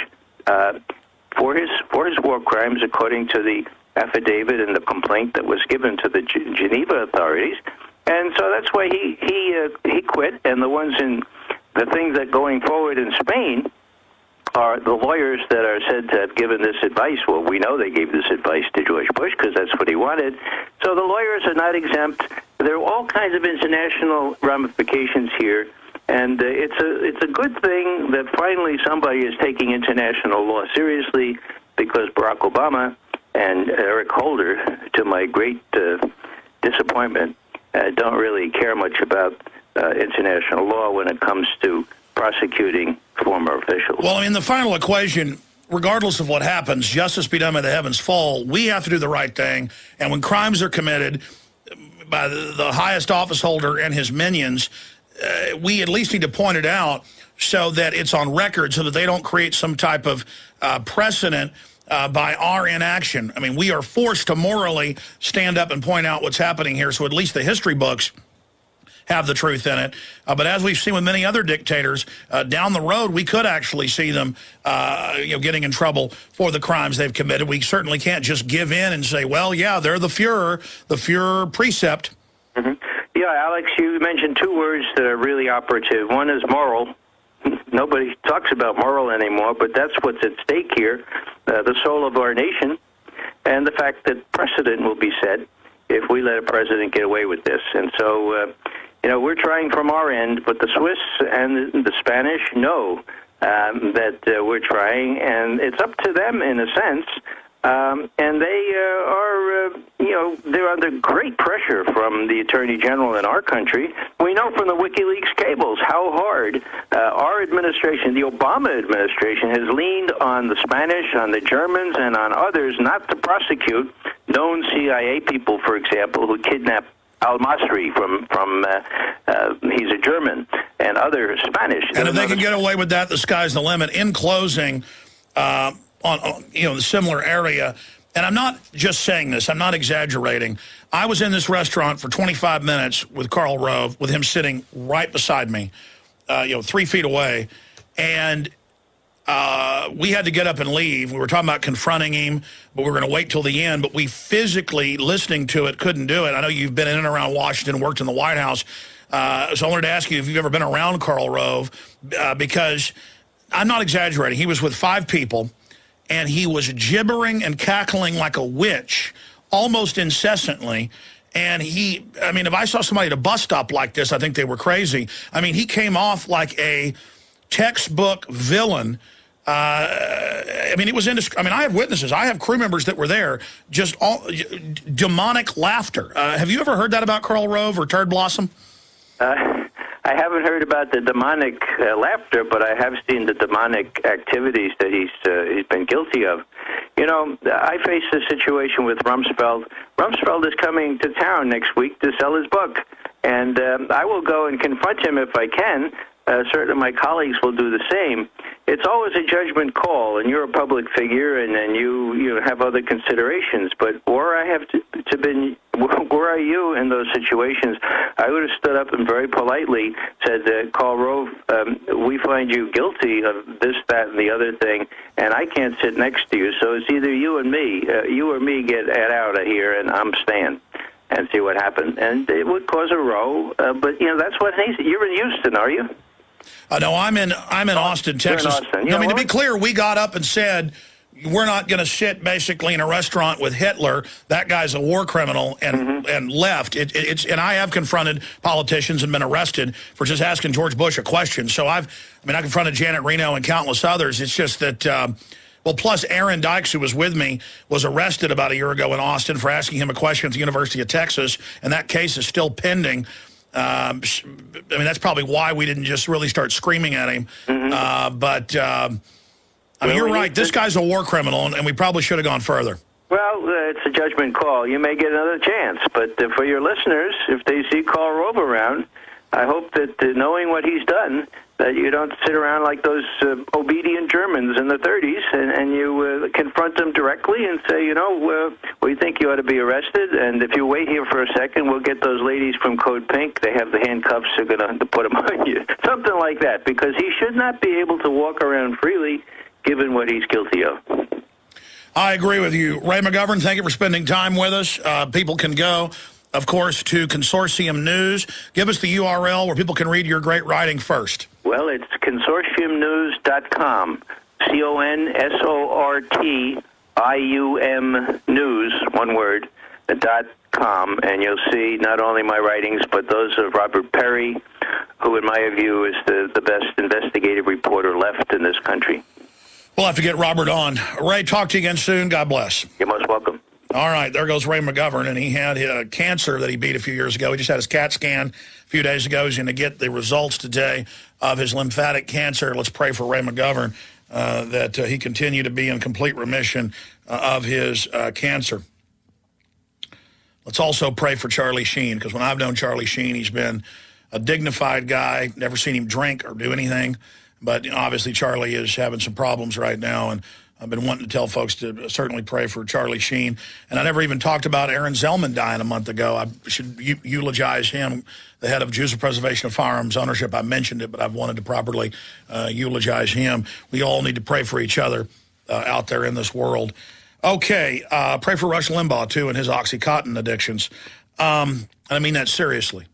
for his war crimes, according to the affidavit and the complaint that was given to the Geneva authorities. And so that's why he quit. And the things that going forward in Spain are the lawyers that are said to have given this advice. Well, we know they gave this advice to George Bush because that's what he wanted. So the lawyers are not exempt. There are all kinds of international ramifications here, and it's a good thing that finally somebody is taking international law seriously, because Barack Obama and Eric Holder, to my great disappointment, don't really care much about international law when it comes to prosecuting former officials. Well, in the final equation, regardless of what happens, justice be done by the heavens fall, we have to do the right thing. And when crimes are committed by the highest office holder and his minions, we at least need to point it out so that it's on record, so that they don't create some type of precedent by our inaction. I mean, we are forced to morally stand up and point out what's happening here, so at least the history books have the truth in it. But as we've seen with many other dictators, down the road, we could actually see them getting in trouble for the crimes they've committed. We certainly can't just give in and say, well, yeah, they're the Fuhrer precept. Mm-hmm. Yeah, Alex, you mentioned 2 words that are really operative. One is moral. Nobody talks about moral anymore, but that's what's at stake here, the soul of our nation, and the fact that precedent will be set if we let a president get away with this. And so, we're trying from our end, but the Swiss and the Spanish know that we're trying, and it's up to them in a sense. And they they're under great pressure from the Attorney General in our country. We know from the WikiLeaks cables how hard our administration, the Obama administration, has leaned on the Spanish, on the Germans, and on others not to prosecute known CIA people, for example, who kidnapped Al-Masri from he's a German, and other Spanish. And if they can get away with that, the sky's the limit. In closing, on the similar area. And I'm not just saying this. I'm not exaggerating. I was in this restaurant for 25 minutes with Karl Rove, with him sitting right beside me, 3 feet away. And we had to get up and leave. We were talking about confronting him, but we were going to wait till the end. But we physically, listening to it, couldn't do it. I know you've been in and around Washington, worked in the White House. So I wanted to ask you if you've ever been around Karl Rove, because I'm not exaggerating. He was with 5 people, and he was gibbering and cackling like a witch almost incessantly. And if I saw somebody at a bus stop like this, I think they were crazy. I mean, he came off like a textbook villain. It was I have witnesses. I have crew members that were there, just all demonic laughter. Have you ever heard that about Karl Rove or Turd Blossom? I haven't heard about the demonic laughter, but I have seen the demonic activities that he's been guilty of. I face a situation with Rumsfeld. Rumsfeld is coming to town next week to sell his book, and I will go and confront him if I can. Certainly my colleagues will do the same. It's always a judgment call, and you're a public figure, and you have other considerations. But were I you in those situations, I would have stood up and very politely said, Karl Rove, we find you guilty of this, that, and the other thing, and I can't sit next to you, so it's either you and me. You or me get out of here, and I'm staying. And see what happened. And it would cause a row, but that's what happens. You're in Houston, are you? No, I'm in Austin, Texas. Austin. To be clear, we got up and said, we're not going to sit basically in a restaurant with Hitler. That guy's a war criminal, and left. And I have confronted politicians and been arrested for just asking George Bush a question. So I confronted Janet Reno and countless others. It's just that, plus Aaron Dykes, who was with me, was arrested about a year ago in Austin for asking him a question at the University of Texas, and that case is still pending. That's probably why we didn't just really start screaming at him. You're right. This guy's a war criminal, and we probably should have gone further. Well, it's a judgment call. You may get another chance. But for your listeners, if they see Karl Rove around, I hope that knowing what he's done, that you don't sit around like those obedient Germans in the 30s, and you confront them directly and say, we think you ought to be arrested, and if you wait here for a second, we'll get those ladies from Code Pink. They have the handcuffs. They're going to put them on you. Something like that, because he should not be able to walk around freely given what he's guilty of. I agree with you. Ray McGovern, thank you for spending time with us. People can go, of course, to Consortium News. Give us the URL where people can read your great writing first. Well, it's consortiumnews.com. CONSORTIUM news, one word, .com. And you'll see not only my writings, but those of Robert Perry, who, in my view, is the best investigative reporter left in this country. We'll have to get Robert on. Ray, talk to you again soon. God bless. You're most welcome. All right, there goes Ray McGovern, and he had cancer that he beat a few years ago. He just had his CAT scan a few days ago. He's going to get the results today of his lymphatic cancer. Let's pray for Ray McGovern that he continue to be in complete remission of his cancer. Let's also pray for Charlie Sheen, because when I've known Charlie Sheen, he's been a dignified guy, never seen him drink or do anything. But obviously Charlie is having some problems right now, and I've been wanting to tell folks to certainly pray for Charlie Sheen. And I never even talked about Aaron Zellman dying a month ago. I should eulogize him, the head of Jews of Preservation of Firearms Ownership. I mentioned it, but I've wanted to properly eulogize him. We all need to pray for each other out there in this world. Okay, pray for Rush Limbaugh, too, and his OxyContin addictions. And I mean that seriously.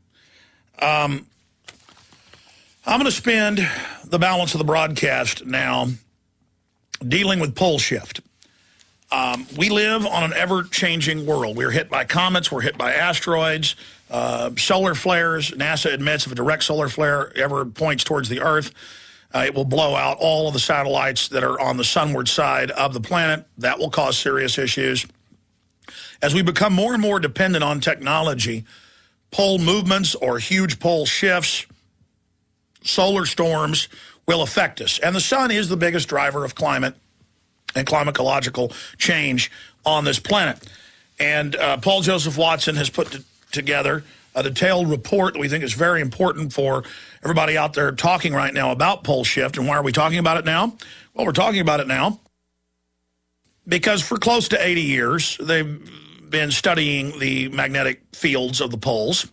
I'm going to spend the balance of the broadcast now dealing with pole shift. We live on an ever-changing world. We're hit by comets. We're hit by asteroids, solar flares. NASA admits if a direct solar flare ever points towards the Earth, it will blow out all of the satellites that are on the sunward side of the planet. That will cause serious issues. As we become more and more dependent on technology, pole movements or huge pole shifts, solar storms will affect us. And the sun is the biggest driver of climate and climatological change on this planet. And Paul Joseph Watson has put together a detailed report that we think is very important for everybody out there talking right now about pole shift. And why are we talking about it now? Well, we're talking about it now Because for close to 80 years, they've been studying the magnetic fields of the poles.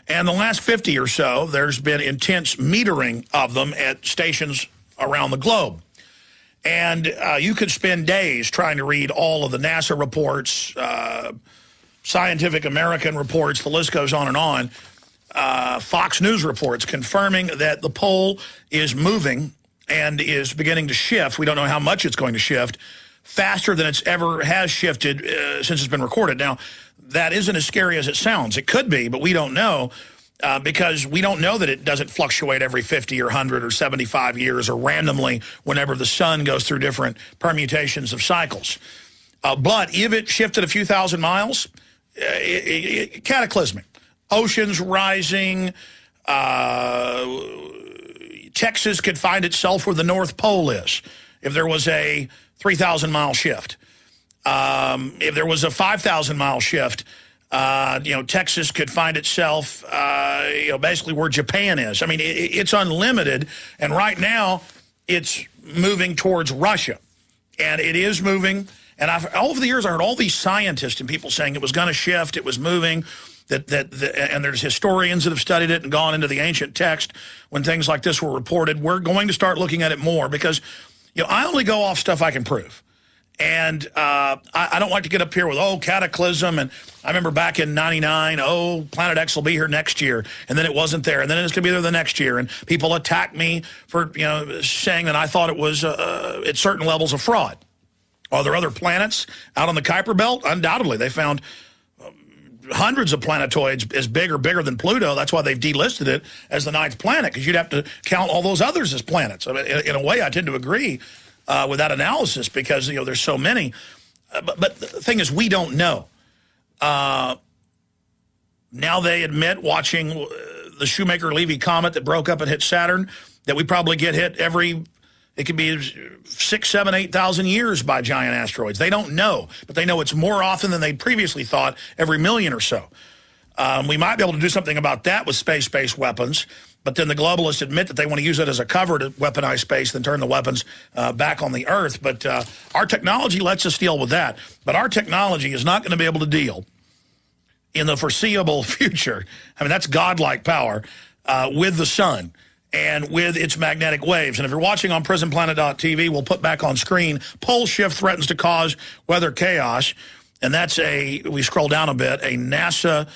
And the last 50 or so, there's been intense metering of them at stations around the globe. And you could spend days trying to read all of the NASA reports, Scientific American reports, the list goes on and on, Fox News reports confirming that the pole is moving and is beginning to shift. We don't know how much it's going to shift, faster than it's ever has shifted since it's been recorded. Now, that isn't as scary as it sounds. It could be, but we don't know because we don't know that it doesn't fluctuate every 50 or 100 or 75 years or randomly whenever the sun goes through different permutations of cycles. But if it shifted a few thousand miles, cataclysmic. Oceans rising. Texas could find itself where the North Pole is if there was a 3,000-mile shift. If there was a 5,000-mile shift, Texas could find itself, basically where Japan is. I mean, it's unlimited, and right now it's moving towards Russia, and it is moving. And over the years, I heard all these scientists and people saying it was going to shift, it was moving, and there's historians that have studied it and gone into the ancient text when things like this were reported. We're going to start looking at it more because, I only go off stuff I can prove. And I don't like to get up here with, cataclysm. And I remember back in 99, Planet X will be here next year. And then it wasn't there. And then it's going to be there the next year. And people attack me for, saying that I thought it was at certain levels of fraud. Are there other planets out on the Kuiper Belt? Undoubtedly. They found hundreds of planetoids as big or bigger than Pluto. That's why they've delisted it as the 9th planet, because you'd have to count all those others as planets. I mean, in a way, I tend to agree with that analysis because, there's so many. But the thing is, we don't know. Now they admit, watching the Shoemaker-Levy comet that broke up and hit Saturn, that we probably get hit it could be 6, 7, 8,000 years by giant asteroids. They don't know, but they know it's more often than they previously thought, every million or so. We might be able to do something about that with space-based weapons, but then the globalists admit that they want to use it as a cover to weaponize space, then turn the weapons back on the Earth. But our technology lets us deal with that. But our technology is not going to be able to deal in the foreseeable future. I mean, that's godlike power with the sun and with its magnetic waves. And if you're watching on prisonplanet.tv, we'll put back on screen, pole shift threatens to cause weather chaos. And that's we scroll down a bit, a NASA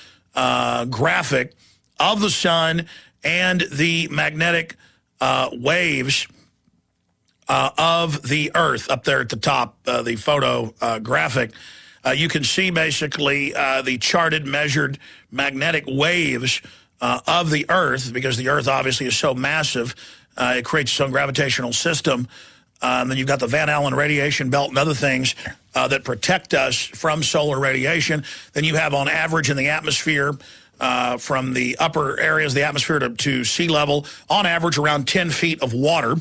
graphic of the sun and the magnetic waves of the Earth up there at the top, the photo graphic. You can see basically the charted, measured magnetic waves of the Earth, because the Earth obviously is so massive, it creates its own gravitational system. And then you've got the Van Allen radiation belt and other things that protect us from solar radiation. Then you have, on average, in the atmosphere, from the upper areas of the atmosphere to sea level, on average around 10 feet of water.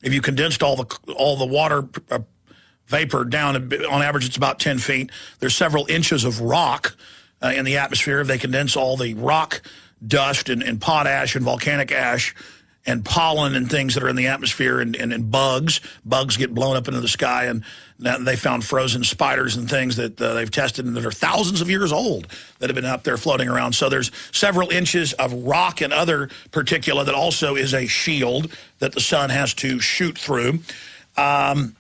If you condensed all the water vapor down, on average it's about 10 feet. There's several inches of rock in the atmosphere. If they condense all the rock dust and potash and volcanic ash and pollen and things that are in the atmosphere, and bugs get blown up into the sky, and they found frozen spiders and things that they've tested and that are thousands of years old that have been up there floating around. So there's several inches of rock and other particula that also is a shield that the sun has to shoot through. So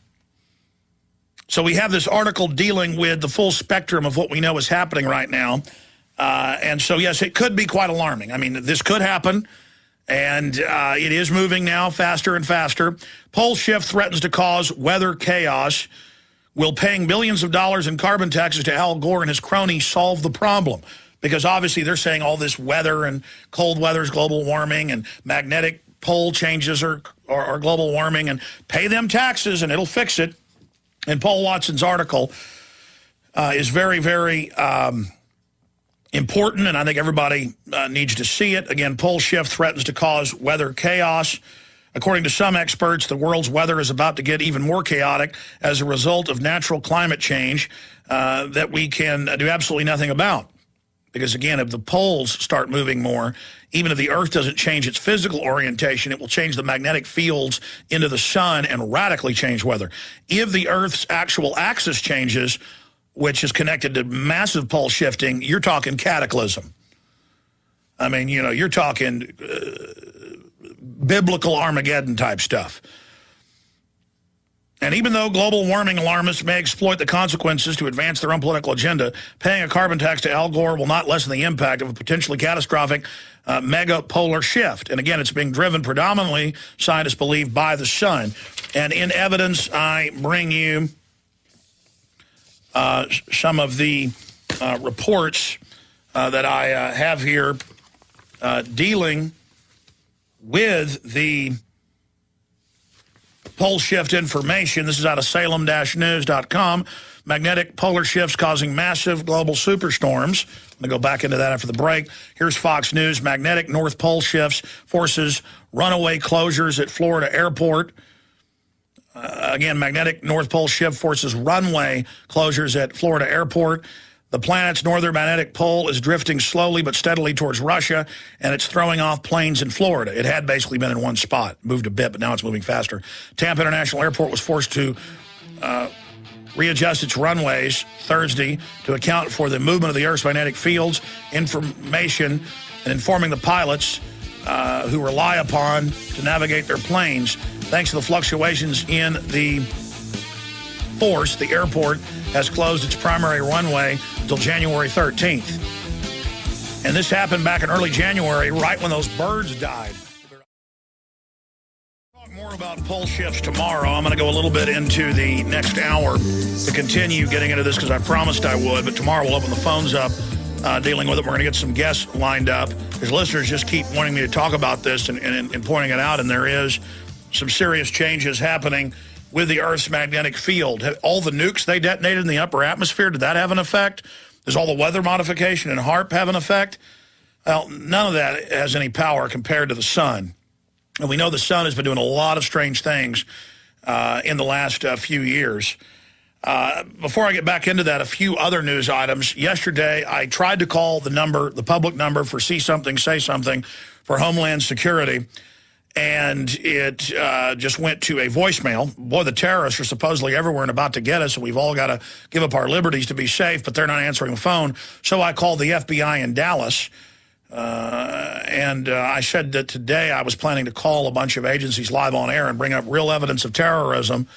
we have this article dealing with the full spectrum of what we know is happening right now. And so, yes, it could be quite alarming. I mean, this could happen. And it is moving now faster and faster. Pole shift threatens to cause weather chaos. Will paying billions of dollars in carbon taxes to Al Gore and his cronies solve the problem? Because obviously they're saying all this weather and cold weather is global warming, and magnetic pole changes are global warming, and pay them taxes and it'll fix it. And Paul Watson's article is very, very important, and I think everybody needs to see it. Again, pole shift threatens to cause weather chaos. According to some experts, the world's weather is about to get even more chaotic as a result of natural climate change that we can do absolutely nothing about. Because, again, if the poles start moving more, even if the Earth doesn't change its physical orientation, it will change the magnetic fields into the sun and radically change weather. If the Earth's actual axis changes, which is connected to massive pole shifting, you're talking cataclysm. I mean, you know, you're talking biblical Armageddon type stuff. And even though global warming alarmists may exploit the consequences to advance their own political agenda, paying a carbon tax to Al Gore will not lessen the impact of a potentially catastrophic mega polar shift. And again, it's being driven predominantly, scientists believe, by the sun. And in evidence, I bring you some of the reports that I have here dealing with the pole shift information. This is out of Salem-news.com. Magnetic polar shifts causing massive global superstorms. I'm going to go back into that after the break. Here's Fox News. Magnetic North Pole shifts forces runaway closures at Florida airport. Again, magnetic North Pole shift forces runway closures at Florida airport. The planet's northern magnetic pole is drifting slowly but steadily towards Russia, and it's throwing off planes in Florida. It had basically been in one spot, moved a bit, but now it's moving faster. Tampa International Airport was forced to readjust its runways Thursday to account for the movement of the Earth's magnetic fields, information, and informing the pilots who rely upon to navigate their planes. Thanks to the fluctuations in the force, the airport has closed its primary runway until January 13th. And this happened back in early January, right when those birds died. We'll talk more about pole shifts tomorrow. I'm going to go a little bit into the next hour to continue getting into this because I promised I would. But tomorrow we'll open the phones up dealing with it. We're going to get some guests lined up. Because listeners just keep wanting me to talk about this and pointing it out. And there is some serious changes happening with the Earth's magnetic field. All the nukes they detonated in the upper atmosphere, did that have an effect? Does all the weather modification and HAARP have an effect? Well, none of that has any power compared to the sun. And we know the sun has been doing a lot of strange things in the last few years. Before I get back into that, a few other news items. Yesterday, I tried to call the public number for See Something, Say Something for Homeland Security, and it just went to a voicemail. Boy, the terrorists are supposedly everywhere and about to get us, and we've all got to give up our liberties to be safe, but they're not answering the phone. So I called the FBI in Dallas, and I said that today I was planning to call a bunch of agencies live on air and bring up real evidence of terrorism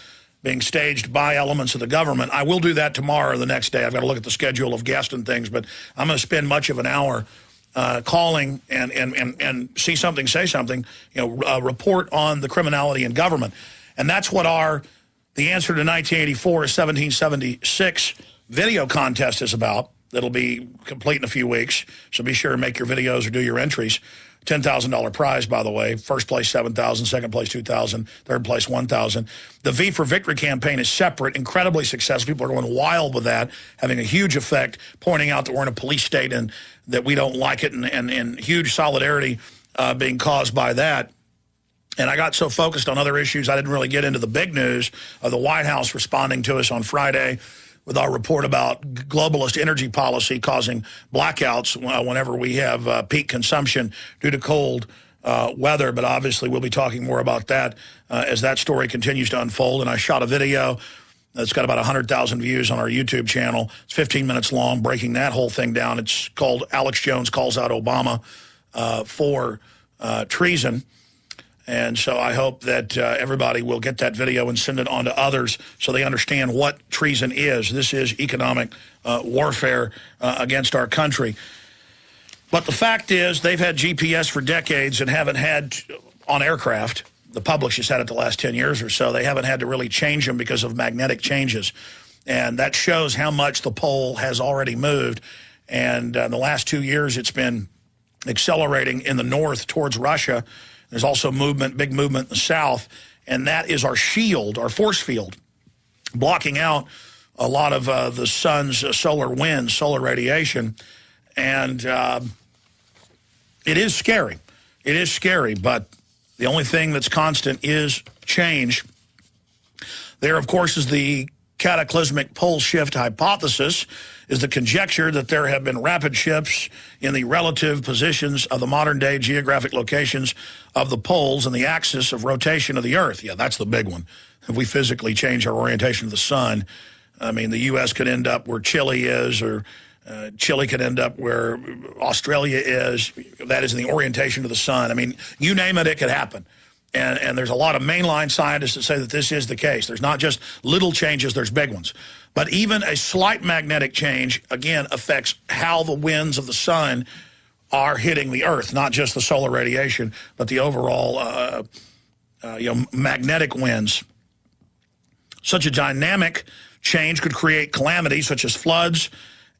being staged by elements of the government. I will do that tomorrow or the next day. I've got to look at the schedule of guests and things, but I'm going to spend much of an hour calling and See Something, Say Something, report on the criminality in government. And that's what the answer to 1984 is 1776 video contest is about. That'll be complete in a few weeks. So be sure and make your videos or do your entries. $10,000 prize, by the way. First place, $7,000. Second place, $2,000. Third place, $1,000. The V for Victory campaign is separate, incredibly successful. People are going wild with that, having a huge effect, pointing out that we're in a police state and that we don't like it, and huge solidarity being caused by that. And I got so focused on other issues, I didn't really get into the big news of the White House responding to us on Friday with our report about globalist energy policy causing blackouts whenever we have peak consumption due to cold weather. But obviously we'll be talking more about that as that story continues to unfold. And I shot a video that's got about 100,000 views on our YouTube channel. It's 15 minutes long, breaking that whole thing down. It's called Alex Jones Calls Out Obama for Treason. And so I hope that everybody will get that video and send it on to others so they understand what treason is. This is economic warfare against our country. But the fact is they've had GPS for decades and haven't had on aircraft. The public's just had it the last 10 years or so. They haven't had to really change them because of magnetic changes. And that shows how much the pole has already moved. And in the last 2 years, it's been accelerating in the north towards Russia. There's also movement, big movement in the south, and that is our shield, our force field, blocking out a lot of the sun's solar winds, solar radiation. And it is scary. It is scary, but the only thing that's constant is change. There, of course, is the cataclysmic pole shift hypothesis. is the conjecture that there have been rapid shifts in the relative positions of the modern-day geographic locations of the poles and the axis of rotation of the Earth. Yeah, that's the big one. If we physically change our orientation of the sun, I mean, the U.S. could end up where Chile is, or Chile could end up where Australia is. That is in the orientation of the sun. I mean, you name it, it could happen. And there's a lot of mainline scientists that say that this is the case. There's not just little changes, there's big ones. But even a slight magnetic change, again, affects how the winds of the sun are hitting the Earth, not just the solar radiation, but the overall magnetic winds. Such a dynamic change could create calamities such as floods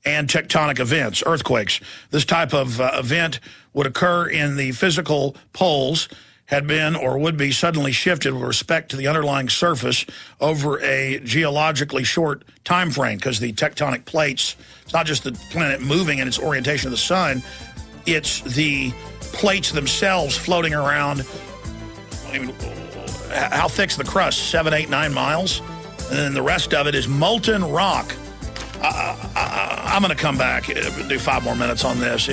and tectonic events, earthquakes. This type of event would occur in the physical poles had been or would be suddenly shifted with respect to the underlying surface over a geologically short time frame, because the tectonic plates, it's not just the planet moving in its orientation of the sun, it's the plates themselves floating around. I mean, how thick's the crust? 7, 8, 9 miles? And then the rest of it is molten rock. I'm going to come back and do 5 more minutes on this.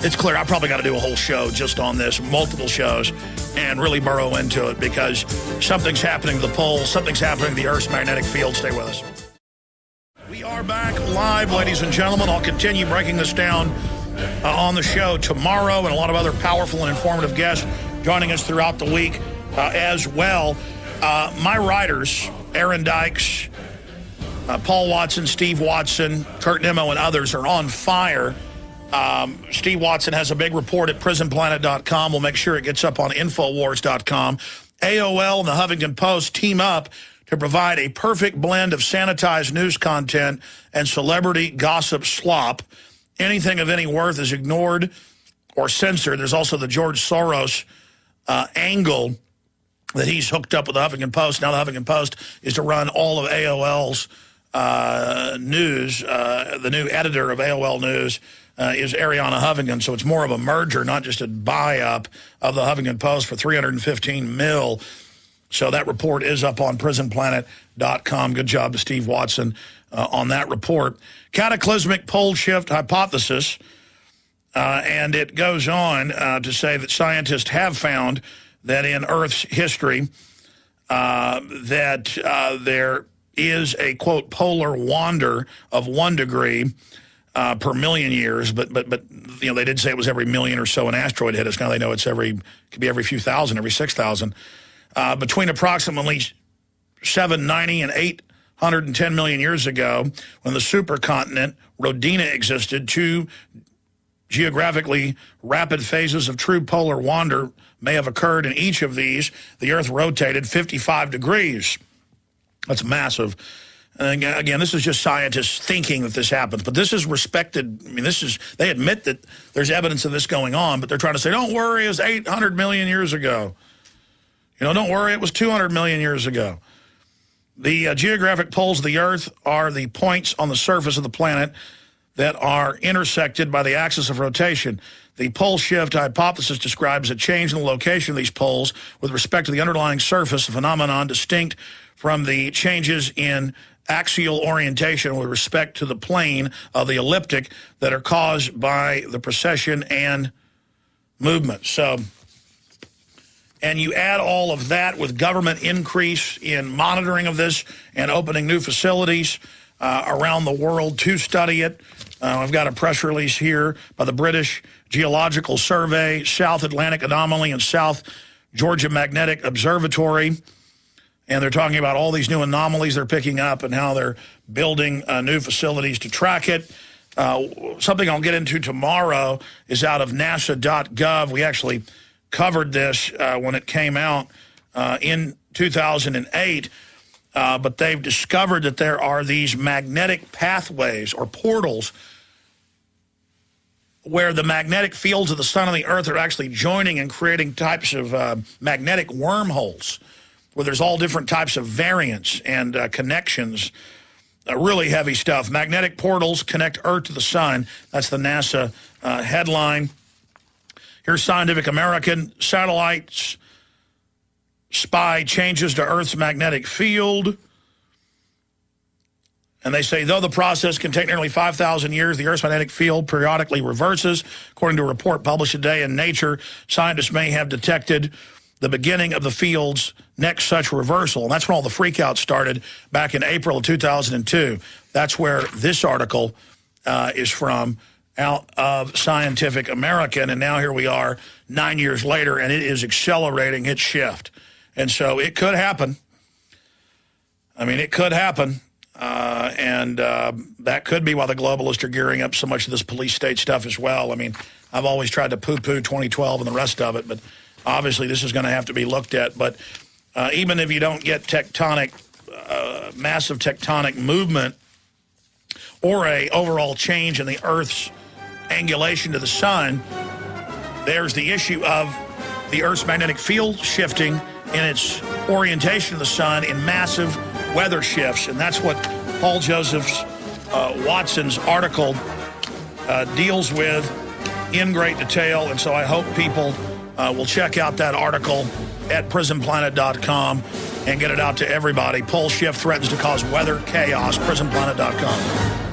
It's clear I probably got to do a whole show just on this, multiple shows, and really burrow into it, because something's happening to the poles, something's happening to the Earth's magnetic field. Stay with us. We are back live, ladies and gentlemen. I'll continue breaking this down on the show tomorrow, and a lot of other powerful and informative guests joining us throughout the week as well. My writers, Aaron Dykes, Paul Watson, Steve Watson, Kurt Nimmo, and others are on fire. Steve Watson has a big report at prisonplanet.com. We'll make sure it gets up on Infowars.com. AOL and the Huffington Post team up to provide a perfect blend of sanitized news content and celebrity gossip slop. Anything of any worth is ignored or censored. There's also the George Soros angle that he's hooked up with the Huffington Post. Now the Huffington Post is to run all of AOL's news. The new editor of AOL News is Ariana Huffington, so it's more of a merger, not just a buy-up of the Huffington Post for $315 million. So that report is up on prisonplanet.com. Good job to Steve Watson on that report. Cataclysmic pole shift hypothesis, and it goes on to say that scientists have found that in Earth's history that there is a, quote, polar wander of 1 degree per million years, but you know, they did say it was every million or so an asteroid hit us. Now they know it's could be every few thousand, every 6,000. Between approximately 790 and 810 million years ago, when the supercontinent Rhodina existed, 2 geographically rapid phases of true polar wander may have occurred. In each of these, the Earth rotated 55 degrees. That's massive. And again, this is just scientists thinking that this happens, but this is respected. I mean, they admit that there's evidence of this going on, but they're trying to say, don't worry, it was 800 million years ago. You know, don't worry, it was 200 million years ago. The geographic poles of the Earth are the points on the surface of the planet that are intersected by the axis of rotation. The pole shift hypothesis describes a change in the location of these poles with respect to the underlying surface, a phenomenon distinct from the changes in axial orientation with respect to the plane of the ecliptic that are caused by the precession and movement. So, and you add all of that with government increase in monitoring of this and opening new facilities around the world to study it. I've got a press release here by the British Geological Survey, South Atlantic Anomaly, and South Georgia Magnetic Observatory. And they're talking about all these new anomalies they're picking up and how they're building new facilities to track it. Something I'll get into tomorrow is out of NASA.gov. We actually covered this when it came out in 2008. But they've discovered that there are these magnetic pathways or portals where the magnetic fields of the sun and the Earth are actually joining and creating types of magnetic wormholes, where there's all different types of variants and connections. Really heavy stuff. Magnetic portals connect Earth to the sun. That's the NASA headline. Here's Scientific American. Satellites spy changes to Earth's magnetic field. And they say, though the process can take nearly 5,000 years, the Earth's magnetic field periodically reverses. According to a report published today in Nature, scientists may have detected the beginning of the field's next such reversal. And that's when all the freakouts started back in April of 2002. That's where this article is from, out of Scientific American. And now here we are 9 years later, and it is accelerating its shift. And so it could happen. I mean, it could happen. And that could be why the globalists are gearing up so much of this police state stuff as well. I mean, I've always tried to poo-poo 2012 and the rest of it, but obviously this is going to have to be looked at. But even if you don't get massive tectonic movement or a overall change in the Earth's angulation to the sun, there's the issue of the Earth's magnetic field shifting in its orientation to the sun in massive weather shifts. And that's what Paul Joseph Watson's article deals with in great detail. And so I hope people will check out that article at prisonplanet.com and get it out to everybody. Pole shift threatens to cause weather chaos. prisonplanet.com.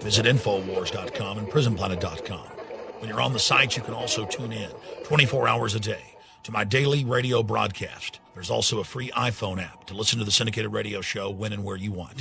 Visit Infowars.com and prisonplanet.com. When you're on the site, you can also tune in 24 hours a day to my daily radio broadcast. There's also a free iPhone app to listen to the syndicated radio show when and where you want.